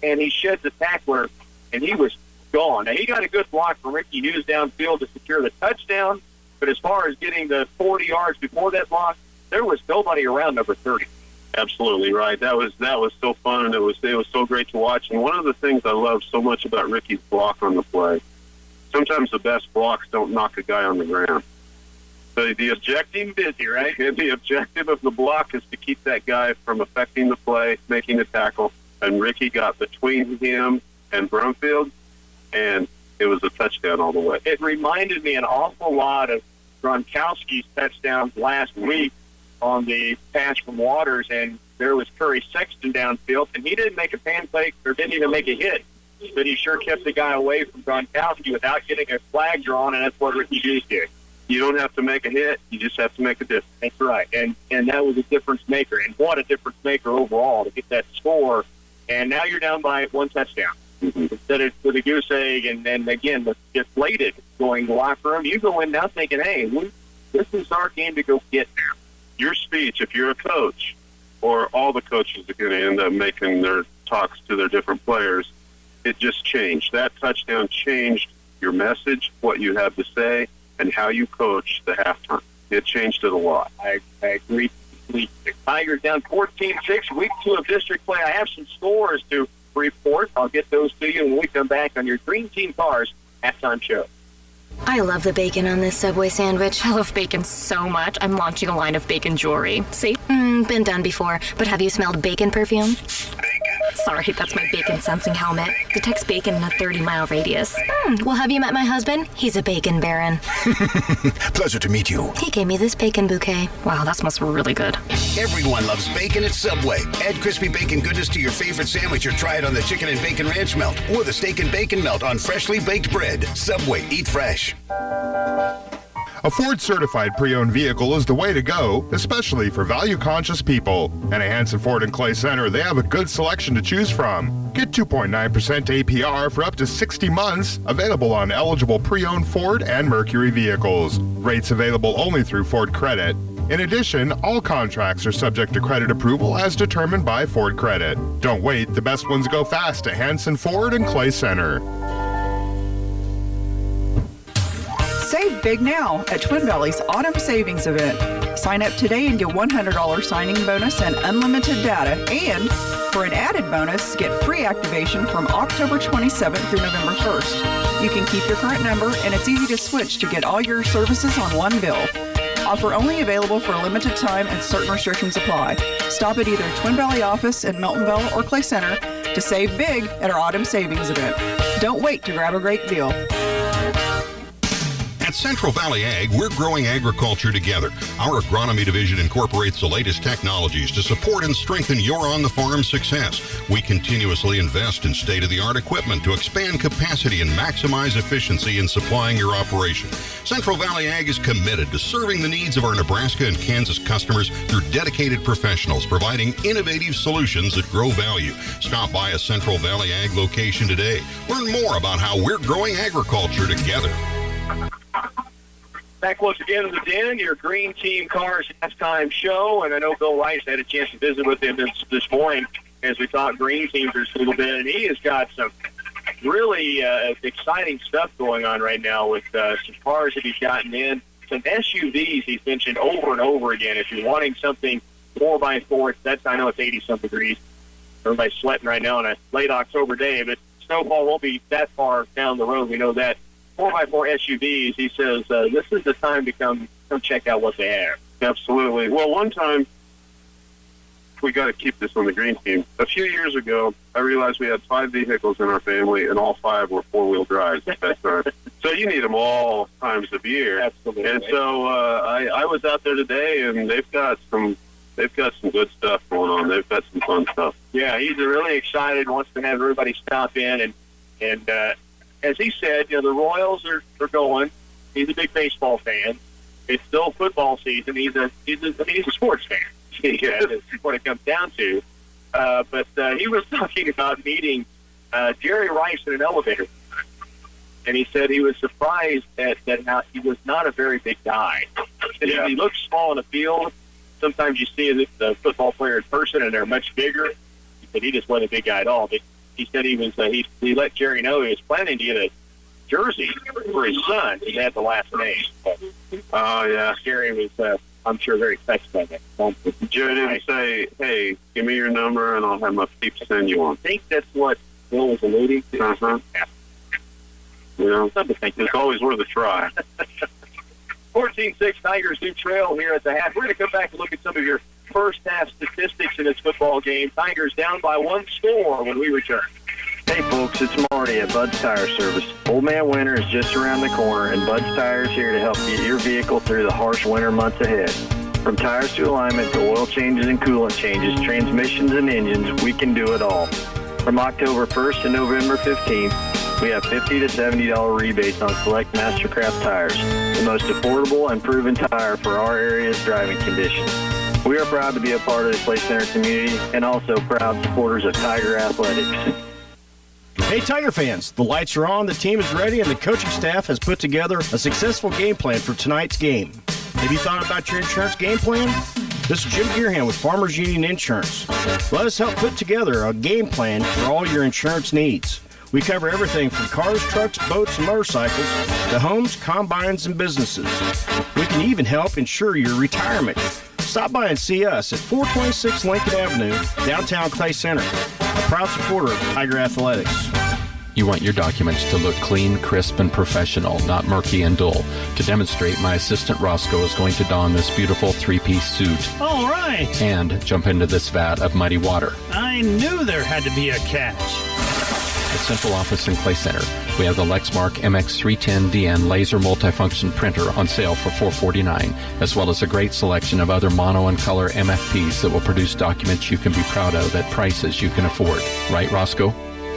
S12: and he sheds the tackler, and he was gone. Now, he got a good block from Ricky Hughes downfield to secure the touchdown, but as far as getting the 40 yards before that block, there was nobody around number 30.
S13: Absolutely right. That was so fun, and it was so great to watch. And one of the things I love so much about Ricky's block on the play, sometimes the best blocks don't knock a guy on the ground. So the objective, busy, right? The objective of the block is to keep that guy from affecting the play, making the tackle. And Ricky got between him and Brumfield, and it was a touchdown all the way.
S12: It reminded me an awful lot of Gronkowski's touchdowns last week on the pass from Waters, and there was Curry Sexton downfield, and he didn't make a pan fake or didn't even make a hit, but he sure kept the guy away from Gronkowski without getting a flag drawn, and that's what Ricky Hughes did.
S13: You don't have to make a hit. You just have to make a difference.
S12: That's right. And that was a difference maker. And what a difference maker overall to get that score. And now you're down by one touchdown. Instead of with a goose egg and then, again, deflated going to the locker room. You go in now thinking, hey, this is our game to go get now.
S13: Your speech, if you're a coach, or all the coaches are going to end up making their talks to their different players, it just changed. That touchdown changed your message, what you have to say, and how you coach the halftime. It changed it a lot.
S12: I agree. The Tigers down 14-6, week 2 of district play. I have some scores to report. I'll get those to you when we come back on your Green Team Cars halftime show.
S4: I love the bacon on this Subway sandwich. I love bacon so much. I'm launching a line of bacon jewelry. See? Been done before. But have you smelled bacon perfume? Sorry, that's my bacon sensing helmet. Detects bacon in a 30-mile radius. Well, have you met my husband? He's a bacon baron.
S22: Pleasure to meet you.
S4: He gave me this bacon bouquet. Wow, that smells really good.
S22: Everyone loves bacon at Subway. Add crispy bacon goodness to your favorite sandwich or try it on the chicken and bacon ranch melt or the steak and bacon melt on freshly baked bread. Subway, eat fresh.
S23: A Ford-certified pre-owned vehicle is the way to go, especially for value-conscious people. And at Hanson Ford and Clay Center, they have a good selection to choose from. Get 2.9% APR for up to 60 months, available on eligible pre-owned Ford and Mercury vehicles. Rates available only through Ford Credit. In addition, all contracts are subject to credit approval as determined by Ford Credit. Don't wait, the best ones go fast at Hanson Ford and Clay Center.
S24: Save big now at Twin Valley's Autumn Savings Event. Sign up today and get $100 signing bonus and unlimited data. And for an added bonus, get free activation from October 27th through November 1st. You can keep your current number, and it's easy to switch to get all your services on one bill. Offer only available for a limited time and certain restrictions apply. Stop at either Twin Valley office in Meltonville or Clay Center to save big at our Autumn Savings Event. Don't wait to grab a great deal.
S8: At Central Valley Ag, we're growing agriculture together. Our agronomy division incorporates the latest technologies to support and strengthen your on-the-farm success. We continuously invest in state-of-the-art equipment to expand capacity and maximize efficiency in supplying your operation. Central Valley Ag is committed to serving the needs of our Nebraska and Kansas customers through dedicated professionals providing innovative solutions that grow value. Stop by a Central Valley Ag location today. Learn more about how we're growing agriculture together.
S12: Back once again in the Den, your Green Team Cars halftime show, and I know Bill Rice had a chance to visit with him this morning as we talked Green Team for just a little bit, and he has got some really exciting stuff going on right now with some cars that he's gotten in, some SUVs he's mentioned over and over again. If you're wanting something 4x4, I know it's 80-some degrees. Everybody's sweating right now on a late October day, but snowfall won't be that far down the road. We know that. 4x4 SUVs, he says, this is the time to come check out what they have.
S13: Absolutely. Well, one time, we got to keep this on the Green Team. A few years ago, I realized we had 5 vehicles in our family, and all 5 were four-wheel drives at that time. So you need them all times of year.
S12: Absolutely.
S13: And so I was out there today, and they've got some good stuff going on. They've got some fun stuff.
S12: Yeah, he's really excited, wants to have everybody stop in, and as he said, the Royals are going. He's a big baseball fan. It's still football season. He's a sports fan. Yeah, that's what it comes down to. But he was talking about meeting Jerry Rice in an elevator. And he said he was surprised at how he was not a very big guy. Yeah. He looks small in the field. Sometimes you see the football player in person, and they're much bigger. He said he just wasn't a big guy at all. But he said he was. He let Jerry know he was planning to get a jersey for his son. He had the last name. Oh, yeah. Jerry was, I'm sure, very excited about that.
S13: Jerry didn't say, hey, give me your number, and I'll have my people send you one.
S12: I think that's what Bill was alluding to.
S13: Uh-huh.
S12: Yeah.
S13: You know, it's always worth a try.
S12: 14-6 Tigers do trail here at the half. We're going to come back and look at some of your first half statistics in this football game. Tigers down by 1 score when we return.
S3: Hey folks, it's Marty at Bud's Tire Service. Old Man Winter is just around the corner, and Bud's Tire is here to help get your vehicle through the harsh winter months ahead. From tires to alignment to oil changes and coolant changes, transmissions and engines, we can do it all. From October 1st to November 15th, we have $50 to $70 rebates on select Mastercraft tires, the most affordable and proven tire for our area's driving conditions. We are proud to be a part of the Clay Center community and also proud supporters of Tiger Athletics.
S5: Hey Tiger fans, the lights are on, the team is ready, and the coaching staff has put together a successful game plan for tonight's game. Have you thought about your insurance game plan? This is Jim Gearhan with Farmers Union Insurance. Let us help put together a game plan for all your insurance needs. We cover everything from cars, trucks, boats, and motorcycles to homes, combines, and businesses. We can even help insure your retirement. Stop by and see us at 426 Lincoln Avenue, downtown Clay Center, a proud supporter of Tiger Athletics.
S19: You want your documents to look clean, crisp, and professional, not murky and dull. To demonstrate, my assistant Roscoe is going to don this beautiful three-piece suit
S16: All right.
S19: and jump into this vat of muddy water.
S16: I knew there had to be a catch.
S19: At Central Office in Clay Center, we have the Lexmark MX310DN laser multifunction printer on sale for $449, as well as a great selection of other mono and color MFPs that will produce documents you can be proud of at prices you can afford. Right, Roscoe?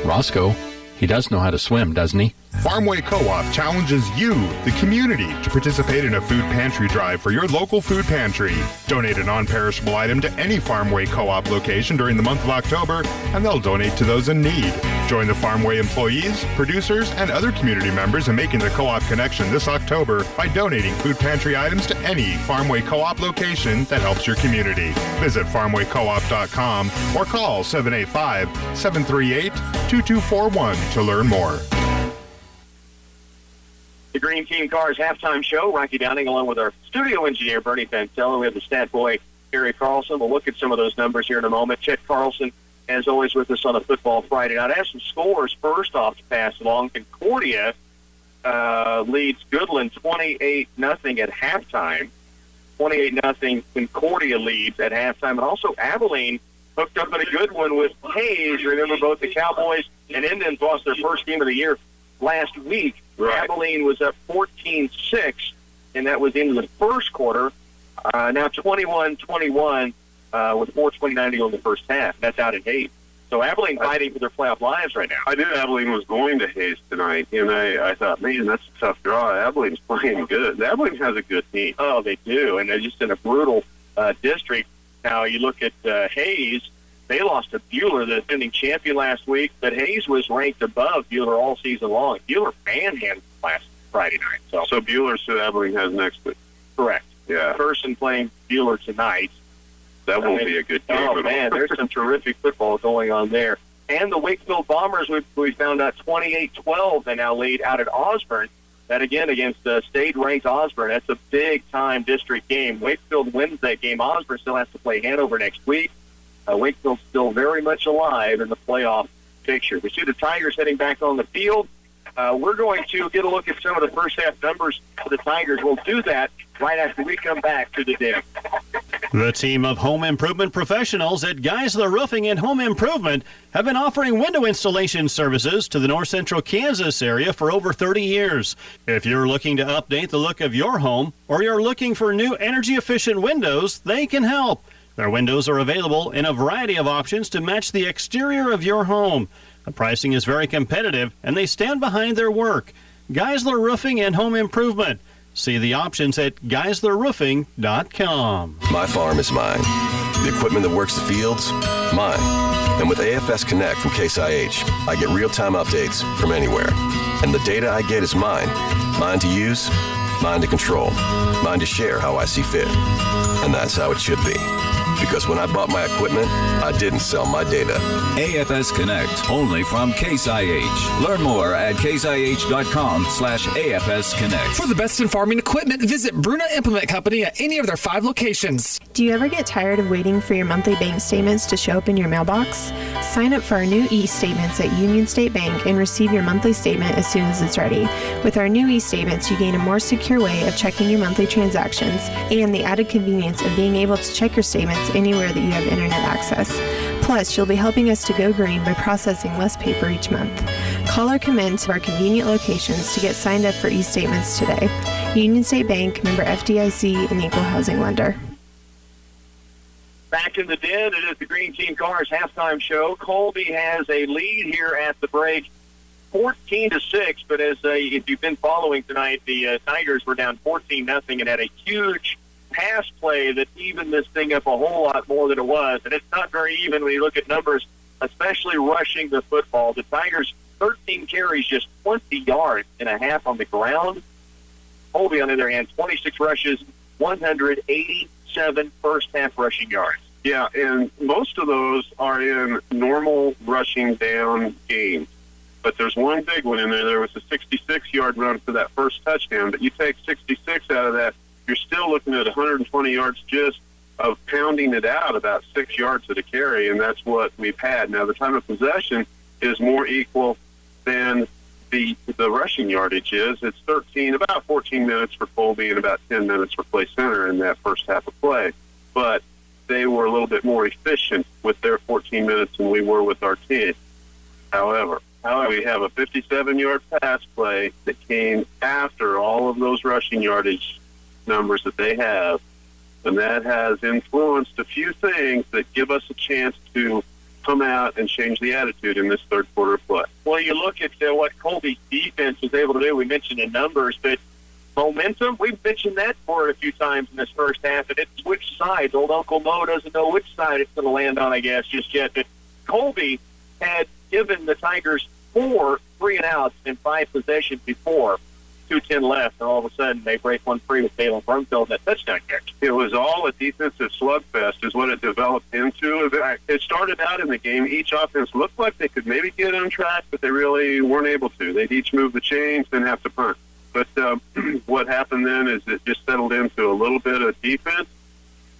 S19: Roscoe? He does know how to swim, doesn't he?
S23: Farmway Co-op challenges you, the community, to participate in a food pantry drive for your local food pantry. Donate a non-perishable item to any Farmway Co-op location during the month of October, and they'll donate to those in need. Join the Farmway employees, producers, and other community members in making the co-op connection this October by donating food pantry items to any Farmway Co-op location that helps your community. Visit farmwaycoop.com or call 785-738-2241 to learn more.
S12: The Green Team Cars halftime show. Rocky Downing along with our studio engineer, Bernie Fantello. We have the stat boy, Gary Carlson. We'll look at some of those numbers here in a moment. Chet Carlson, as always, with us on a Football Friday night. I have some scores first off to pass along. Concordia leads Goodland 28-0 at halftime. 28-0 Concordia leads at halftime. And also Abilene hooked up in a good one with Hayes. Remember, both the Cowboys and Indians lost their first game of the year last week. Right. Abilene was up 14-6, and that was into the first quarter. Now 21-21 with 4:29 to go in the first half. That's out in Hayes. So Abilene fighting for their playoff lives right now.
S13: I knew Abilene was going to Hayes tonight, and I thought, man, that's a tough draw. Abilene's playing good. Abilene has a good team.
S12: Oh, they do, and they're just in a brutal district. Now you look at Hayes. They lost to Buhler, the defending champion, last week, but Hayes was ranked above Buhler all season long. Buhler manhandled last Friday night.
S13: So Buhler's who Abilene has next week.
S12: Correct.
S13: Yeah.
S12: Person playing Buhler tonight.
S13: That won't be a good game.
S12: Oh, man, there's some terrific football going on there. And the Wakefield Bombers, we found out 28-12, they now lead out at Osborne. That, again, against state-ranked Osborne. That's a big-time district game. Wakefield wins that game. Osborne still has to play Hanover next week. Wakefield's still very much alive in the playoff picture. We see the Tigers heading back on the field. We're going to get a look at some of the first-half numbers for the Tigers. We'll do that right after we come back to the den.
S16: The team of home improvement professionals at Geisler Roofing and Home Improvement have been offering window installation services to the north central Kansas area for over 30 years. If you're looking to update the look of your home or you're looking for new energy-efficient windows, they can help. Their windows are available in a variety of options to match the exterior of your home. The pricing is very competitive, and they stand behind their work. Geisler Roofing and Home Improvement, See the options at geislerroofing.com.
S2: My farm is mine. The equipment that works the fields, mine. And with AFS Connect from Case IH, I get real-time updates from anywhere. And the data I get is mine. Mine to use, mine to control, mine to share how I see fit. And that's how it should be. Because when I bought my equipment, I didn't sell my data.
S7: AFS Connect, only from Case IH. Learn more at caseih.com/AFS Connect.
S9: For the best in farming equipment, visit Bruna Implement Company at any of their 5 locations.
S10: Do you ever get tired of waiting for your monthly bank statements to show up in your mailbox? Sign up for our new e-statements at Union State Bank and receive your monthly statement as soon as it's ready. With our new e-statements, you gain a more secure way of checking your monthly transactions and the added convenience of being able to check your statements anywhere that you have internet access. Plus, you'll be helping us to go green by processing less paper each month. Call or come in to our convenient locations to get signed up for e-statements today. Union State Bank, member FDIC, and equal housing lender.
S12: Back in the den, it is the Green Team Cars halftime show. Colby has a lead here at the break, 14-6. But if you've been following tonight, the Tigers were down 14-0 and had a huge pass play that evened this thing up a whole lot more than it was. And it's not very even when you look at numbers, especially rushing the football. The Tigers, 13 carries, just 20 yards and a half on the ground. Colby, on the other hand, 26 rushes, 187 first-half rushing yards.
S13: Yeah, and most of those are in normal rushing down games. But there's one big one in there. There was a 66-yard run for that first touchdown. But you take 66 out of that, you're still looking at 120 yards just of pounding it out, about 6 yards at a carry, and that's what we've had. Now, the time of possession is more equal than the rushing yardage is. It's about 14 minutes for Colby and about 10 minutes for Clay Center in that first half of play. But they were a little bit more efficient with their 14 minutes than we were with our team. However, we have a 57-yard pass play that came after all of those rushing yardage numbers that they have, and that has influenced a few things that give us a chance to come out and change the attitude in this third quarter of play.
S12: Well, you look at what Colby's defense was able to do. We mentioned the numbers, but momentum, we've mentioned that for a few times in this first half, and it switched sides. Old Uncle Mo doesn't know which side it's going to land on, I guess, just yet. But Colby had given the Tigers 4 3-and-outs in 5 possessions before. 2:10 left, and all of a sudden they break one free with Dalen Brumfield that touchdown catch.
S13: It was all a defensive slugfest is what it developed into. It started out in the game. Each offense looked like they could maybe get on track, but they really weren't able to. They'd each move the chains, then have to punt. But what happened then is it just settled into a little bit of defense,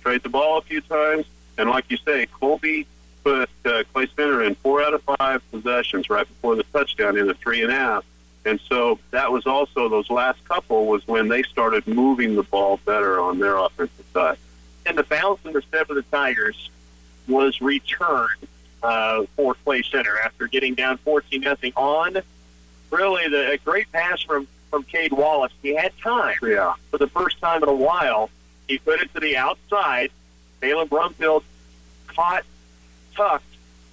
S13: trade the ball a few times, and like you say, Colby put Clay Center in 4 out of 5 possessions right before the touchdown in a 3-and-out. And so that was also, those last couple was when they started moving the ball better on their offensive side.
S12: And the bounce in the step of the Tigers was returned for Clay Center after getting down 14-0 on really a great pass from Cade Wallace. He had time for the first time in a while. He put it to the outside. Dalen Brumfield caught, tucked,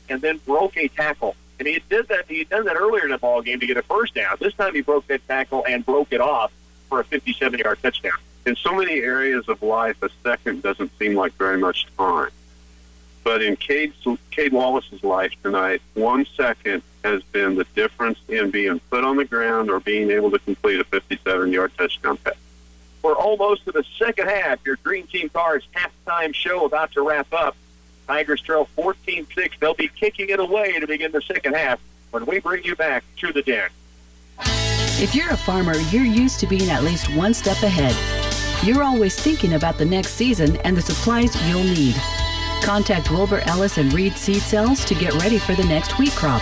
S12: and then broke a tackle. And he had done that earlier in the ball game to get a first down. This time he broke that tackle and broke it off for a 57-yard touchdown.
S13: In so many areas of life, a second doesn't seem like very much time. But in Cade Wallace's life tonight, 1 second has been the difference in being put on the ground or being able to complete a 57-yard touchdown pass.
S12: We're almost to the second half. Your Green Team Cars halftime show about to wrap up. Tigers trail 14-6. They'll be kicking it away to begin the second half when we bring you back to the den.
S17: If you're a farmer, you're used to being at least one step ahead. You're always thinking about the next season and the supplies you'll need. Contact Wilbur Ellis and Reed Seed Cells to get ready for the next wheat crop.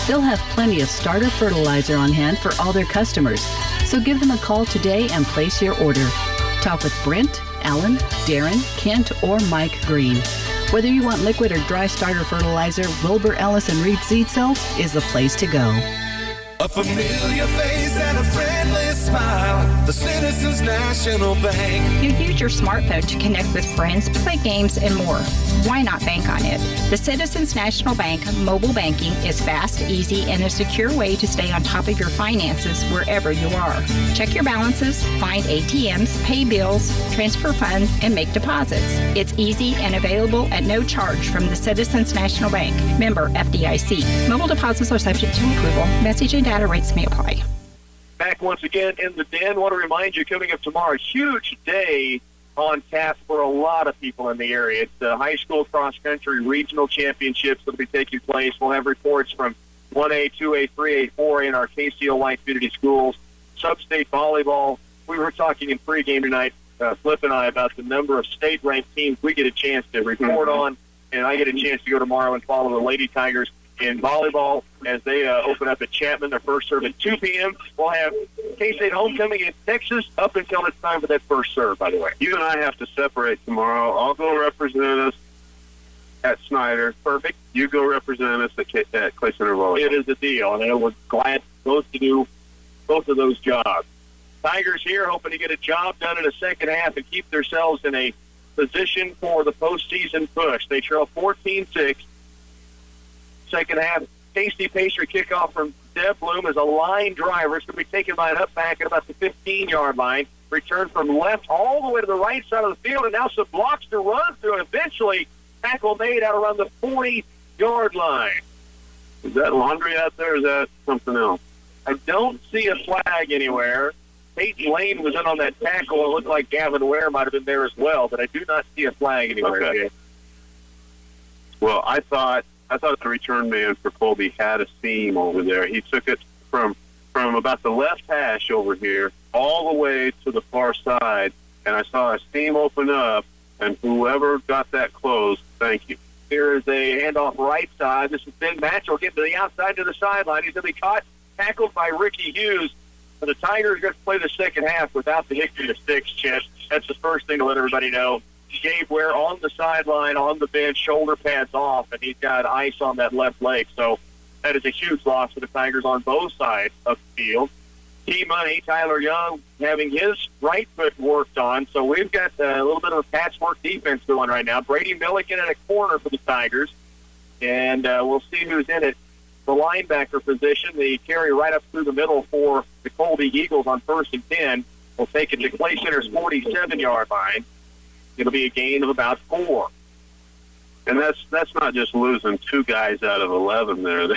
S17: They'll have plenty of starter fertilizer on hand for all their customers, so give them a call today and place your order. Talk with Brent, Alan, Darren, Kent, or Mike Green. Whether you want liquid or dry starter fertilizer, Wilbur Ellis and Reed Seed Cells is the place to go.
S25: A familiar face and a friendly smile.
S1: the Citizens National Bank.
S11: You use your smartphone to connect with friends, play games, and more. Why not bank on it? The Citizens National Bank mobile banking is fast, easy, and a secure way to stay on top of your finances wherever you are. Check your balances, find ATMs, pay bills, transfer funds, and make deposits. It's easy and available at no charge from the Citizens National Bank. Member FDIC. Mobile deposits are subject to approval. Message and data rates may apply.
S12: Back once again in the den. Want to remind you, coming up tomorrow, huge day on tap for a lot of people in the area. It's the high school cross-country regional championships that will be taking place. We'll have reports from 1A, 2A, 3A, 4A in our KCOY community schools. Sub-state volleyball. We were talking in pregame tonight, Flip and I, about the number of state-ranked teams we get a chance to report on, and I get a chance to go tomorrow and follow the Lady Tigers in volleyball as they open up at Chapman. Their first serve at 2 p.m. We'll have K-State homecoming in Texas up until it's time for that first serve, by the way.
S13: You and I have to separate tomorrow. I'll go represent us at Snyder.
S12: Perfect.
S13: You go represent us at Clay Center Volleyball.
S12: It is a deal, and we're glad both to do both of those jobs. Tigers here hoping to get a job done in the second half and keep themselves in a position for the postseason push. They trail 14-6. Second half, tasty pastry kickoff from Deb Bloom is a line driver. It's going to be taken by an up back at about the 15-yard line. Return from left all the way to the right side of the field, and now some blocks to run through, and eventually tackle made out around the 40-yard line.
S13: Is that laundry out there, or is that something else?
S12: I don't see a flag anywhere. Peyton Lane was in on that tackle. It looked like Gavin Ware might have been there as well, but I do not see a flag anywhere.
S13: Okay. Well, I thought the return man for Colby had a seam over there. He took it from about the left hash over here all the way to the far side, and I saw a seam open up, and whoever got that closed, thank you.
S12: Here is a handoff right side. This is Ben Matchell getting to the outside to the sideline. He's going to be caught, tackled by Ricky Hughes. And the Tigers are going to play the second half without the hick to the sticks, Chet. That's the first thing to let everybody know. Gabe Ware on the sideline, on the bench, shoulder pads off, and he's got ice on that left leg. So that is a huge loss for the Tigers on both sides of the field. T-Money, Tyler Young, having his right foot worked on. So we've got a little bit of a patchwork defense going right now. Brady Milliken in a corner for the Tigers. And we'll see who's in it. The linebacker position, the carry right up through the middle for the Colby Eagles on 1st and 10. We'll take it to Clay Center's 47-yard line. It'll be a gain of about 4.
S13: And that's not just losing 2 guys out of 11 there.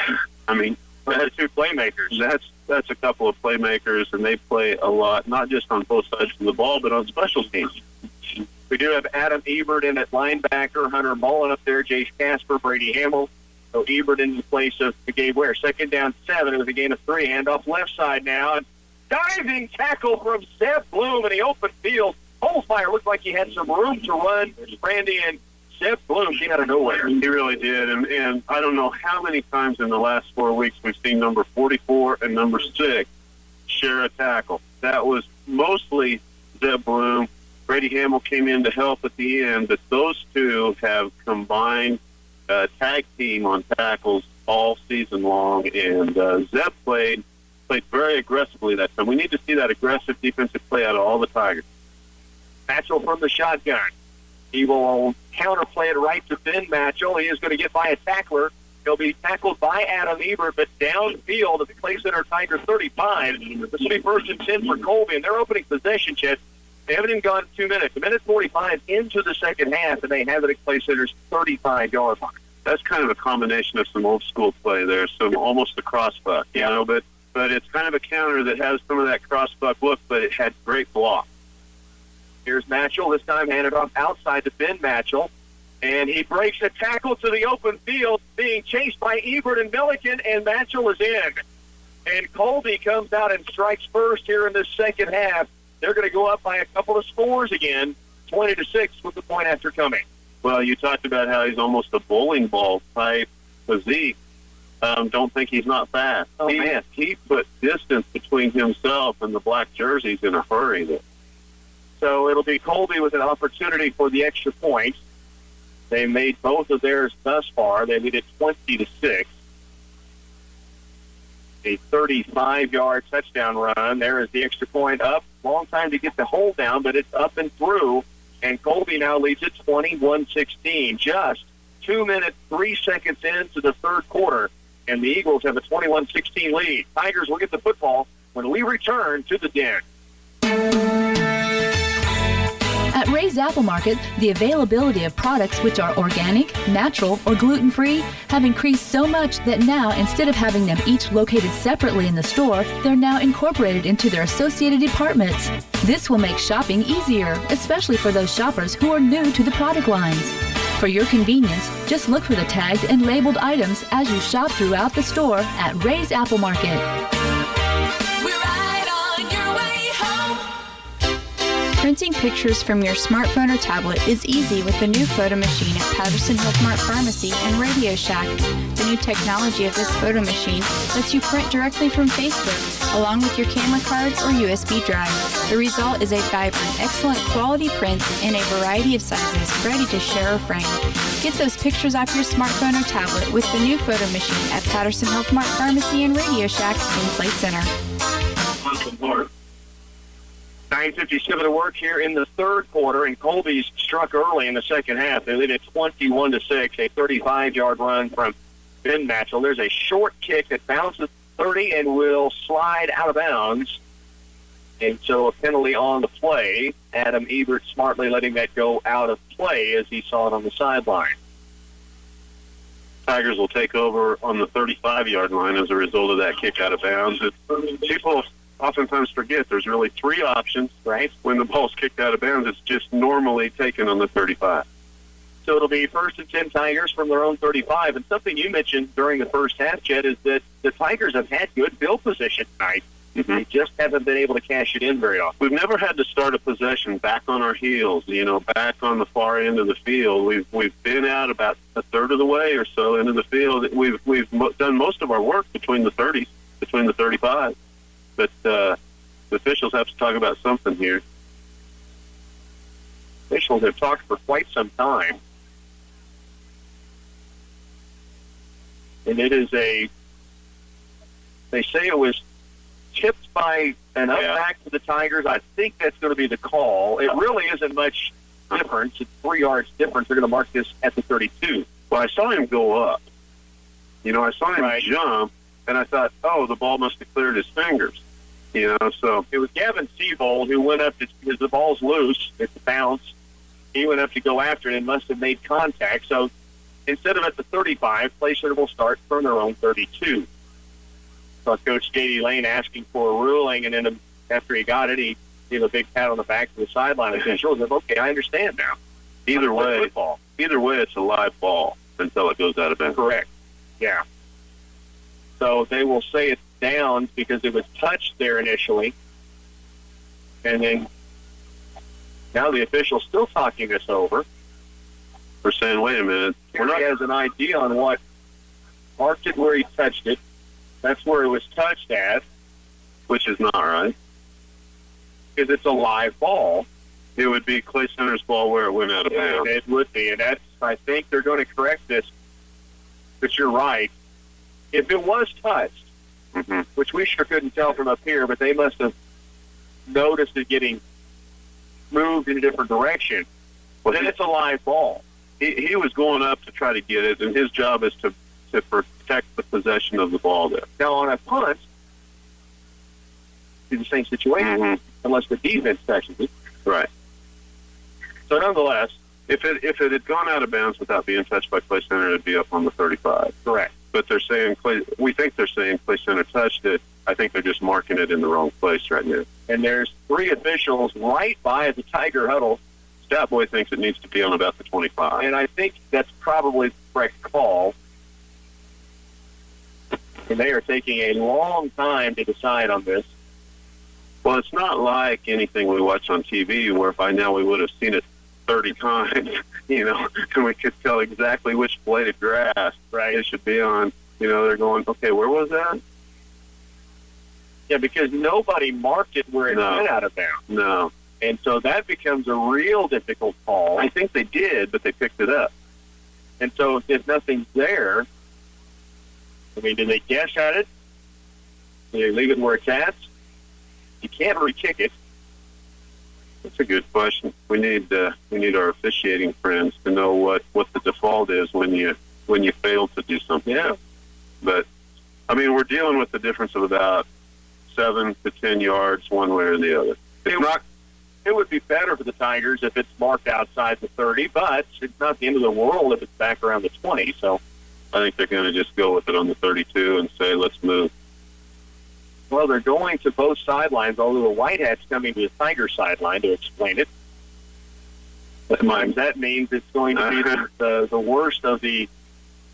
S13: I mean,
S12: that's 2 playmakers.
S13: That's a couple of playmakers, and they play a lot, not just on both sides of the ball, but on special teams.
S12: We do have Adam Ebert in at linebacker, Hunter Mullen up there, Jace Casper, Brady Hamill. So Ebert in the place of Gabe Ware. Second down 7. It was a gain of 3. Handoff left side now. And diving tackle from Seth Bloom in the open field. Holzmeyer looked like he had some room to run. Randy, and Seth Bloom came out of nowhere.
S13: He really did. And I don't know how many times in the last 4 weeks we've seen number 44 and number 6 share a tackle. That was mostly Zeb Bloom. Brady Hamill came in to help at the end, but those two have combined tag team on tackles all season long, and Zeb played very aggressively that time. We need to see that aggressive defensive play out of all the Tigers.
S12: Matchell from the shotgun. He will counterplay it right to Ben Matchell. He is going to get by a tackler. He'll be tackled by Adam Ebert, but downfield at the Clay Center Tigers 35. This will be 1st and 10 for Colby, and their opening possession, Chet. They haven't even gone 2 minutes. 1:45 into the second half, and they have it at Clay Center's 35-yard line.
S13: That's kind of a combination of some old school play there, so almost a crossbuck, you know, but it's kind of a counter that has some of that crossbuck look, but it had great block.
S12: Here's Matchell, this time handed off outside to Ben Matchell, and he breaks a tackle to the open field, being chased by Ebert and Milliken, and Matchell is in. And Colby comes out and strikes first here in this second half. They're going to go up by a couple of scores again, 20-6 with the point after coming.
S13: Well, you talked about how he's almost a bowling ball type physique. Don't think he's not fast.
S12: Oh, man.
S13: He put distance between himself and the black jerseys in a hurry there.
S12: So it'll be Colby with an opportunity for the extra point. They made both of theirs thus far. They lead it 20-6. A 35-yard touchdown run. There is the extra point up Long time to get the hold down, but it's up and through. And Colby now leads it 21-16. Just 2 minutes, 3 seconds into the third quarter, and the Eagles have a 21-16 lead. Tigers will get the football when we return to the Den.
S6: At Ray's Apple Market, the availability of products which are organic, natural, or gluten-free have increased so much that now, instead of having them each located separately in the store, they're now incorporated into their associated departments. This will make shopping easier, especially for those shoppers who are new to the product lines. For your convenience, just look for the tagged and labeled items as you shop throughout the store at Ray's Apple Market.
S14: Printing pictures from your smartphone or tablet is easy with the new photo machine at Patterson Health Mart Pharmacy and Radio Shack. The new technology of this photo machine lets you print directly from Facebook, along with your camera card or USB drive. The result is a vibrant, excellent quality print in a variety of sizes, ready to share or frame. Get those pictures off your smartphone or tablet with the new photo machine at Patterson Health Mart Pharmacy and Radio Shack in Clay Center.
S12: 9:57 to work here in the third quarter, and Colby's struck early in the second half. They lead at 21-6, a 35-yard run from Ben Matchell. There's a short kick that bounces 30 and will slide out of bounds. And so a penalty on the play. Adam Ebert smartly letting that go out of play as he saw it on the sideline.
S13: Tigers will take over on the 35-yard line as a result of that kick out of bounds. People oftentimes forget there's really three options, right? When the ball's kicked out of bounds, it's just normally taken on the 35.
S12: So it'll be 1st and 10 Tigers from their own 35. And something you mentioned during the first half, Chet, is that the Tigers have had good field position tonight. Mm-hmm. They just haven't been able to cash it in very often.
S13: We've never had to start a possession back on our heels, back on the far end of the field. We've been out about a third of the way or so into the field. We've done most of our work between the 30s, between the 35. But the officials have to talk about something here.
S12: Officials have talked for quite some time. And it is they say it was tipped by an up back to the Tigers. I think that's going to be the call. It really isn't much difference. It's 3 yards difference. They're going to mark this at the 32.
S13: Well, I saw him go up. I saw him jump, and I thought, oh, the ball must have cleared his fingers. So
S12: it was Gavin Seabold who went up because the ball's loose. It's a bounce. He went up to go after it and must have made contact. So instead of at the 35, Placer will start from their own 32. Saw Coach J.D. Lane asking for a ruling, and then after he got it, he gave a big pat on the back to the sideline officials. And okay, I understand now.
S13: Either way, it's a live ball until it goes out of bounds.
S12: Correct. Yeah. So they will say it's down because it was touched there initially. And then now the official's still talking this over.
S13: We're saying, wait a minute.
S12: He has an idea on what marked it where he touched it. That's where it was touched at.
S13: Which is not right.
S12: Because it's a live ball.
S13: It would be Clay Center's ball where it went out of bounds.
S12: It would be. And I think they're going to correct this. But you're right. If it was touched, which we sure couldn't tell from up here, but they must have noticed it getting moved in a different direction, then it's a live ball.
S13: He was going up to try to get it, and his job is to protect the possession of the ball there.
S12: Now, on a punt, it's the same situation, unless the defense touches it.
S13: Right.
S12: So, nonetheless,
S13: if it had gone out of bounds without being touched by Clay Center, it'd be up on the 35.
S12: Correct.
S13: But we think they're saying Clay Center touched it. I think they're just marking it in the wrong place right now.
S12: And there's 3 officials right by the Tiger huddle.
S13: Stat Boy thinks it needs to be on about the 25.
S12: And I think that's probably the correct call. And they are taking a long time to decide on this.
S13: Well, it's not like anything we watch on TV where by now we would have seen it 30 times, and we could tell exactly which blade of grass it should be on. They're going, okay, where was that?
S12: Yeah, because nobody marked it where it went out of bounds.
S13: No.
S12: And so that becomes a real difficult call.
S13: I think they did, but they picked it up.
S12: And so if nothing's there, do they guess at it? Do they leave it where it's at? You can't re-kick it.
S13: That's a good question. We need our officiating friends to know what the default is when you fail to do something.
S12: Yeah.
S13: But I mean, we're dealing with the difference of about 7 to 10 yards one way or the other.
S12: It would be better for the Tigers if it's marked outside the 30, but it's not the end of the world if it's back around the 20. So
S13: I think they're going to just go with it on the 32 and say, let's move.
S12: Well, they're going to both sidelines, although the Whitehat's coming to the Tiger sideline to explain it. Sometimes that means it's going to be the worst of the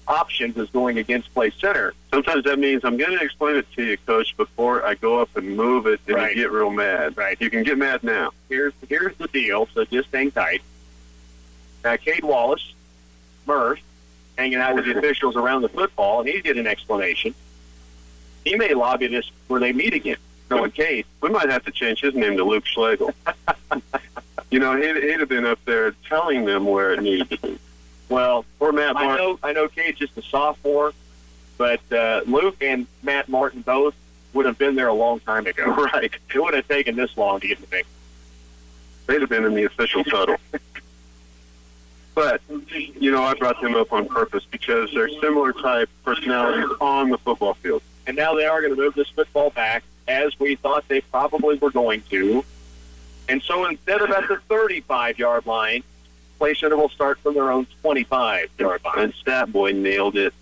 S12: options is going against play center.
S13: Sometimes that means I'm going to explain it to you, Coach, before I go up and move it and you get real mad.
S12: Right.
S13: You can get mad now.
S12: Here's the deal, so just hang tight. Cade Wallace, Murph, hanging out with the officials around the football, and he did an explanation. He may lobby this where they meet again. No, and Cade.
S13: We might have to change his name to Luke Schlegel. He'd have been up there telling them where it needed to be.
S12: Well,
S13: or Matt Martin.
S12: I know Cade's just a sophomore, but Luke and Matt Martin both would have been there a long time ago.
S13: Right.
S12: It wouldn't have taken this long to get in the mix.
S13: They'd have been in the official tunnel. But, I brought them up on purpose because they're similar type personalities on the football field.
S12: And now they are going to move this football back, as we thought they probably were going to. And so instead of at the 35-yard line, play center will start from their own 25-yard line.
S13: And Stat Boy nailed it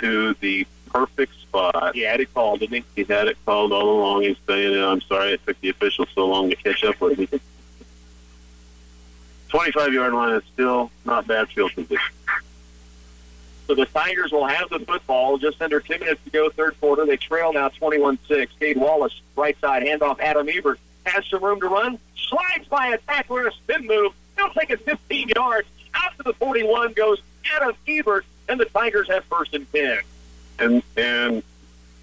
S13: to the perfect spot.
S12: He had it called, didn't he?
S13: He had it called all along. He's saying, I'm sorry it took the officials so long to catch up with me. 25-yard line is still not bad field position.
S12: So the Tigers will have the football. Just under 2 minutes to go, third quarter. They trail now 21-6. Cade Wallace, right side, handoff. Adam Ebert has some room to run. Slides by a tackler, a spin move. They'll take it 15 yards. Out to the 41 goes Adam Ebert, and the Tigers have first and 10.
S13: And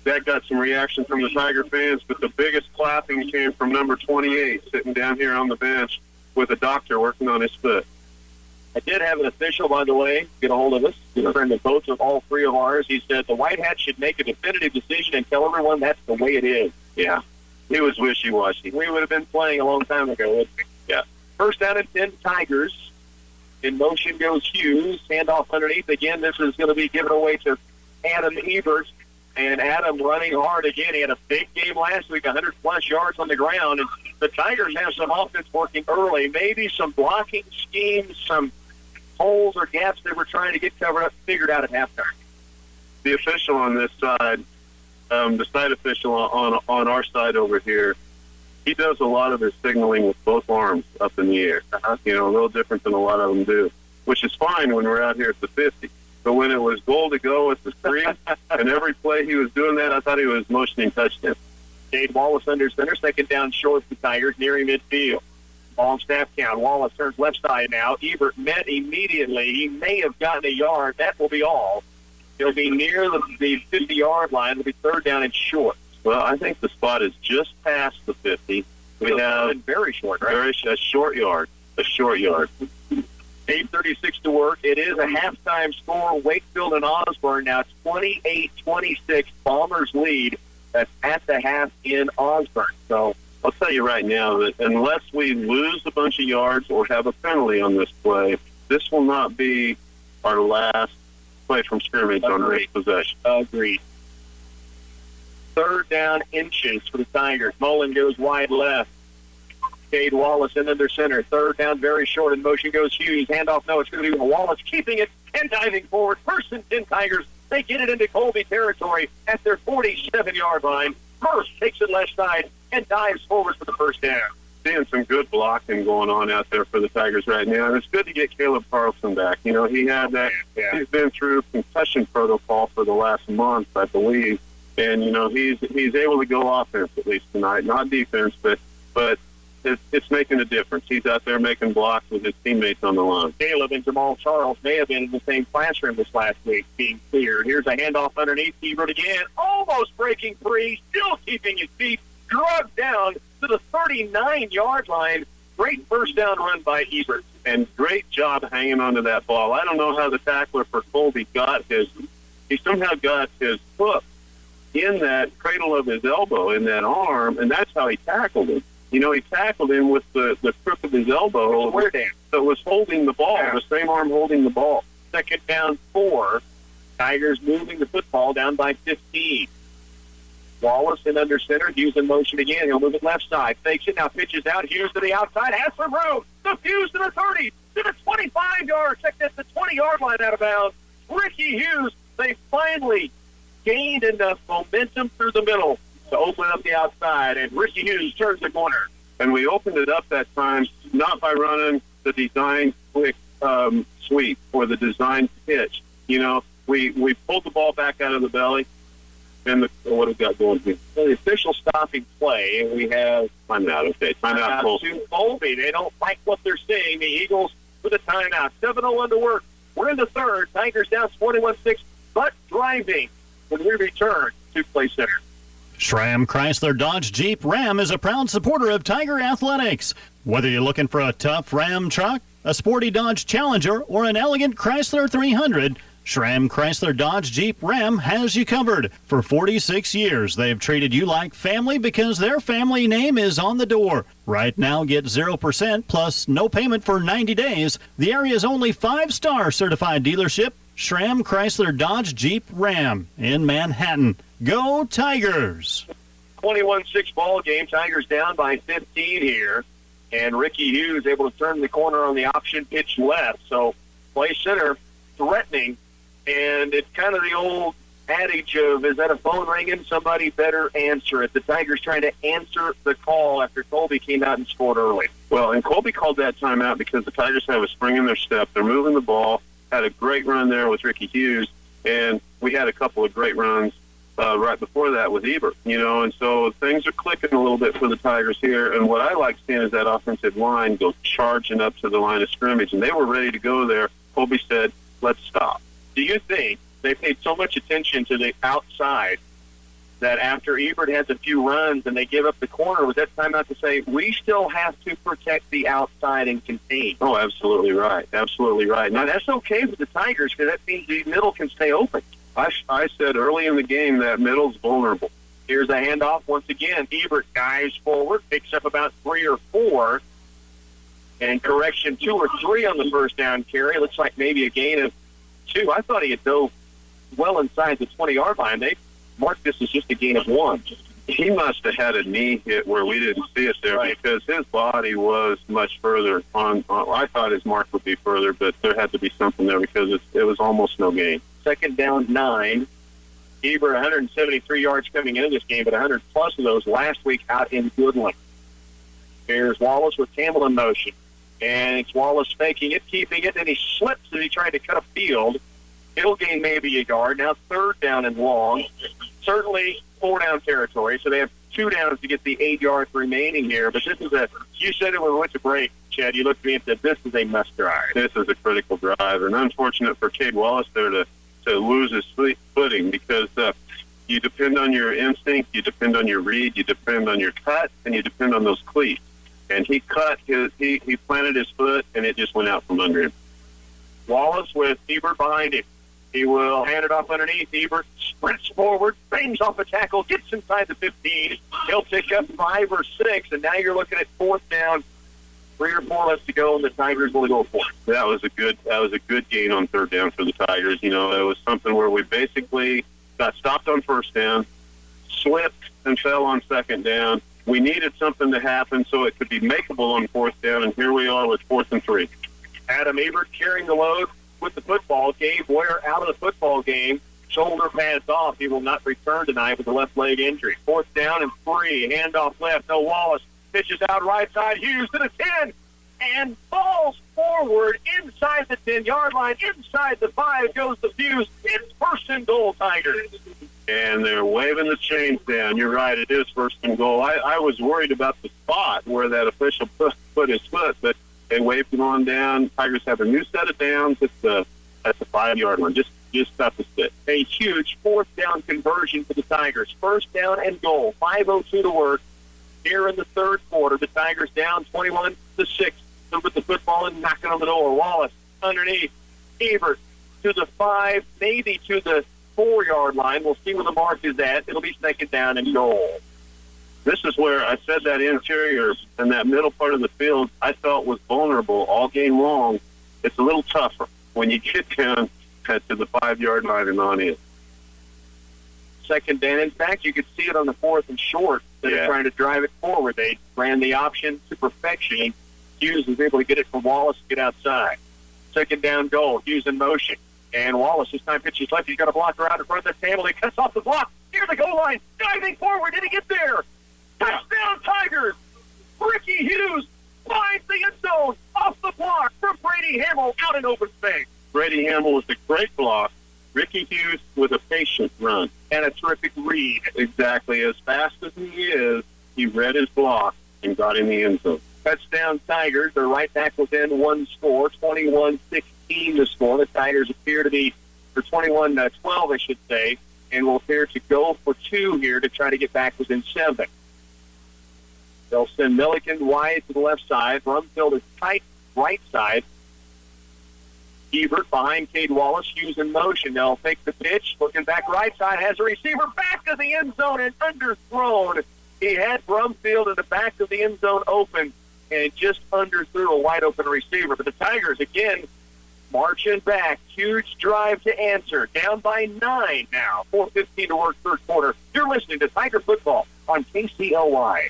S13: that got some reaction from the Tiger fans, but the biggest clapping came from number 28, sitting down here on the bench with a doctor working on his foot.
S12: I did have an official, by the way, get a hold of us, a friend of both of all three of ours. He said the White Hats should make a definitive decision and tell everyone that's the way it is.
S13: Yeah. He was wishy-washy.
S12: We would have been playing a long time ago, wouldn't we?
S13: Yeah.
S12: First down and 10, Tigers. In motion goes Hughes. Handoff underneath. Again, this is going to be given away to Adam Ebert. And Adam running hard again. He had a big game last week, 100-plus yards on the ground. And the Tigers have some offense working early. Maybe some blocking schemes, some holes or gaps they were trying to get covered up, figured out at halftime.
S13: The official on this side, the side official on our side over here, he does a lot of his signaling with both arms up in the air. A little different than a lot of them do, which is fine when we're out here at the 50. But when it was goal to go at the 3, and every play he was doing that, I thought he was motioning touchdown.
S12: Cade Wallace under center, second down short for the Tigers, nearing midfield. Ball snap count. Wallace turns left side now. Ebert met immediately. He may have gotten a yard. That will be all. He'll be near the 50-yard line. It'll be third down and short.
S13: Well, I think the spot is just past the 50. We have
S12: very short, right?
S13: A short yard. A short yard.
S12: 8:36 to work. It is a halftime score. Wakefield and Osborne now 28-26. Bombers lead. That's at the half in Osborne. So
S13: I'll tell you right now that unless we lose a bunch of yards or have a penalty on this play, this will not be our last play from scrimmage on race possession.
S12: Agreed. Third down inches for the Tigers. Mullen goes wide left. Cade Wallace in under center. Third down, very short. In motion goes Hughes. Handoff, no, it's going to be Wallace keeping it and diving forward. First and 10 Tigers. They get it into Colby territory at their 47-yard line. Murph takes it left side and dives forward for the first down.
S13: Seeing some good blocking going on out there for the Tigers right now. And it's good to get Caleb Carlson back. He had that.
S12: Yeah.
S13: He's been through concussion protocol for the last month, I believe. And, he's able to go offense at least tonight. Not defense, but it's making a difference. He's out there making blocks with his teammates on the line.
S12: Caleb and Jamal Charles may have been in the same classroom this last week, being cleared. Here's a handoff underneath. Ebert again, almost breaking free, still keeping his feet, drugged down to the 39-yard line. Great first down run by Ebert.
S13: And great job hanging onto that ball. I don't know how the tackler for Colby he somehow got his foot in that cradle of his elbow, in that arm, and that's how he tackled him. He tackled him with the crook of his elbow.
S12: Where down?
S13: So it was holding the ball, the same arm holding the ball.
S12: Second down 4. Tigers moving the football down by 15. Wallace in under center. Hughes in motion again. He'll move it left side. Fakes it. Now pitches out. Hughes to the outside. Has some room. The Hughes to the 30. To the 25-yard. Check this. The 20-yard line out of bounds. Ricky Hughes. They finally gained enough momentum through the middle to open up the outside. And Ricky Hughes turns the corner.
S13: And we opened it up that time, not by running the design quick sweep or the design pitch. We pulled the ball back out of the belly. And what have we got going here?
S12: So the official stopping play, and we have
S13: timeout. Okay, timeout.
S12: To Colby. They don't like what they're seeing. The Eagles with a timeout. 7:01 to work. We're in the third. Tigers down 21-6, but driving when we return to Play Center.
S16: Schramm Chrysler Dodge Jeep Ram is a proud supporter of Tiger Athletics. Whether you're looking for a tough Ram truck, a sporty Dodge Challenger, or an elegant Chrysler 300, Schramm Chrysler Dodge Jeep Ram has you covered. For 46 years, they've treated you like family because their family name is on the door. Right now, get 0% plus no payment for 90 days. The area's only 5-star certified dealership, Schramm Chrysler Dodge Jeep Ram in Manhattan. Go Tigers!
S12: 21-6 ball game. Tigers down by 15 here. And Ricky Hughes able to turn the corner on the option pitch left. So Play Center threatening. And it's kind of the old adage of, is that a phone ringing? Somebody better answer it. The Tigers trying to answer the call after Colby came out and scored early.
S13: Well, and Colby called that timeout because the Tigers have a spring in their step. They're moving the ball. Had a great run there with Ricky Hughes. And we had a couple of great runs right before that with Ebert, and so things are clicking a little bit for the Tigers here. And what I like seeing is that offensive line go charging up to the line of scrimmage, and they were ready to go there. Colby said, let's stop.
S12: Do you think they paid so much attention to the outside that after Ebert has a few runs and they give up the corner, was that time out to say, we still have to protect the outside and contain?
S13: Oh, absolutely right. Absolutely right.
S12: Now, that's okay with the Tigers because that means the middle can stay open.
S13: I said early in the game that middle's vulnerable.
S12: Here's a handoff once again. Ebert dives forward, picks up about 3 or 4, and correction 2 or 3 on the first down carry. Looks like maybe a gain of 2. I thought he had dove well inside the 20-yard line. They marked this as just a gain of 1.
S13: He must have had a knee hit where we didn't see it there because his body was much further on. I thought his mark would be further, but there had to be something there because it was almost no gain.
S12: Second down 9. Ebert 173 yards coming into this game, but 100-plus of those last week out in Goodland. Here's Wallace with Campbell in motion. And it's Wallace faking it, keeping it, and he slips as he tried to cut a field. He'll gain maybe a yard. Now 3rd down and long. Certainly 4-down territory, so they have 2 downs to get the 8 yards remaining here. But this is you said it when we went to break, Chad. You looked at me and said, this is a must drive.
S13: This is a critical drive, and unfortunate for Cade Wallace there to lose his footing because you depend on your instinct, you depend on your read, you depend on your cut, and you depend on those cleats. And he planted his foot, and it just went out from under him.
S12: Wallace with Ebert behind him. He will hand it off underneath. Ebert sprints forward, bangs off a tackle, gets inside the 15. He'll pick up 5 or 6, and now you're looking at 4th down. 3 or 4 left to go, and the Tigers will go for it.
S13: That was a good gain on 3rd down for the Tigers. It was something where we basically got stopped on 1st down, slipped and fell on 2nd down. We needed something to happen so it could be makeable on 4th down, and here we are with 4th and 3.
S12: Adam Ebert carrying the load with the football. Gabe Ware out of the football game. Shoulder pads off. He will not return tonight with a left leg injury. 4th down and 3. Handoff left. No Wallace. Pitches out right side. Hughes to the 10. And falls forward inside the 10-yard line. Inside the 5 goes the Fuse. It's 1st and goal, Tigers.
S13: And they're waving the chains down. You're right. It is 1st and goal. I was worried about the spot where that official put his foot, but they waved him on down. Tigers have a new set of downs. That's a 5-yard line. Just stop the stick.
S12: A huge 4th down conversion for the Tigers. 1st down and goal. 5:02 to work here in the 3rd quarter. The Tigers down 21-6. With the football and knocking on the door. Wallace underneath. Ebert to the 5, maybe to the 4-yard line. We'll see where the mark is at. It'll be 2nd down and goal.
S13: This is where I said that interior and that middle part of the field I felt was vulnerable all game long. It's a little tougher when you get down to the 5-yard line and on in.
S12: Second down. In fact, you could see it on the 4th and short. They're trying to drive it forward. They ran the option to perfection. Hughes was able to get it from Wallace to get outside. Second down goal. Hughes in motion. And Wallace this time pitches left. He's got a blocker out in front of the table. He cuts off the block. Near the goal line. Diving forward. Did he get there? Touchdown Tigers. Ricky Hughes finds the end zone off the block from Brady Hamill out in open space.
S13: Brady Hamill was a great block. Ricky Hughes with a patient run.
S12: And a terrific read.
S13: Exactly. As fast as he is, he read his block and got in the end zone.
S12: Touchdown Tigers. They're right back within one score. 21-16 the score. The Tigers appear to be, for 21-12, I should say, and will appear to go for 2 here to try to get back within 7. They'll send Milliken wide to the left side. Brumfield is tight right side. Ebert behind Cade Wallace. Hughes in motion. They'll take the pitch. Looking back right side. Has a receiver back to the end zone and underthrown. He had Brumfield in the back of the end zone open and just underthrew a wide open receiver. But the Tigers, again, marching back. Huge drive to answer. Down by 9 now. 4:15 to work third quarter. You're listening to Tiger Football on KCLY.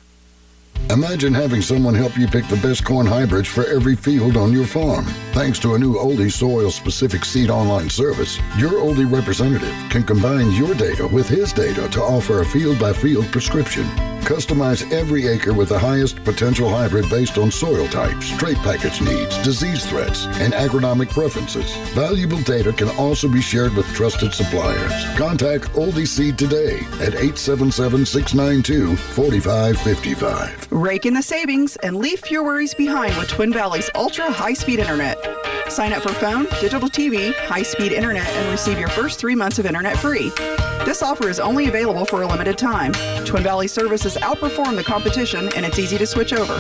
S15: Imagine having someone help you pick the best corn hybrids for every field on your farm. Thanks to a new Oldie soil-specific seed online service, your Oldie representative can combine your data with his data to offer a field-by-field prescription. Customize every acre with the highest potential hybrid based on soil types, trait package needs, disease threats, and agronomic preferences. Valuable data can also be shared with trusted suppliers. Contact Oldie Seed today at 877-692-4555.
S24: Rake in the savings and leave fewer worries behind with Twin Valley's ultra high-speed internet. Sign up for phone, digital TV, high-speed internet, and receive your first 3 months of internet free. This offer is only available for a limited time. Twin Valley services outperform the competition, and it's easy to switch over.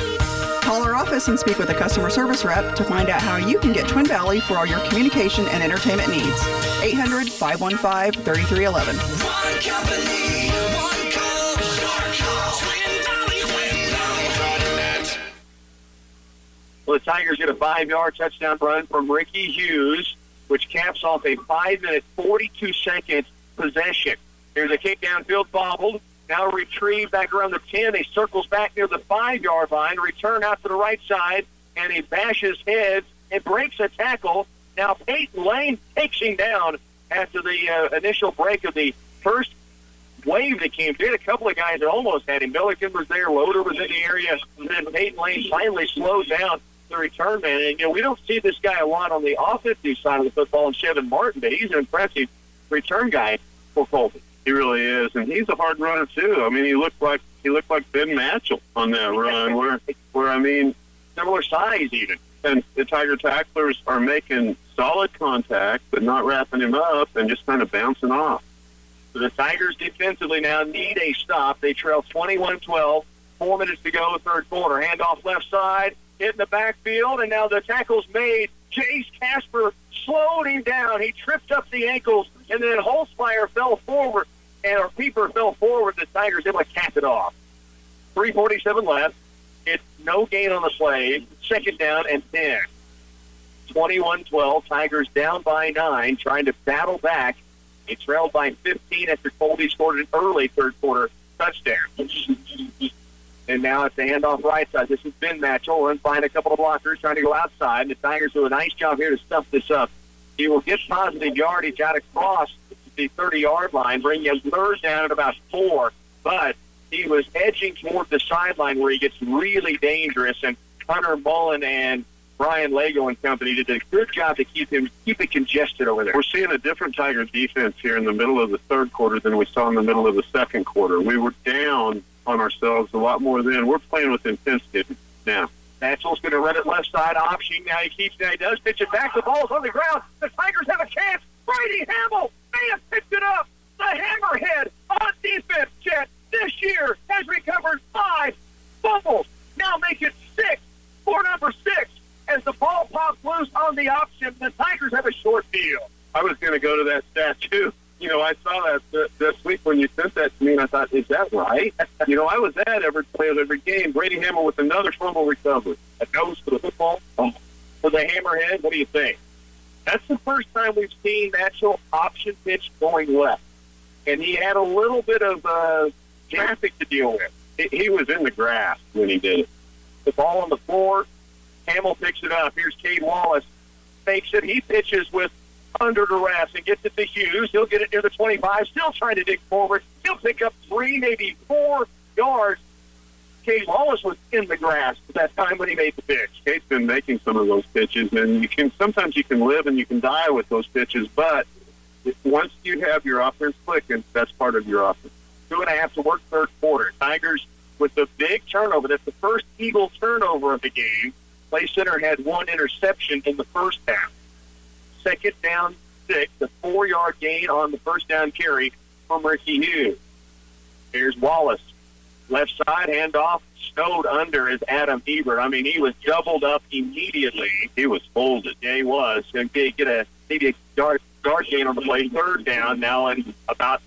S24: Call our office and speak with a customer service rep to find out how you can get Twin Valley for all your communication and entertainment needs. 800-515-3311.
S1: One company, one call, your call. Twin Valley West.net.
S12: Well, the Tigers get a 5-yard touchdown run from Ricky Hughes, which caps off a 5-minute, 42-second possession. Here's a kick downfield, bobbled. Now retrieved back around the 10. He circles back near the 5-yard line, return out to the right side, and he bashes heads and breaks a tackle. Now Peyton Lane takes him down after the initial break of the first wave that came through. A couple of guys that almost had him. Milliken was there, Loader was in the area, and then Peyton Lane finally slowed down the return man. And, we don't see this guy a lot on the offensive side of the football in Chevin Martin, but he's an impressive return guy for Colby.
S13: He really is, and he's a hard runner too. I mean, he looked like Ben Matchell on that run, where I mean,
S12: similar size even.
S13: And the Tiger tacklers are making solid contact, but not wrapping him up and just kind of bouncing off.
S12: So the Tigers defensively now need a stop. They trail 21-12. 4 minutes to go, third quarter. Handoff left side, hit in the backfield, and now the tackle's made. Chase Casper slowed him down. He tripped up the ankles, and then Holzfire fell forward, or Pieper fell forward. The Tigers able to cap it off. 3:47 left. It's no gain on the play. Second down and 10. 21-12. Tigers down by 9, trying to battle back. They trailed by 15 after Colby scored an early third quarter touchdown. And now it's a handoff right side. This has been Matchell and find a couple of blockers trying to go outside. The Tigers do a nice job here to stuff this up. He will get positive yardage out across the 30-yard line, bring him third down at about 4. But he was edging toward the sideline where he gets really dangerous. And Hunter Mullen and Brian Lago and company did a good job to keep it congested over there.
S13: We're seeing a different Tiger defense here in the middle of the third quarter than we saw in the middle of the second quarter. We were down on ourselves a lot more then. We're playing with intensity now.
S12: Matchell's going to run it left side option. Now he does pitch it back. The ball's on the ground. The Tigers have a chance. Brady Hamill may have picked it up. The hammerhead on defense, Chet, this year has recovered 5 fumbles. Now make it 6 for number 6. As the ball pops loose on the option, the Tigers have a short field.
S13: I was going to go to that stat, too. I saw that this week when you sent that to me, and I thought, is that right? I was at every game. Brady Hamill with another fumble recovery. A nose for the football. For the hammerhead, what do you think? That's the first time we've seen the actual option pitch going left. And he had a little bit of traffic to deal with. He was in the grass when he did it. The ball on the floor, Hamill picks it up. Here's Cade Wallace. Fakes it. He pitches with under duress and gets it to Hughes. He'll get it near the 25, still trying to dig forward. He'll pick up 3, maybe 4 yards. Cade Wallace was in the grass at that time when he made the pitch. Cade's been making some of those pitches, and sometimes you can live and you can die with those pitches, but once you have your offense clicking, that's part of your offense. 2.5 to work third quarter. Tigers with the big turnover. That's the first Eagle turnover of the game. Play Center had 1 interception in the first half. Second down 6, a 4-yard gain on the first down carry from Ricky Hughes. Here's Wallace. Left side, handoff, snowed under is Adam Ebert. I mean, he was doubled up immediately. He was folded. Yeah, he was. Going to get maybe a yard gain on the play. Third down now and about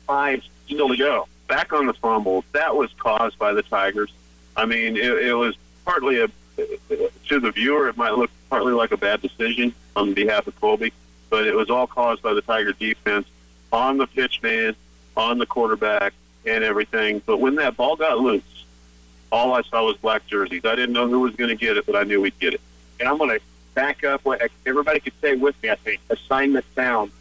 S13: 5 still to go. Back on the fumble, that was caused by the Tigers. I mean, it was partly to the viewer, it might look partly like a bad decision on behalf of Colby, but it was all caused by the Tiger defense on the pitch man, on the quarterback, and everything. But when that ball got loose, all I saw was black jerseys. I didn't know who was going to get it, but I knew we'd get it. And I'm going to back up what everybody could say with me, I think. Assignment sound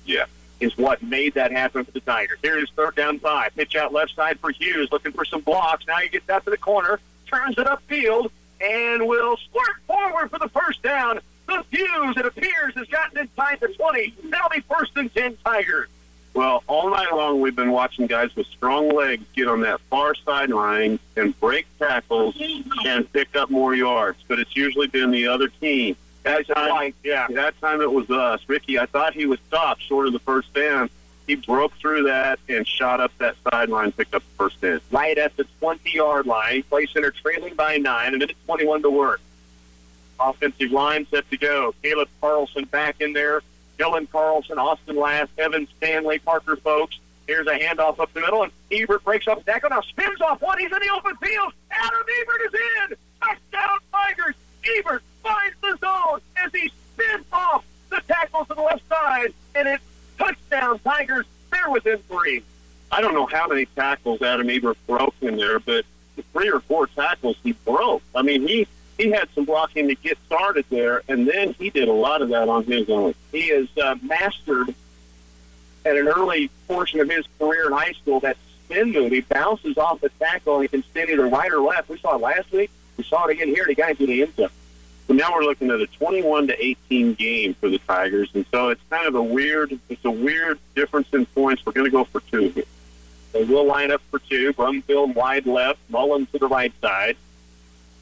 S13: is what made that happen for the Tigers. Here is third down 5. Pitch out left side for Hughes, looking for some blocks. Now he gets out to the corner, turns it upfield, and will squirt forward for the first down. The Hughes, it appears, has gotten inside the 20. That'll be 1st and 10 Tigers. Well, all night long we've been watching guys with strong legs get on that far sideline and break tackles and pick up more yards, but it's usually been the other team. That time it was us. Ricky, I thought he was stopped short of the first down. He broke through that and shot up that sideline, picked up the first down. Right at the 20-yard line. Play Center trailing by 9, and then it's 21 to work. Offensive line set to go. Caleb Carlson back in there. Dylan Carlson, Austin Last, Evan Stanley, Parker Folks. Here's a handoff up the middle, and Ebert breaks up the tackle. Now spins off one. He's in the open field. Adam Ebert is in. Touchdown, Tigers. Ebert finds the zone as he spins off the tackle to the left side, and it's touchdown, Tigers. They're within 3. I don't know how many tackles Adam Ebert broke in there, but 3 or 4 tackles he broke. I mean, he had some blocking to get started there, and then he did a lot of that on his own. He has mastered at an early portion of his career in high school that spin move. He bounces off the tackle, and he can spin either right or left. We saw it last week. We saw it again here. The guy to the end zone. So now we're looking at a 21-18 game for the Tigers, and so it's kind of a weird difference in points. We're going to go for 2 here. They will line up for 2. Brumfield wide left, Mullen to the right side.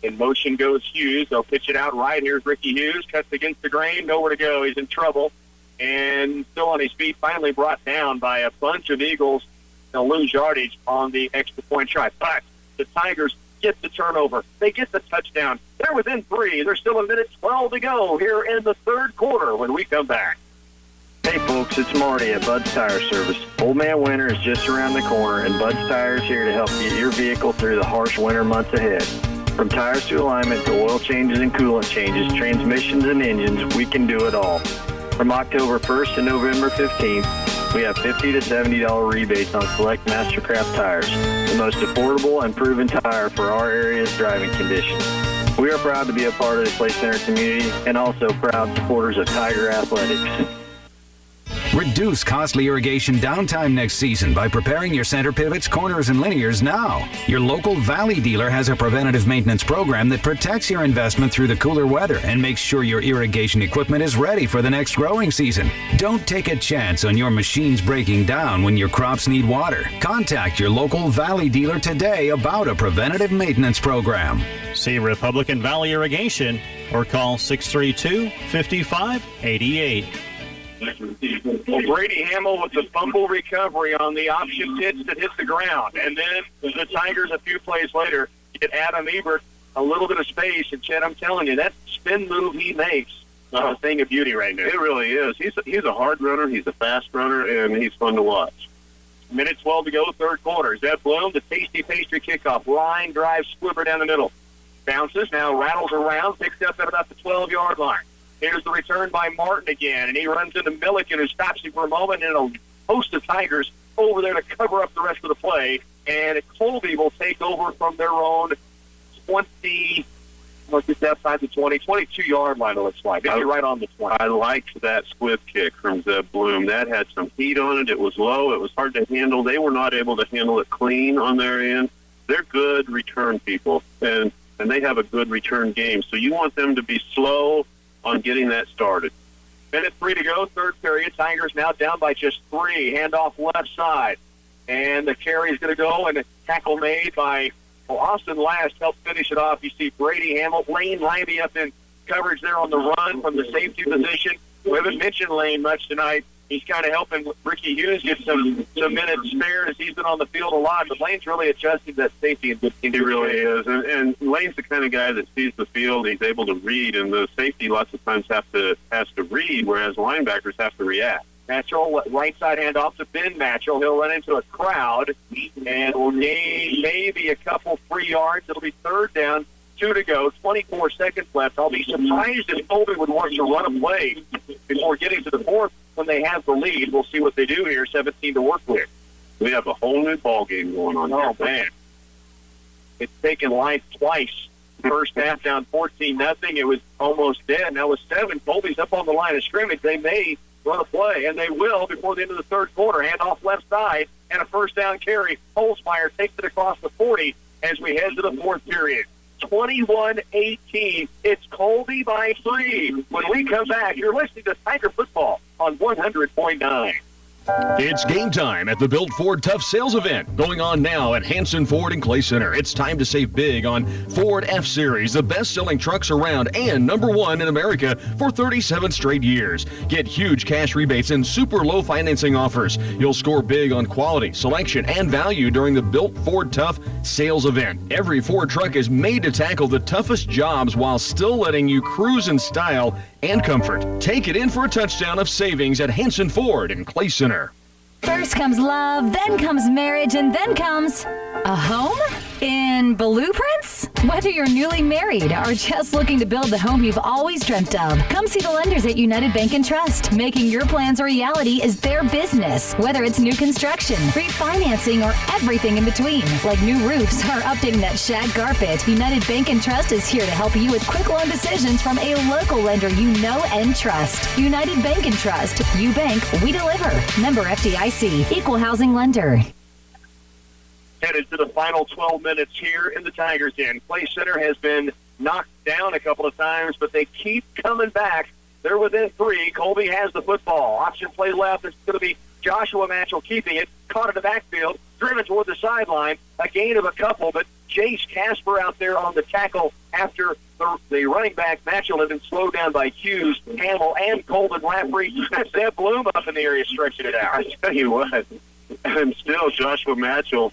S13: In motion goes Hughes. They'll pitch it out right. Here's Ricky Hughes. Cuts against the grain. Nowhere to go. He's in trouble. And still on his feet. Finally brought down by a bunch of Eagles. They'll lose yardage on the extra point try. But the Tigers get the turnover. They get the touchdown. They're within 3. There's still 1:12 to go here in the third quarter when we come back.
S3: Hey folks, it's Marty at Bud's Tire Service. Old Man Winter is just around the corner, and Bud's Tire is here to help get your vehicle through the harsh winter months ahead. From tires to alignment to oil changes and coolant changes, transmissions and engines, we can do it all. From October 1st to November 15th, we have $50 to $70 rebates on select Mastercraft tires, the most affordable and proven tire for our area's driving conditions. We are proud to be a part of the Clay Center community and also proud supporters of Tiger Athletics.
S4: Reduce costly irrigation downtime next season by preparing your center pivots, corners, and linears now. Your local Valley dealer has a preventative maintenance program that protects your investment through the cooler weather and makes sure your irrigation equipment is ready for the next growing season. Don't take a chance on your machines breaking down when your crops need water. Contact your local Valley dealer today about a preventative maintenance program.
S16: See Republican Valley Irrigation or call 632-5588.
S12: Well, Brady Hamill with the fumble recovery on the option pitch that hit the ground. And then the Tigers, a few plays later, get Adam Ebert a little bit of space. And, Chet, I'm telling you, that spin move he makes a thing of beauty right now.
S13: It really is. He's a hard runner. He's a fast runner, and he's fun to watch.
S12: Minute 12 to go, third quarter. Zeb Bloom, the tasty pastry kickoff. Line drive, squibber down the middle. Bounces, now rattles around, picks up at about the 12-yard line. Here's the return by Martin again, and he runs into Milliken, who stops him for a moment, and a host of Tigers over there to cover up the rest of the play. And Colby will take over from their own 20, just outside the 22-yard line, it looks like. Maybe right on the 20.
S13: I liked that squib kick from Zeb Bloom. That had some heat on it. It was low. It was hard to handle. They were not able to handle it clean on their end. They're good return people, and they have a good return game. So you want them to be slow on getting that started.
S12: Minute 3 to go, third period. Tigers now down by just 3. Handoff left side. And the carry is going to go, and a tackle made by Austin Last helped finish it off. You see Brady Hamill, Lane Lively up in coverage there on the run from the safety position. We haven't mentioned Lane much tonight. He's kind of helping Ricky Hughes get some minutes spared as he's been on the field a lot. But Lane's really adjusted that safety.
S13: He really is. And Lane's the kind of guy that sees the field. He's able to read, and the safety lots of times has to read, whereas linebackers have to react.
S12: Matchell, right side handoff to Ben Matchell. He'll run into a crowd and will gain maybe a couple 3 yards. It'll be third down, 2 to go, 24 seconds left. I'll be surprised if Colby would want to run a play before getting to the fourth when they have the lead. We'll see what they do here, 17 to work with.
S13: We have a whole new ball game going on.
S12: Oh, man. It's taken life twice. First half down 14-0. It was almost dead. Now with 7, Colby's up on the line of scrimmage. They may run a play, and they will before the end of the third quarter. Handoff left side, and a first down carry. Holzmeyer takes it across the 40 as we head to the fourth period. 21-18. It's Colby by 3. When we come back, you're listening to Tiger Football on 100.9.
S5: It's game time at the Built Ford Tough Sales event going on now at Hanson Ford and Clay Center. It's time to save big on Ford F-Series, the best-selling trucks around and #1 in America for 37 straight years. Get huge cash rebates and super low financing offers. You'll score big on quality, selection, and value during the Built Ford Tough Sales event. Every Ford truck is made to tackle the toughest jobs while still letting you cruise in style and comfort. Take it in for a touchdown of savings at Hanson Ford and Clay Center.
S18: First comes love, then comes marriage, and then comes a home in Blueprints? Whether you're newly married or just looking to build the home you've always dreamt of, come see the lenders at United Bank and Trust. Making your plans a reality is their business. Whether it's new construction, refinancing, or everything in between, like new roofs or updating that shag carpet, United Bank and Trust is here to help you with quick loan decisions from a local lender you know and trust. United Bank and Trust. You bank, we deliver. Member FDIC. Equal housing lender.
S12: Headed to the final 12 minutes here in the Tigers' Den. Clay Center has been knocked down a couple of times, but they keep coming back. They're within 3. Colby has the football. Option play left. It's going to be Joshua Matchell keeping it. Caught in the backfield. Driven toward the sideline. A gain of a couple, but Jace Casper out there on the tackle after the running back Matchell had been slowed down by Hughes, Hamill, and Colvin Lafferty. Zeb Bloom up in the area stretching it out.
S13: I tell you what, and still Joshua Matchell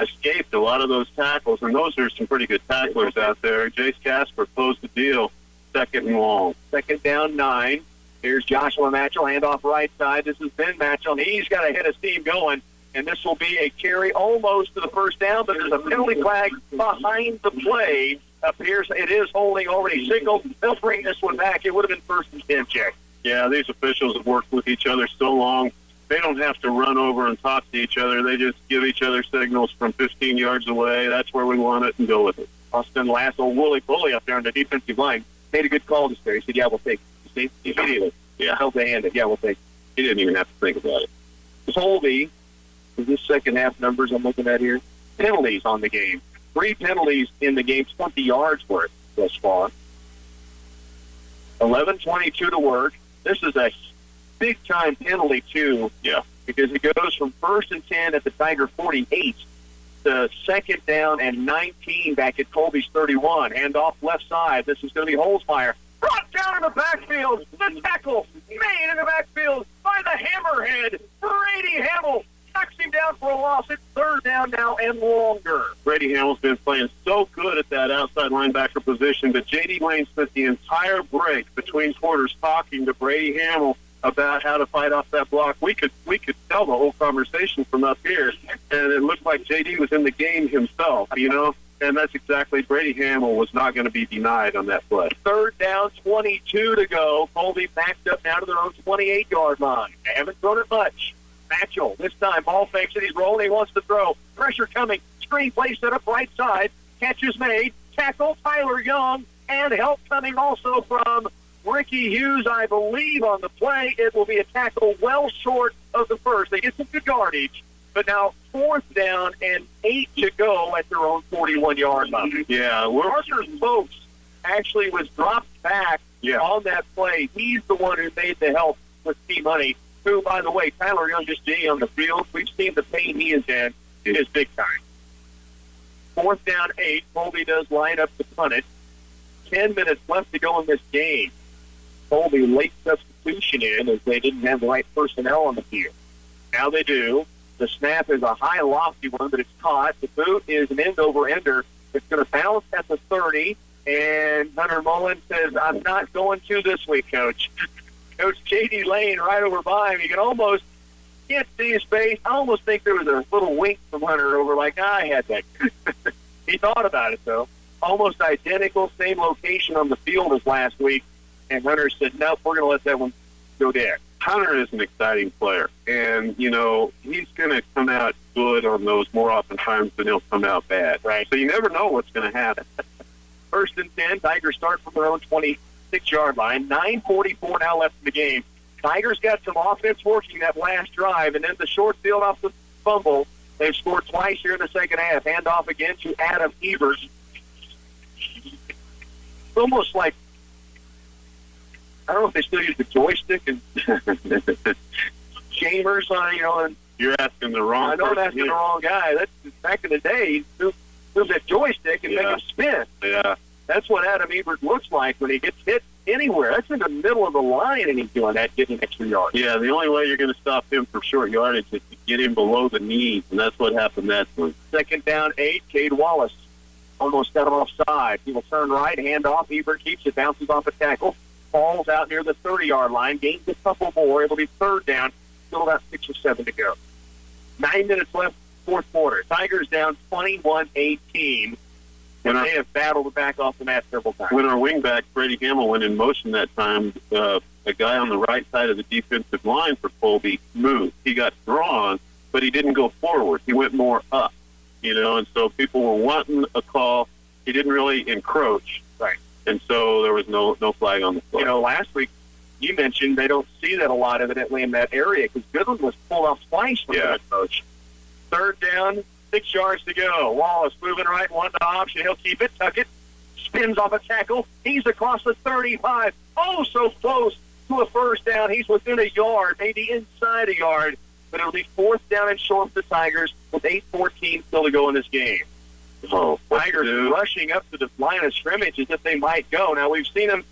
S13: escaped a lot of those tackles, and those are some pretty good tacklers out there. Jace Casper closed the deal, 2nd and long.
S12: 2nd down 9. Here's Joshua Matchell, handoff right side. This is Ben Matchell, and he's got a head of steam going, and this will be a carry almost to the first down, but there's a penalty flag behind the play. Appears it is holding already signaled. They'll bring this one back. It would have been 1st and 10, Jack.
S13: Yeah, these officials have worked with each other so long. They don't have to run over and talk to each other. They just give each other signals from 15 yards away. That's where we want it, and go with it.
S12: Austin Lasso, Wooly Bully up there on the defensive line. Made a good call this day. He said, yeah, we'll take it. You see? Immediately. Yeah, held the hand. Yeah, we'll take it.
S13: He didn't even have to think about it.
S12: Colby, is this second half numbers I'm looking at here? Penalties on the game. 3 penalties in the game, 20 yards worth thus far. 11:22 to work. This is a big-time penalty, too.
S13: Yeah.
S12: Because it goes from 1st and 10 at the Tiger 48 to 2nd down and 19 back at Colby's 31. Handoff left side. This is going to be Holzmeyer. Brought down in the backfield. The tackle made in the backfield by the hammerhead. Brady Hamill knocks him down for a loss. across it. Third down now and longer.
S13: Brady Hamill's been playing so good at that outside linebacker position, but J.D. Lane spent the entire break between quarters talking to Brady Hamill about how to fight off that block. We could tell the whole conversation from up here, and it looked like J.D. was in the game himself, you know? And that's exactly, Brady Hamill was not going to be denied on that play.
S12: Third down, 22 to go. Colby backed up now to their own 28-yard line. They haven't thrown it much. Matchell, this time, ball fakes it. He's rolling. He wants to throw. Pressure coming. Screen play set up right side. Catch is made. Tackle Tyler Young. And help coming also from Ricky Hughes, I believe, on the play. It will be a tackle well short of the first. They get some good yardage. But now 4th down and 8 to go at their own 41-yard line.
S13: Yeah,
S12: Parker Folks actually was dropped back on that play. He's the one who made the help with T-Money, who, by the way, Tyler Young just being on the field, we've seen the pain he is in. It is big time. 4th down, 8. Colby does line up to punt it. 10 minutes left to go in this game. Colby late substitution in as they didn't have the right personnel on the field. Now they do. The snap is a high, lofty one, but it's caught. The boot is an end-over-ender. It's going to bounce at the 30, and Hunter Mullen says, I'm not going to this week, Coach. Coach J.D. Lane right over by him. You can almost can't see his face. I almost think there was a little wink from Hunter over like, I had that. He thought about it, though. Almost identical, same location on the field as last week, and Hunter said, nope, we're going to let that one go there.
S13: Hunter is an exciting player, and, you know, he's going to come out good on those more often times than he'll come out bad.
S12: Right.
S13: So you never know what's going to happen.
S12: 1st and 10, Tigers start from their own 26-yard line. 9:44 now left in the game. Tigers got some offense working that last drive, and then the short field off the fumble. They've scored twice here in the second half. Hand off again to Adam Evers. It's almost like, I don't know if they still use the joystick and gamers on, you know. And
S13: you're asking the wrong
S12: I know I'm asking the wrong guy. That's back in the day. He moves that joystick and make him spin.
S13: Yeah.
S12: That's what Adam Evers looks like when he gets hit anywhere. That's in the middle of the line, and he's doing that, getting extra yards.
S13: Yeah, the only way you're going to stop him from short yardage is to get him below the knees, and that's what happened that time.
S12: 2nd down, 8. Cade Wallace almost got him offside. He will turn right, hand off. Evers keeps it, bounces off a tackle. Falls out near the 30-yard line, gains a couple more. It'll be 3rd down, still about 6 or 7 to go. 9 minutes left, 4th quarter. Tigers down 21-18, and they have battled back off the mat several times.
S13: When our wingback, Brady Hamill, went in motion that time, a guy on the right side of the defensive line for Colby moved. He got drawn, but he didn't go forward. He went more up, you know, and so people were wanting a call. He didn't really encroach.
S12: Right.
S13: And so there was no flag on the play.
S12: You know, last week you mentioned they don't see that a lot, evidently, in that area because Goodwin was pulled off twice from the coach. 3rd down, 6 yards to go. Wallace moving right, one option. He'll keep it, tuck it, spins off a tackle. He's across the 35. Oh, so close to a 1st down. He's within a yard, maybe inside a yard. But it'll be 4th down and short for the Tigers with 8:14 still to go in this game. Tigers rushing up to the line of scrimmage as if they might go. Now, we've seen them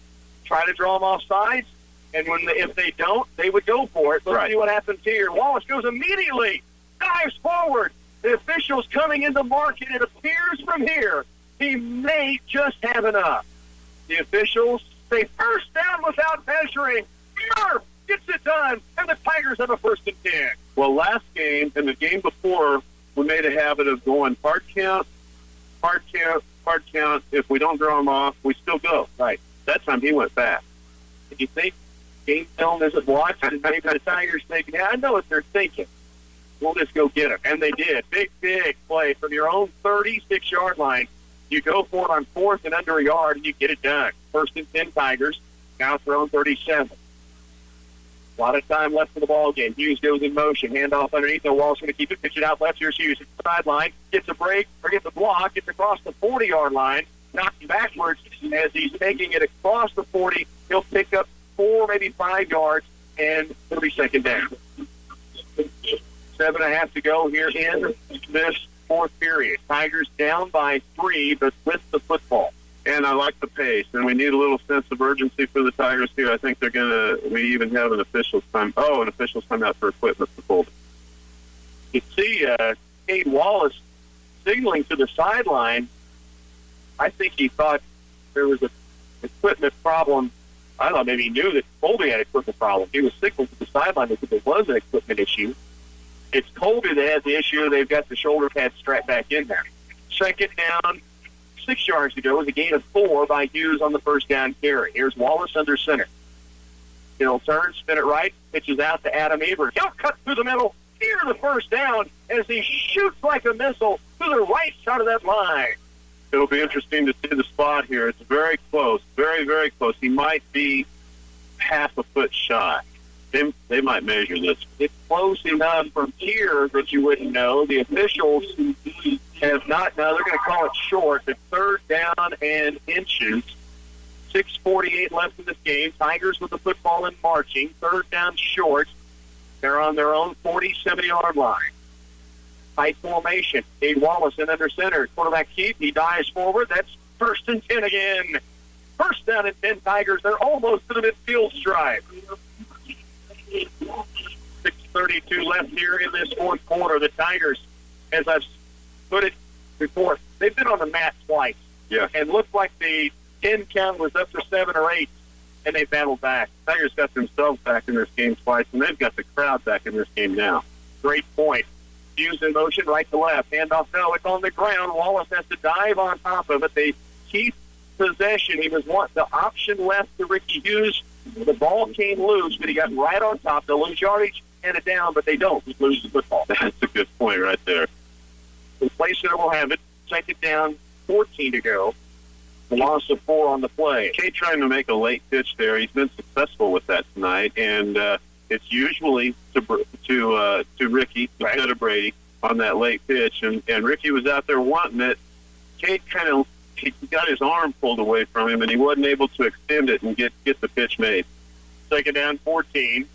S12: try to draw them off sides, and if they don't, they would go for it. Let's see what happens here. Wallace goes immediately, dives forward. The official's coming in the market. It appears from here he may just have enough. The officials say 1st down without measuring. Murph gets it done, and the Tigers have a 1st and 10.
S13: Well, last game and the game before, we made a habit of going hard count. If we don't draw them off, we still go.
S12: Right.
S13: That time he went fast.
S12: Do you think game film isn't watching and maybe the Tigers thinking, I know what they're thinking. We'll just go get them. And they did. Big play from your own 36-yard line. You go for it on 4th and under a yard, and you get it done. 1st and 10 Tigers, now at their own 37. A lot of time left for the ball game. Hughes goes in motion. Handoff underneath. The Wall's going to keep it. Pitch it out left. Here's Hughes at the sideline. Gets a break or gets a block. Gets across the 40-yard line. Knocks backwards as he's making it across the 40. He'll pick up 4, maybe 5 yards, and it'll be 2nd down. 7.5 to go here in this 4th period. Tigers down by 3, but with the football.
S13: And I like the pace, and we need a little sense of urgency for the Tigers here. I think they're going to – we even have an official's time. Oh, an official's time out for equipment for Colby.
S12: You see Cade Wallace signaling to the sideline. I think he thought there was an equipment problem. I thought maybe he knew that Colby had an equipment problem. He was signaling to the sideline that there was an equipment issue. It's Colby that has the issue. They've got the shoulder pad strapped back in there. Second down, 6 yards to go with a gain of 4 by Hughes on the first down carry. Here's Wallace under center. He'll turn, spin it right, pitches out to Adam Ebert. He'll cut through the middle, near the first down as he shoots like a missile to the right side of that line.
S13: It'll be interesting to see the spot here. It's very close, very, very close. He might be half a foot shy. They might measure this.
S12: It's close enough from here that you wouldn't know. The officials have not. Now they're going to call it short. But third down and inches. 6:48 left in this game. Tigers with the football and marching. Third down short. They're on their own 47-yard line. Tight formation. Cade Wallace in under center. Quarterback keep. He dives forward. That's first and 10 again. First down and 10 Tigers. They're almost to the midfield stripe. 6:32 left here in this fourth quarter. The Tigers, as I've put it before, they've been on the mat twice.
S13: Yeah.
S12: And looked like the 10 count was up to 7 or 8, and they battled back.
S13: Tigers got themselves back in this game twice, and they've got the crowd back in this game now.
S12: Great point. Hughes in motion, right to left. Handoff, no, it's on the ground. Wallace has to dive on top of it. They keep possession. He was the option left to Ricky Hughes. The ball came loose, but he got right on top. They'll lose yardage and it down, but they don't. Just lose the football.
S13: That's a good point right there.
S12: The play center will have it. Second down, 14 to go. The loss of 4 on the play.
S13: Cade trying to make a late pitch there. He's been successful with that tonight, and it's usually to Ricky instead of Brady on that late pitch. And Ricky was out there wanting it. Cade he got his arm pulled away from him, and he wasn't able to extend it and get the pitch made.
S12: Second down, 14.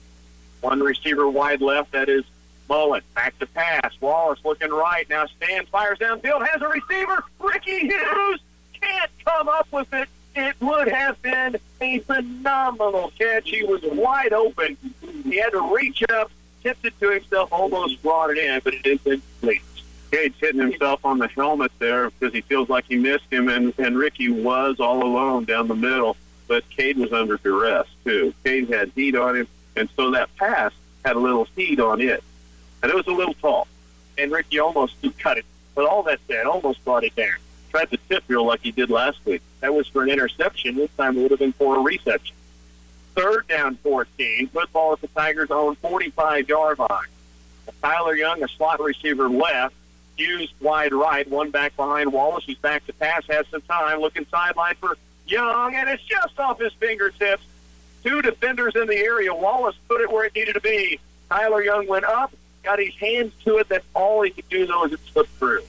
S12: One receiver wide left. That is Mullen. Back to pass. Wallace looking right. Now stands, fires downfield, has a receiver. Ricky Hughes can't come up with it. It would have been a phenomenal catch. He was wide open. He had to reach up, tipped it to himself, almost brought it in, but it didn't complete.
S13: Cade's hitting himself on the helmet there because he feels like he missed him, and Ricky was all alone down the middle, but Cade was under duress, too. Cade had heat on him, and so that pass had a little heat on it. And it was a little tall,
S12: and Ricky almost cut it. But all that said, almost brought it down.
S13: Tried to tip reel like he did last week.
S12: That was for an interception. This time it would have been for a reception. Third down, 14. Football at the Tigers' own 45-yard line. Tyler Young, a slot receiver left. Hughes wide right, one back behind Wallace. He's back to pass, has some time. Looking sideline for Young, and it's just off his fingertips. 2 defenders in the area. Wallace put it where it needed to be. Tyler Young went up, got his hands to it. That's all he could do, though, is it slipped through.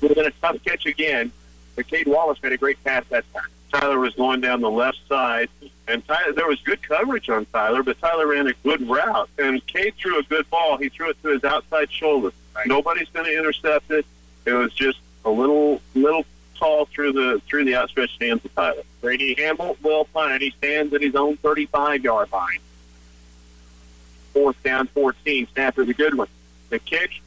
S12: Would have been a tough catch again, but Cade Wallace made a great pass that time.
S13: Tyler was going down the left side, and there was good coverage on Tyler, but Tyler ran a good route, and Cade threw a good ball. He threw it to his outside shoulder. Right. Nobody's going to intercept it. It was just a little tall through the outstretched hands of Tyler.
S12: Brady Hamill will punt it. He stands at his own 35-yard line. Fourth down, 14. Snap is a good one. The kick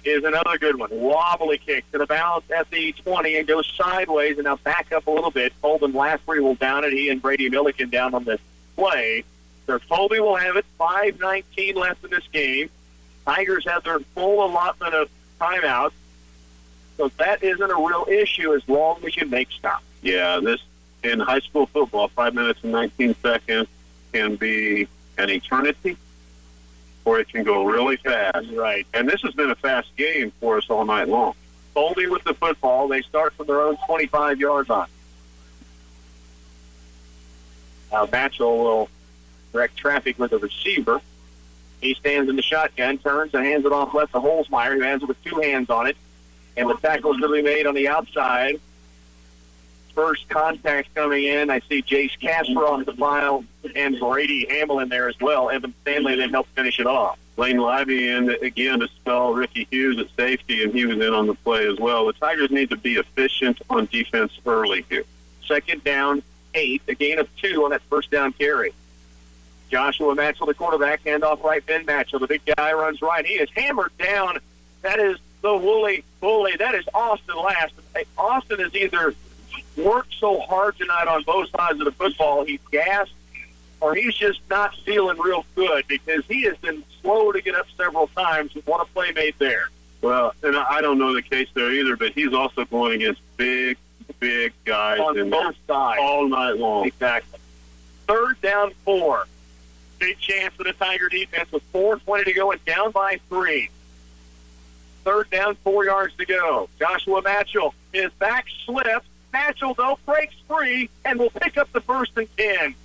S12: is another good one. Wobbly kick to the bounce at the 20 and goes sideways, and now back up a little bit. Colby Lasprey will down it. He and Brady Milliken down on the play. So Colby will have it. 5:19 left in this game. Tigers have their full allotment of timeouts. So that isn't a real issue as long as you make stops.
S13: Yeah, this in high school football, 5 minutes and 19 seconds can be an eternity, or it can go really fast.
S12: Right.
S13: And this has been a fast game for us all night long.
S12: Colby with the football. They start from their own 25-yard line. Batchel will direct traffic with the receiver. He stands in the shotgun, turns and hands it off left to Holzmeyer, who has it with 2 hands on it. And the tackle's really made on the outside. First contact coming in. I see Jace Casper off the file and Brady Hamill in there as well. Evan Stanley then helped finish it off.
S13: Lane Lively in again to spell Ricky Hughes at safety, and he was in on the play as well. The Tigers need to be efficient on defense early here.
S12: Second down, 8, a gain of 2 on that first down carry. Joshua Matchell, the quarterback, handoff right, Ben Matchell. The big guy runs right. He is hammered down. That is So Wooly, that is Austin last. Austin has either worked so hard tonight on both sides of the football, he's gassed, or he's just not feeling real good because he has been slow to get up several times and want a play made there.
S13: Well, and I don't know the case there either, but he's also going against big guys
S12: on both sides
S13: all night long.
S12: Exactly. 3rd down 4. Big chance for the Tiger defense with 4:20 to go and down by 3. 3rd down, 4 yards to go. Joshua Matchell, his back slips. Matchell, though, breaks free and will pick up the 1st and 10.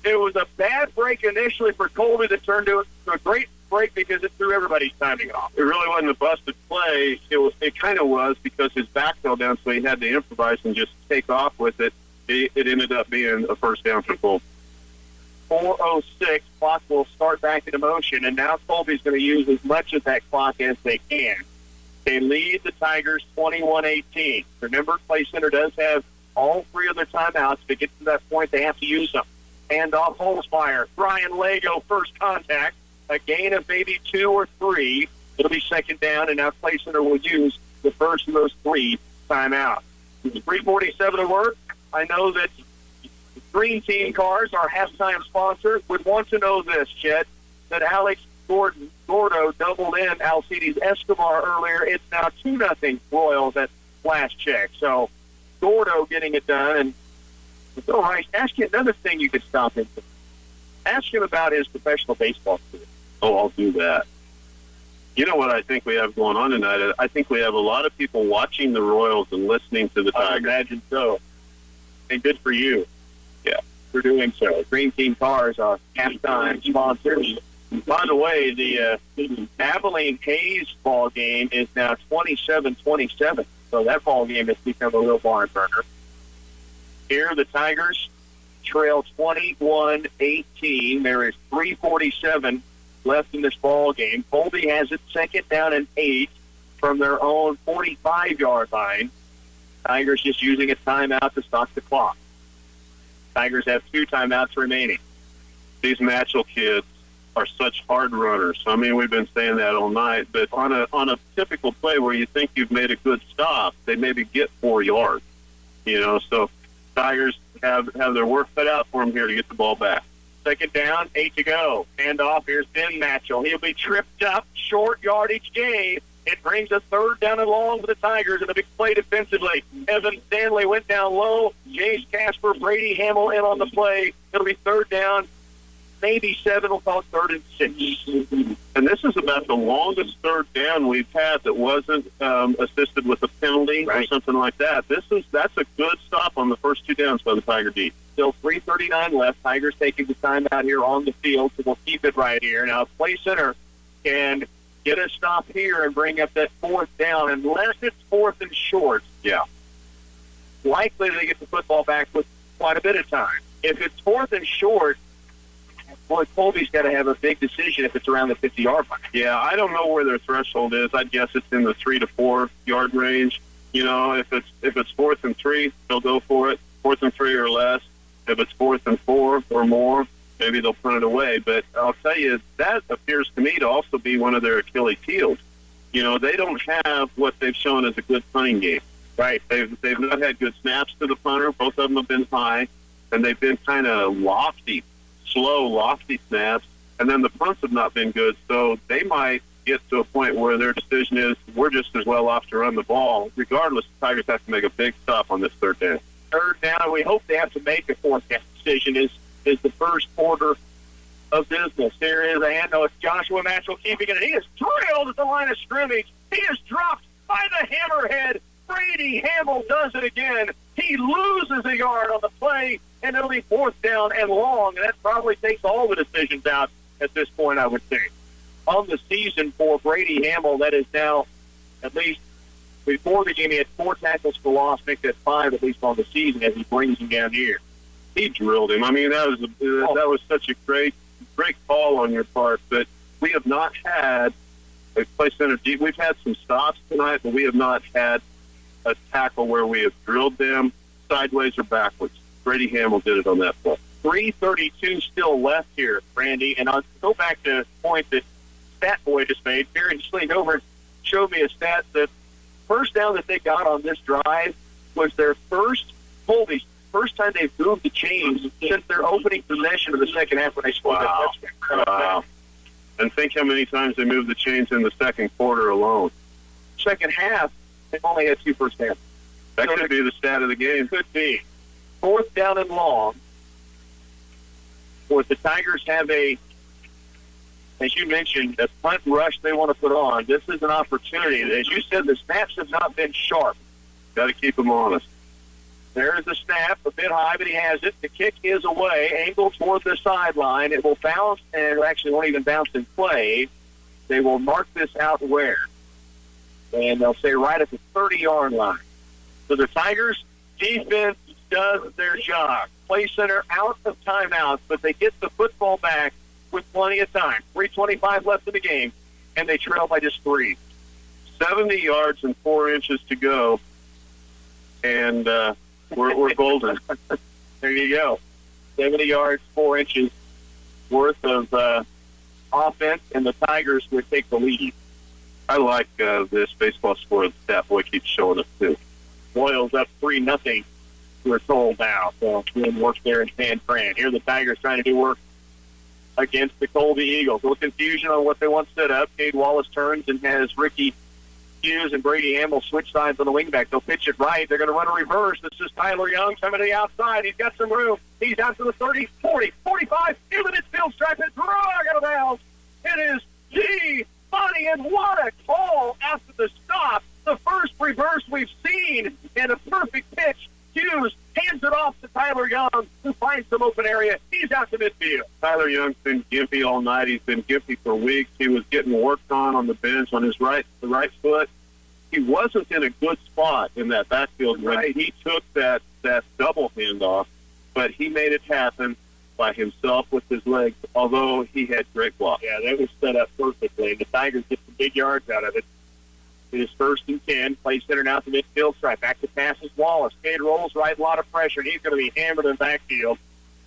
S12: It was a bad break initially for Colby that turned to a great break because it threw everybody's timing off.
S13: It really wasn't a busted play. It kind of was because his back fell down, so he had to improvise and just take off with it. It ended up being a 1st down for Colby.
S12: 4:06, clock will start back into motion, and now Colby's going to use as much of that clock as they can. They lead the Tigers 21-18. Remember, Clay Center does have all 3 of their timeouts. To get to that point, they have to use them. Handoff, Holzfire. Brian Lego, first contact. A gain of maybe 2 or 3. It'll be 2nd down, and now Clay Center will use the first of those 3 timeouts. 3:47 to work. I know that Green Team Cars, our halftime sponsor, would want to know this, Chet, that Alex Gordo doubled in Alcides Escobar earlier. It's now 2-0 Royals at last check. So Gordo getting it done. And Bill Rice, ask you another thing you could stop him for. Ask him about his professional baseball career.
S13: Oh, I'll do that. You know what I think we have going on tonight? I think we have a lot of people watching the Royals and listening to the Tigers.
S12: I imagine so. And good for you. Yeah, for doing so. Green Team Cars are halftime sponsors. By the way, the Abilene Hayes ball game is now 27-27. So that ball game has become a real barn burner. Here, the Tigers trail 21-18. There is 3:47 left in this ball game. Colby has it 2nd down and 8 from their own 45-yard line. Tigers just using a timeout to stop the clock. Tigers have 2 timeouts remaining.
S13: These Matchell kids are such hard runners. I mean, we've been saying that all night, but on a typical play where you think you've made a good stop, they maybe get 4 yards. So Tigers have their work cut out for them here to get the ball back.
S12: 2nd down, 8 to go. Handoff, here's Ben Matchell. He'll be tripped up, short yardage gain. It brings a 3rd down and long for the Tigers and a big play defensively. Evan Stanley went down low. Jace Casper, Brady Hamill in on the play. It'll be 3rd down, maybe 7. We'll call it 3rd and 6.
S13: And this is about the longest 3rd down we've had that wasn't assisted with a penalty or something like that. That's a good stop on the first 2 downs by the Tiger D.
S12: Still 3:39 left. Tigers taking the time out here on the field, so we'll keep it right here. Now, Clay Center can get a stop here and bring up that 4th down, unless it's 4th and short.
S13: Yeah.
S12: Likely they get the football back with quite a bit of time. If it's 4th and short, boy, Colby's got to have a big decision if it's around the 50-yard line.
S13: Yeah, I don't know where their threshold is. I'd guess it's in the 3 to 4 yard range. If it's 4th and 3, they'll go for it. 4th and 3 or less. If it's 4th and 4 or more, maybe they'll punt it away. But I'll tell you, that appears to me to also be one of their Achilles heels. They don't have what they've shown as a good punting game. Right. They've not had good snaps to the punter. Both of them have been high, and they've been kind of slow, lofty snaps. And then the punts have not been good, so they might get to a point where their decision is, we're just as well off to run the ball. Regardless, the Tigers have to make a big stop on this 3rd down.
S12: 3rd down, we hope they have to make a 4th down decision is the first order of business. There is a handoff. It's Joshua Matchell keeping it. He is drilled at the line of scrimmage. He is dropped by the hammerhead. Brady Hamill does it again. He loses a yard on the play, and it'll be 4th down and long, and that probably takes all the decisions out at this point, I would think. On the season for Brady Hamill, that is now, at least before the game, he had 4 tackles for loss, make that 5 at least on the season as he brings him down here.
S13: He drilled him. I mean, that was such a great call on your part, but we have not had a Clay Center deep. We've had some stops tonight, but we have not had a tackle where we have drilled them sideways or backwards. Brady Hamill did it on that play.
S12: 3:32 still left here, Randy, and I'll go back to the point that Stat Boy just made. Barry just leaned over and showed me a stat that first down that they got on this drive was their first time they've moved the chains since their opening possession of the second half when they scored that touchdown.
S13: Wow. And think how many times they moved the chains in the second quarter alone.
S12: Second half, they only had 2 first downs.
S13: That could be the stat of the game.
S12: Could be. 4th down and long. Or if the Tigers have as you mentioned, a punt rush they want to put on, this is an opportunity. As you said, the snaps have not been sharp.
S13: Got to keep them honest.
S12: There's the snap, a bit high, but he has it. The kick is away, angled toward the sideline. It will bounce, and actually won't even bounce in play. They will mark this out where? And they'll say right at the 30-yard line. So the Tigers' defense does their job. Play center out of timeouts, but they get the football back with plenty of time. 3:25 left in the game, and they trail by just 3.
S13: 70 yards and 4 inches to go, and we're golden.
S12: There you go. 70 yards, 4 inches worth of offense, and the Tigers would take the lead.
S13: I like this baseball score that Stat Boy keeps showing us, too.
S12: Royals up 3-0. We're told now. So doing work there in San Fran. Here the Tigers trying to do work against the Colby Eagles. A little confusion on what they want set up. Cade Wallace turns and has Ricky Hughes and Brady Hamill switch sides on the wingback. They'll pitch it right. They're going to run a reverse. This is Tyler Young coming to the outside. He's got some room. He's out to the 30, 40, 45. In the midfield stripe. It's drug out of bounds. It is G. Money, and what a call after the stop. The first reverse we've seen, and a perfect pitch. Hughes hands it off to Tyler Young, who finds some open area. He's out to midfield.
S13: Tyler Young's been gimpy all night. He's been gimpy for weeks. He was getting worked on the bench on the right foot. He wasn't in a good spot in that backfield when he took that double handoff, but he made it happen by himself with his legs, although he had great block.
S12: Yeah, that was set up perfectly. The Tigers get some big yards out of it. It is 1st and 10. Play center now to midfield stripe. Back to passes Wallace. Cade rolls right, a lot of pressure. He's going to be hammered in the backfield.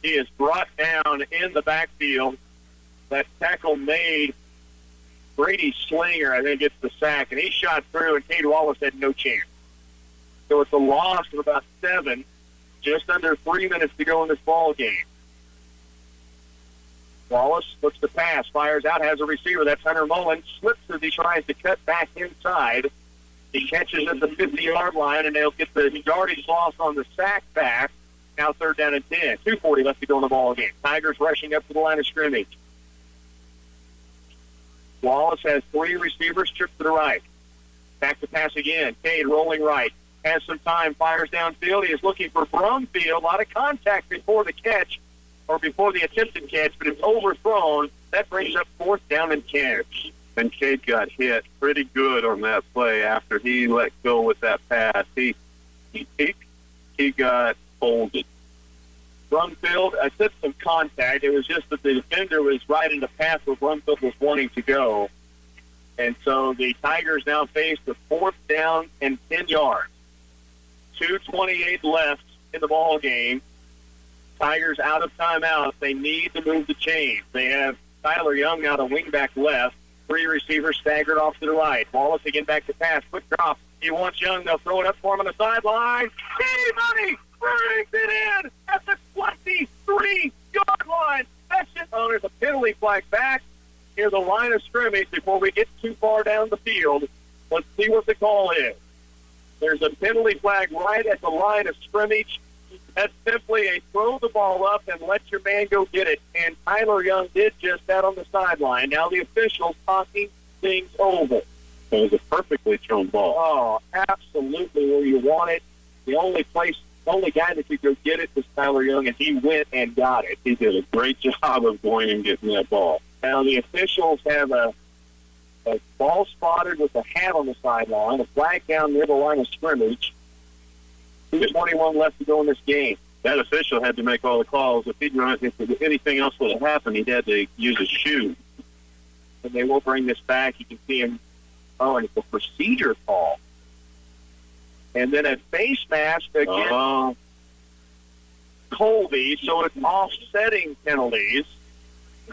S12: He is brought down in the backfield. That tackle made Brady Slinger, I think, gets the sack, and he shot through, and Cade Wallace had no chance. So it's a loss of about 7, just under 3 minutes to go in this ball game. Wallace looks to pass, fires out, has a receiver. That's Hunter Mullen. Slips as he tries to cut back inside. He catches at the 50-yard line, and they'll get the yardage loss on the sack back. Now 3rd down and 10. 2:40 left to go in the ball game. Tigers rushing up to the line of scrimmage. Wallace has 3 receivers tripped to the right. Back to pass again. Cade rolling right. Has some time, fires downfield. He is looking for Brumfield. A lot of contact before the catch, or before the attempted catch, but it's overthrown. That brings up 4th down and 10.
S13: And Cade got hit pretty good on that play after he let go with that pass. He got folded.
S12: Brumfield, I said some contact. It was just that the defender was right in the path where Brumfield was wanting to go. And so the Tigers now face the 4th down and 10 yards. 2:28 left in the ball game. Tigers out of timeout. They need to move the chains. They have Tyler Young now to wingback left. 3 receivers staggered off to the right. Wallace again back to pass. Quick drop. He wants Young. They'll throw it up for him on the sideline. Money brings it in at the 23-yard line. That's it. Oh, there's a penalty flag back near the line of scrimmage before we get too far down the field. Let's see what the call is. There's a penalty flag right at the line of scrimmage. That's simply a throw the ball up and let your man go get it. And Tyler Young did just that on the sideline. Now the officials talking things over.
S13: It was a perfectly thrown ball.
S12: Oh, absolutely where you want it. The only guy that could go get it was Tyler Young, and he went and got it.
S13: He did a great job of going and getting that ball.
S12: Now the officials have a ball spotted with a hat on the sideline, a flag down near the line of scrimmage. 2:21 left to go in this game.
S13: That official had to make all the calls. If anything else would have happened, he'd had to use his shoe.
S12: And they will bring this back. You can see him. Oh, and it's a procedure call. And then a face mask against Colby, so it's offsetting penalties,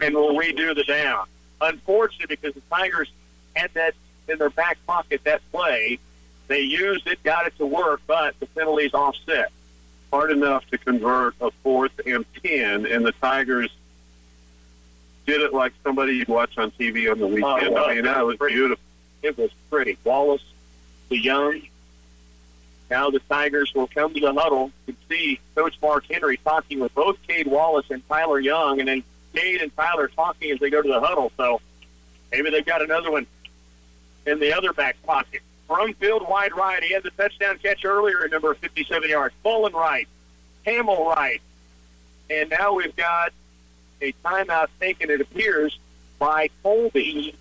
S12: and we'll redo the down. Unfortunately, because the Tigers had that in their back pocket that play. They used it, got it to work, but the penalty's offset.
S13: Hard enough to convert a 4th and 10, and the Tigers did it like somebody you'd watch on TV on the weekend. I mean, that was beautiful.
S12: It was pretty. Wallace, the young. Now the Tigers will come to the huddle. You can see Coach Mark Henry talking with both Cade Wallace and Tyler Young, and then Cade and Tyler talking as they go to the huddle. So maybe they've got another one in the other back pocket. From field wide right. He had the touchdown catch earlier at number 57 yards. Mullen right. Hamill right. And now we've got a timeout taken, it appears, by Colby.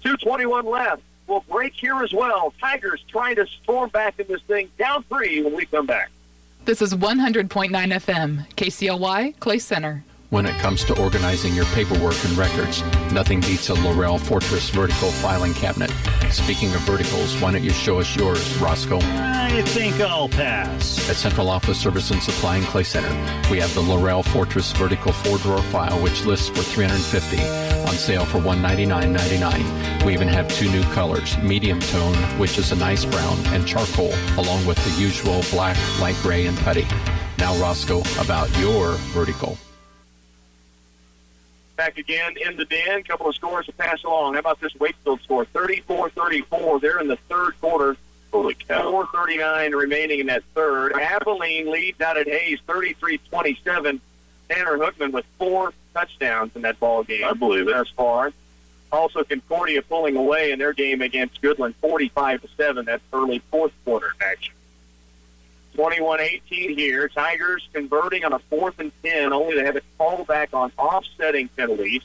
S12: 2:21 left. We'll break here as well. Tigers trying to storm back in this thing. Down 3 when we come back.
S8: This is 100.9 FM, KCLY, Clay Center.
S19: When it comes to organizing your paperwork and records, nothing beats a Laurel Fortress vertical filing cabinet. Speaking of verticals, why don't you show us yours, Roscoe?
S16: I think I'll pass.
S19: At Central Office Service and Supply in Clay Center, we have the Laurel Fortress vertical 4-drawer file, which lists for $350, on sale for $199.99. We even have 2 new colors, medium tone, which is a nice brown, and charcoal, along with the usual black, light gray, and putty. Now, Roscoe, about your vertical.
S12: Back again in the den. Couple of scores to pass along. How about this Wakefield score? 34-34. They're in the third quarter.
S13: Holy cow.
S12: 4:39 remaining in that third. Abilene leads out at Hayes 33-27. Tanner Hookman with 4 touchdowns in that ball game.
S13: I believe it.
S12: Thus far. Also Concordia pulling away in their game against Goodland 45-7. That's early fourth quarter action. 21-18 here. Tigers converting on a 4th and 10, only to have it called back on offsetting penalties.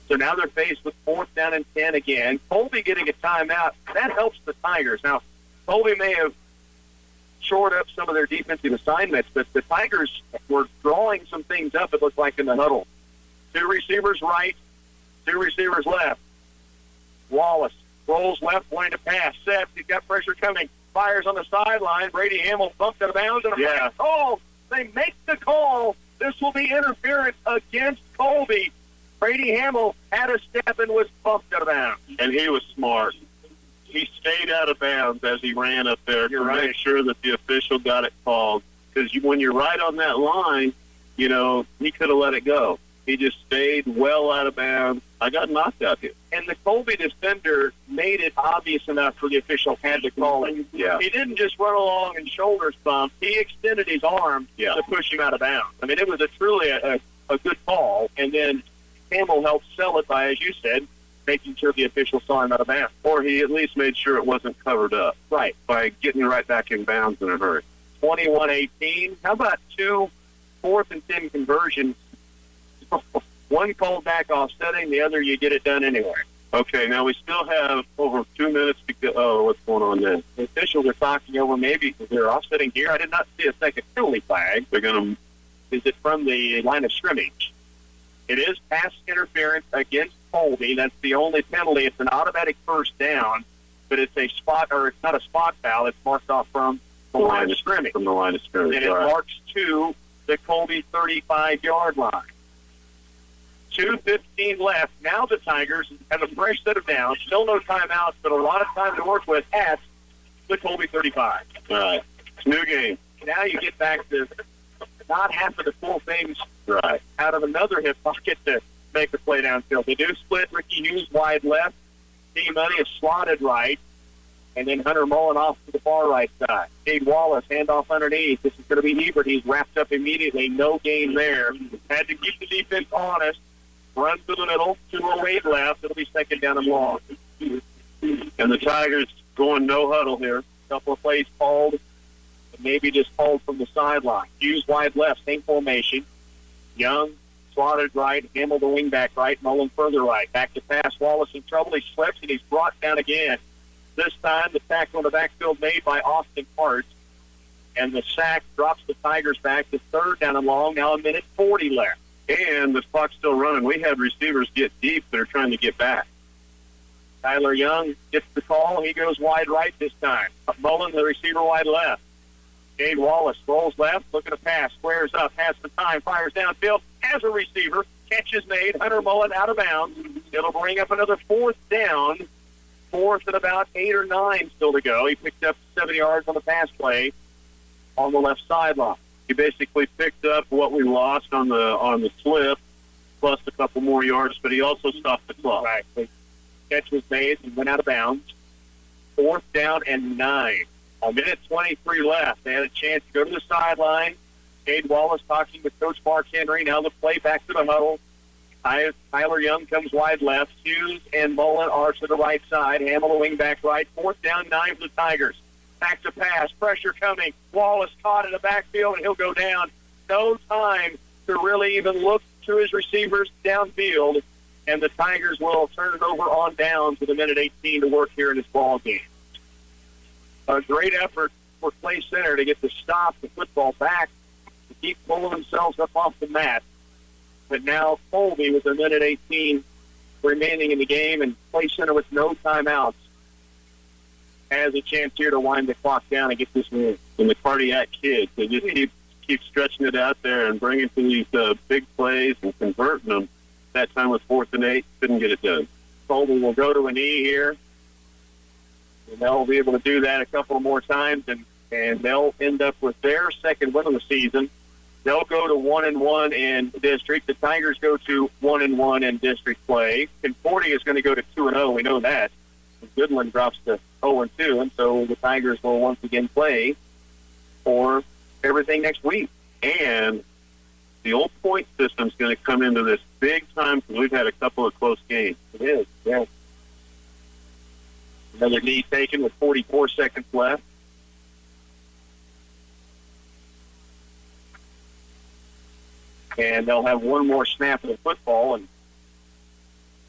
S12: So now they're faced with 4th down and 10 again. Colby getting a timeout. That helps the Tigers. Now, Colby may have shored up some of their defensive assignments, but the Tigers were drawing some things up, it looked like, in the huddle. 2 receivers right, 2 receivers left. Wallace rolls left, wanting to pass. Seth, he's got pressure coming. Fires on the sideline. Brady Hamill bumped out of bounds. And a call. They make the call. This will be interference against Colby. Brady Hamill had a step and was bumped out of bounds.
S13: And he was smart. He stayed out of bounds as he ran up there to make sure that the official got it called. Because when you're right on that line, you know, he could have let it go. He just stayed well out of bounds. I got knocked out here.
S12: And the Colby defender made it obvious enough for the official had to call it.
S13: Yeah.
S12: He didn't just run along and shoulders bump. He extended his arm to push him out of bounds. I mean, it was truly a good call. And then Campbell helped sell it by, as you said, making sure the official saw him out of bounds.
S13: Or he at least made sure it wasn't covered up.
S12: Right.
S13: By getting right back in bounds in a hurry.
S12: 21-18. How about 2 4th and 10 conversions? One called back offsetting, the other you get it done anyway.
S13: Okay, now we still have over 2 minutes to go. Oh, what's going on then?
S12: The officials are talking over maybe they're offsetting here. I did not see a second penalty flag.
S13: They're going to...
S12: Is it from the line of scrimmage? It is pass interference against Colby. That's the only penalty. It's an automatic first down, but it's a spot, or it's not a spot foul. It's marked off from the line of scrimmage.
S13: From the line of scrimmage.
S12: And it marks to the Colby 35-yard line. 2:15 left. Now the Tigers have a fresh set of downs. Still no timeouts, but a lot of time to work with at the Colby 35.
S13: All right. It's a new game.
S12: Now you get back to not having to pull things
S13: right
S12: out of another hip pocket to make the play downfield. They do split Ricky Hughes wide left. D-Money is slotted right. And then Hunter Mullen off to the far right side. Cade Wallace, handoff underneath. This is going to be Hebert. He's wrapped up immediately. No gain there. Had to keep the defense honest. Run to the middle, 2:08 left. It'll be second down and long.
S13: And the Tigers going no huddle here.
S12: Couple of plays called, maybe just called from the sideline. Hughes wide left, same formation. Young slotted right, Hamill the wing back right, Mullen further right. Back to pass, Wallace in trouble. He slips and he's brought down again. This time the tackle in the backfield made by Austin Hart. And the sack drops the Tigers back to third down and long. Now 1:40 left.
S13: And the clock's still running. We had receivers get deep that are trying to get back.
S12: Tyler Young gets the call. He goes wide right this time. Mullen, the receiver, wide left. Cade Wallace rolls left, looking to pass. Squares up, has the time, fires downfield. Has a receiver. Catch is made. Hunter Mullen out of bounds. It'll bring up another 4th down 4th and about 8 or 9 still to go. He picked up 7 yards on the pass play on the left sideline. He basically picked up what we lost on the slip, plus a couple more yards, but he also stopped the clock. Right. The catch was made and went out of bounds. 4th down and 9. A minute 23 left. They had a chance to go to the sideline. Cade Wallace talking with Coach Mark Henry. Now the play back to the huddle. Tyler Young comes wide left. Hughes and Mullen are to the right side. Hamill the wing back right. 4th down, 9 for the Tigers. Back to pass. Pressure coming. Wallace caught in the backfield, and he'll go down. No time to really even look to his receivers downfield, and the Tigers will turn it over on down to the minute 18 to work here in this ball game. A great effort for Clay Center to get the stop the football back, to keep pulling themselves up off the mat. But now Colby, with a minute 18 remaining in the game, and Clay Center with no timeouts, has a chance here to wind the clock down and get this win. And the Cardiac kids, they just keep stretching it out there and bringing to these big plays and converting them. That time with 4th and 8, couldn't get it done. Colby will go to a knee here, and they'll be able to do that a couple more times, and they'll end up with their second win of the season. They'll go to 1-1 in district. The Tigers go to 1-1 in district play. Concordia is going to go to 2-0. We know that. Goodland drops to 0-2, and so the Tigers will once again play for everything next week. And the old point system is going to come into this big time because we've had a couple of close games. It is, yeah. Another knee taken with 44 seconds left. And they'll have one more snap of the football, and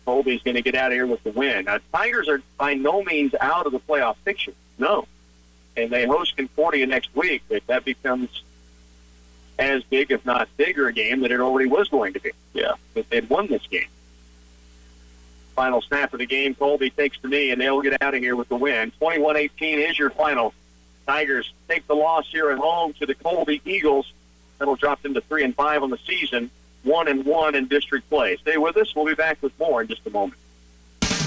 S12: Colby's going to get out of here with the win. Now, Tigers are by no means out of the playoff picture. No. And they host Concordia next week. But that becomes as big, if not bigger, a game that it already was going to be. Yeah. But they'd won this game. Final snap of the game, Colby takes the knee, and they'll get out of here with the win. 21-18 is your final. Tigers take the loss here at home to the Colby Eagles. That'll drop them to 3-5 on the season. 1-1 in district play. Stay with us. We'll be back with more in just a moment.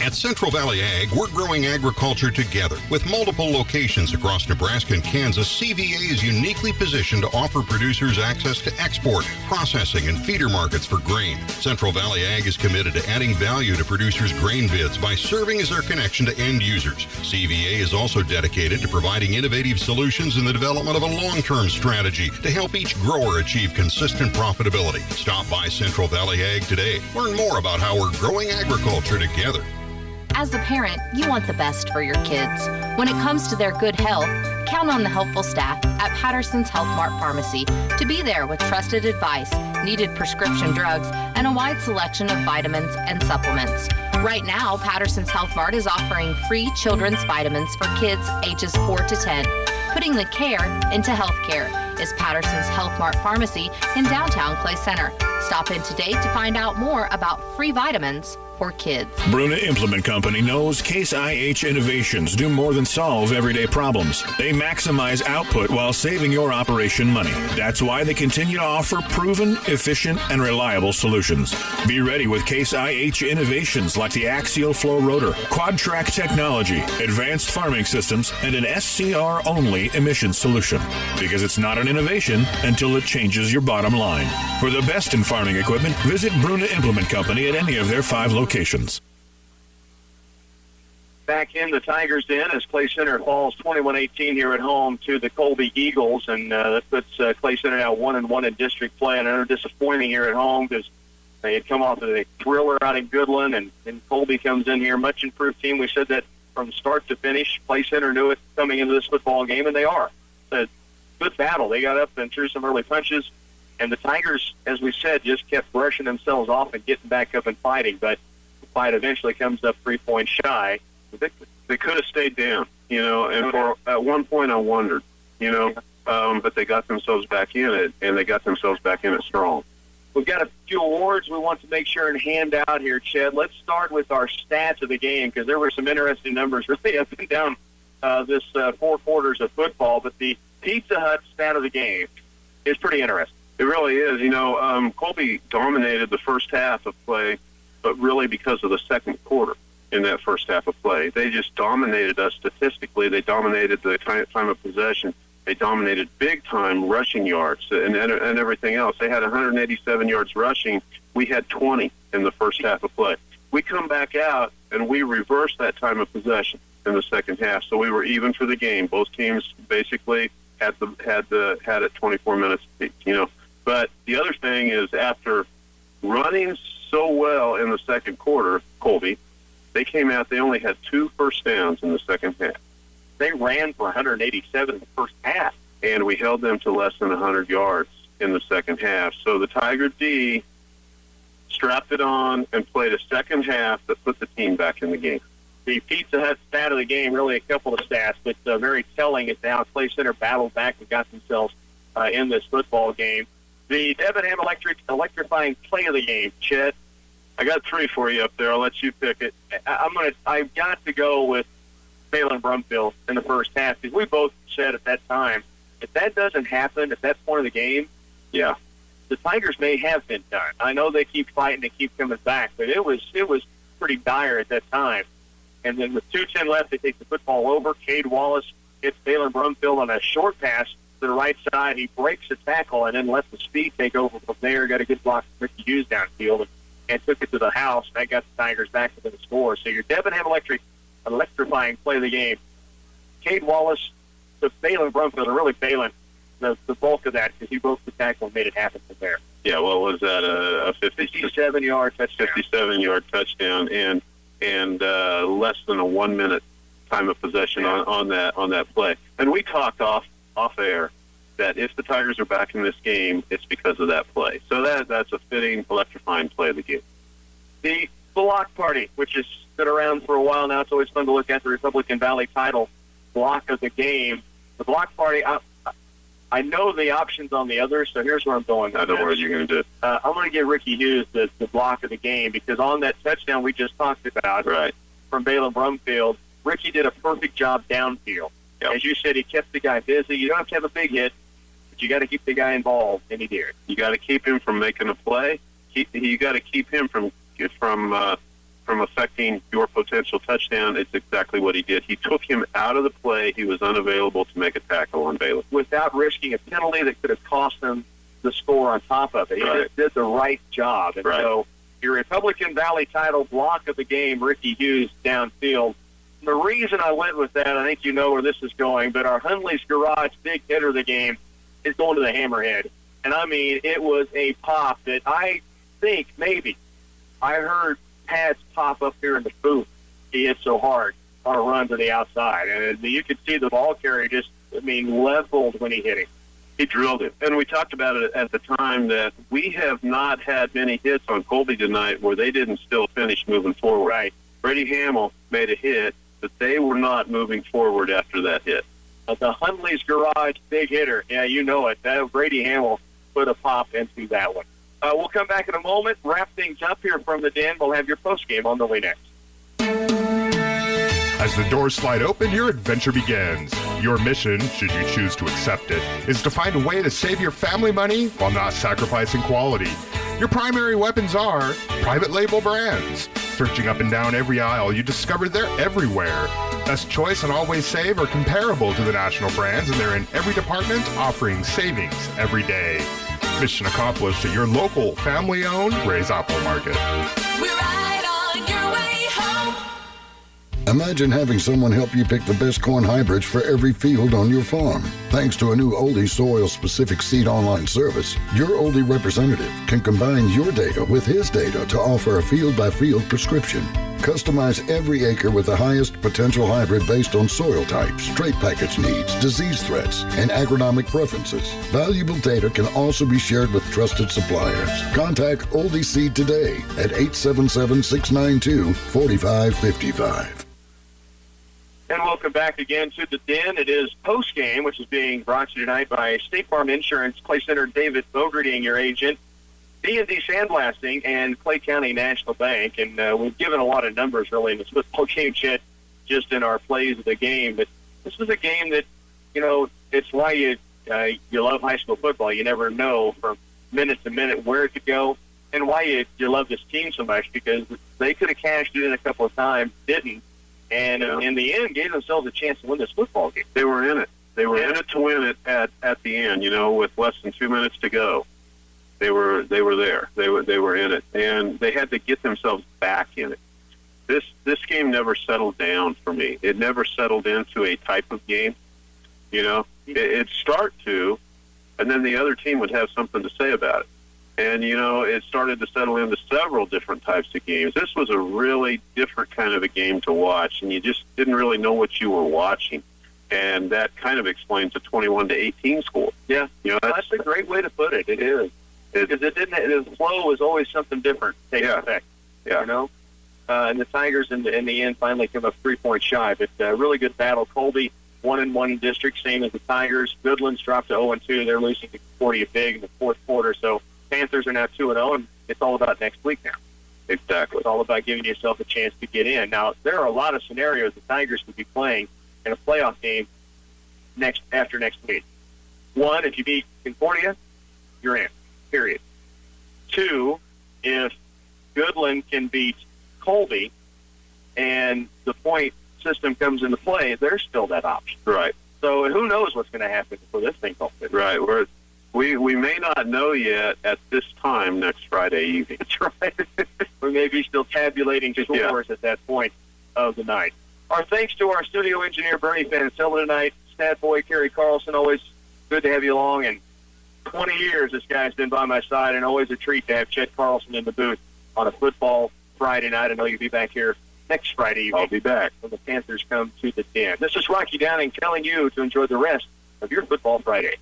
S20: At Central Valley Ag, we're growing agriculture together. With multiple locations across Nebraska and Kansas, CVA is uniquely positioned to offer producers access to export, processing, and feeder markets for grain. Central Valley Ag is committed to adding value to producers' grain bids by serving as their connection to end users. CVA is also dedicated to providing innovative solutions in the development of a long-term strategy to help each grower achieve consistent profitability. Stop by Central Valley Ag today. Learn more about how we're growing agriculture together.
S21: As a parent, you want the best for your kids. When it comes to their good health, count on the helpful staff at Patterson's Health Mart Pharmacy to be there with trusted advice, needed prescription drugs, and a wide selection of vitamins and supplements. Right now, Patterson's Health Mart is offering free children's vitamins for kids ages 4 to 10. Putting the care into healthcare is Patterson's Health Mart Pharmacy in downtown Clay Center. Stop in today to find out more about free vitamins for kids.
S22: Bruna Implement Company knows Case IH innovations do more than solve everyday problems. They maximize output while saving your operation money. That's why they continue to offer proven, efficient, and reliable solutions. Be ready with Case IH innovations like the axial flow rotor, quad track technology, advanced farming systems, and an SCR-only emissions solution. Because it's not an innovation until it changes your bottom line. For the best in farming equipment, visit Bruna Implement Company at any of their 5 locations.
S12: Back in the Tigers' den as Clay Center falls 21-18 here at home to the Colby Eagles, and that puts Clay Center now 1-1 in district play. And another disappointing here at home because they had come off of a thriller out in Goodland, and Colby comes in here, much improved team. We said that from start to finish. Clay Center knew it coming into this football game, and they are. It's a good battle. They got up and threw some early punches, and the Tigers, as we said, just kept brushing themselves off and getting back up and fighting, but fight eventually comes up 3 points shy.
S13: They could have stayed down, and for at one point I wondered, but they got themselves back in it, and they got themselves back in it strong.
S12: We've got a few awards we want to make sure and hand out here, Ched. Let's start with our stats of the game because there were some interesting numbers really up and down this 4 quarters of football, but the Pizza Hut stat of the game is pretty interesting.
S13: It really is. Colby dominated the first half of play, but really because of the second quarter. in that first half of play. They just dominated us statistically. They dominated the time of possession. They dominated big-time rushing yards and everything else. They had 187 yards rushing. We had 20 in the first half of play. We come back out, and we reversed that time of possession in the second half, so we were even for the game. Both teams basically had it 24 minutes each, But the other thing is, after running so well in the second quarter, Colby, they came out, they only had 2 first downs in the second half.
S12: They ran for 187 in the first half.
S13: And we held them to less than 100 yards in the second half. So the Tiger D strapped it on and played a second half that put the team back in the game.
S12: The Pizza Hut stat of the game, really a couple of stats, but very telling is now Clay Center battled back and got themselves in this football game. The Debenham electrifying play of the game, Chet.
S13: I got 3 for you up there. I'll let you pick it.
S12: I've got to go with Phelan Brumfield in the first half, because we both said at that time, if that doesn't happen at that point of the game,
S13: yeah,
S12: the Tigers may have been done. I know they keep fighting, they keep coming back, but it was pretty dire at that time. And then with 2:10 left, they take the football over. Cade Wallace hits Phelan Brumfield on a short pass to the right side. He breaks the tackle and then lets the speed take over from there. Got a good block from Ricky Hughes downfield and took it to the house. That got the Tigers back within the score. So your Debenham electrifying play of the game. Cade Wallace to Phelan Brumfield, and really Phelan, the bulk of that, because he broke the tackle and made it happen from there.
S13: Yeah, what was that, a
S12: 57-yard touchdown.
S13: 57-yard touchdown, and less than a 1 minute time of possession on that play. And we talked off air that if the Tigers are back in this game, it's because of that play. So that's a fitting, electrifying play of the game.
S12: The block party, which has been around for a while now. It's always fun to look at the Republican Valley title block of the game. The block party, I know the options on the others, so here's where I'm going.
S13: I know what you're going to do.
S12: I'm going to give Ricky Hughes the block of the game, because on that touchdown we just talked about from Phelan Brumfield, Ricky did a perfect job downfield. Yep. As you said, he kept the guy busy. You don't have to have a big hit, but you got to keep the guy involved, and he did.
S13: You got to keep him from making a play. You got to keep him from affecting your potential touchdown. It's exactly what he did. He took him out of the play. He was unavailable to make a tackle on Baylor.
S12: Without risking a penalty that could have cost them the score on top of it. He just did the right job. And so your Republican Valley title block of the game, Ricky Hughes downfield. The reason I went with that, I think you know where this is going, but our Hundley's Garage big hitter of the game is going to the hammerhead. And, I mean, it was a pop that I think maybe I heard pads pop up here in the booth. He hit so hard on a run to the outside. And you could see the ball carrier just, leveled when he hit him.
S13: He drilled it. And we talked about it at the time that we have not had many hits on Colby tonight where they didn't still finish moving forward.
S12: Right.
S13: Brady Hamill made a hit, but they were not moving forward after that hit.
S12: The Hundley's Garage big hitter. Yeah, you know it. Brady Hamill put a pop into that one. We'll come back in a moment, wrap things up here from the Den. We'll have your postgame on the way next.
S2: As the doors slide open, your adventure begins. Your mission, should you choose to accept it, is to find a way to save your family money while not sacrificing quality. Your primary weapons are private label brands. Searching up and down every aisle, you discover they're everywhere. Best Choice and Always Save are comparable to the national brands, and they're in every department, offering savings every day. Mission accomplished at your local family-owned Ray's Apple Market.
S1: We're right on your way home.
S15: Imagine having someone help you pick the best corn hybrids for every field on your farm. Thanks to a new Oldie soil-specific seed online service, your Oldie representative can combine your data with his data to offer a field-by-field prescription. Customize every acre with the highest potential hybrid based on soil types, trait package needs, disease threats, and agronomic preferences. Valuable data can also be shared with trusted suppliers. Contact Oldie Seed today at 877-692-4555.
S12: And welcome back again to the Den. It is postgame, which is being brought to you tonight by State Farm Insurance, Clay Center, David Bogerty, your agent, D&D Sandblasting, and Clay County National Bank. And we've given a lot of numbers, really, in this football game, Chet, just in our plays of the game. But this is a game that, it's why you love high school football. You never know from minute to minute where it could go. and why you love this team so much, because they could have cashed it in a couple of times, didn't, and in the end gave themselves a chance to win this football game.
S13: They were in it. They were in it to win it at the end, with less than 2 minutes to go. They were there. They were in it, and they had to get themselves back in it. This game never settled down for me. It never settled into a type of game. It'd start to, and then the other team would have something to say about it. And, it started to settle into several different types of games. This was a really different kind of a game to watch, and you just didn't really know what you were watching. And that kind of explains the 21-18 score.
S12: Yeah, that's a great way to put it. It is. Because the flow was always something different taking effect.
S13: Yeah.
S12: And the Tigers in the end finally came up 3 points shy. But a really good battle. Colby 1-1 district, same as the Tigers. Goodland's dropped to 0-2. They're losing to Concordia big in the fourth quarter. So Panthers are now 2-0, and it's all about next week now.
S13: Exactly.
S12: It's all about giving yourself a chance to get in. Now, there are a lot of scenarios the Tigers could be playing in a playoff game after next week. One, if you beat Concordia, you're in, period. Two, if Goodland can beat Colby and the point system comes into play, there's still that option.
S13: Right.
S12: So who knows what's going to happen before this thing goes.
S13: Right. We may not know yet at this time next Friday evening.
S12: That's right. We may be still tabulating scores at that point of the night. Our thanks to our studio engineer, Bernie Fancilla, tonight. Stat boy, Kerry Carlson, always good to have you along. And 20 years this guy's been by my side, and always a treat to have Chet Carlson in the booth on a football Friday night. I know you'll be back here next Friday evening.
S13: I'll be back
S12: when the Panthers come to the Den. This is Rocky Downing telling you to enjoy the rest of your Football Friday.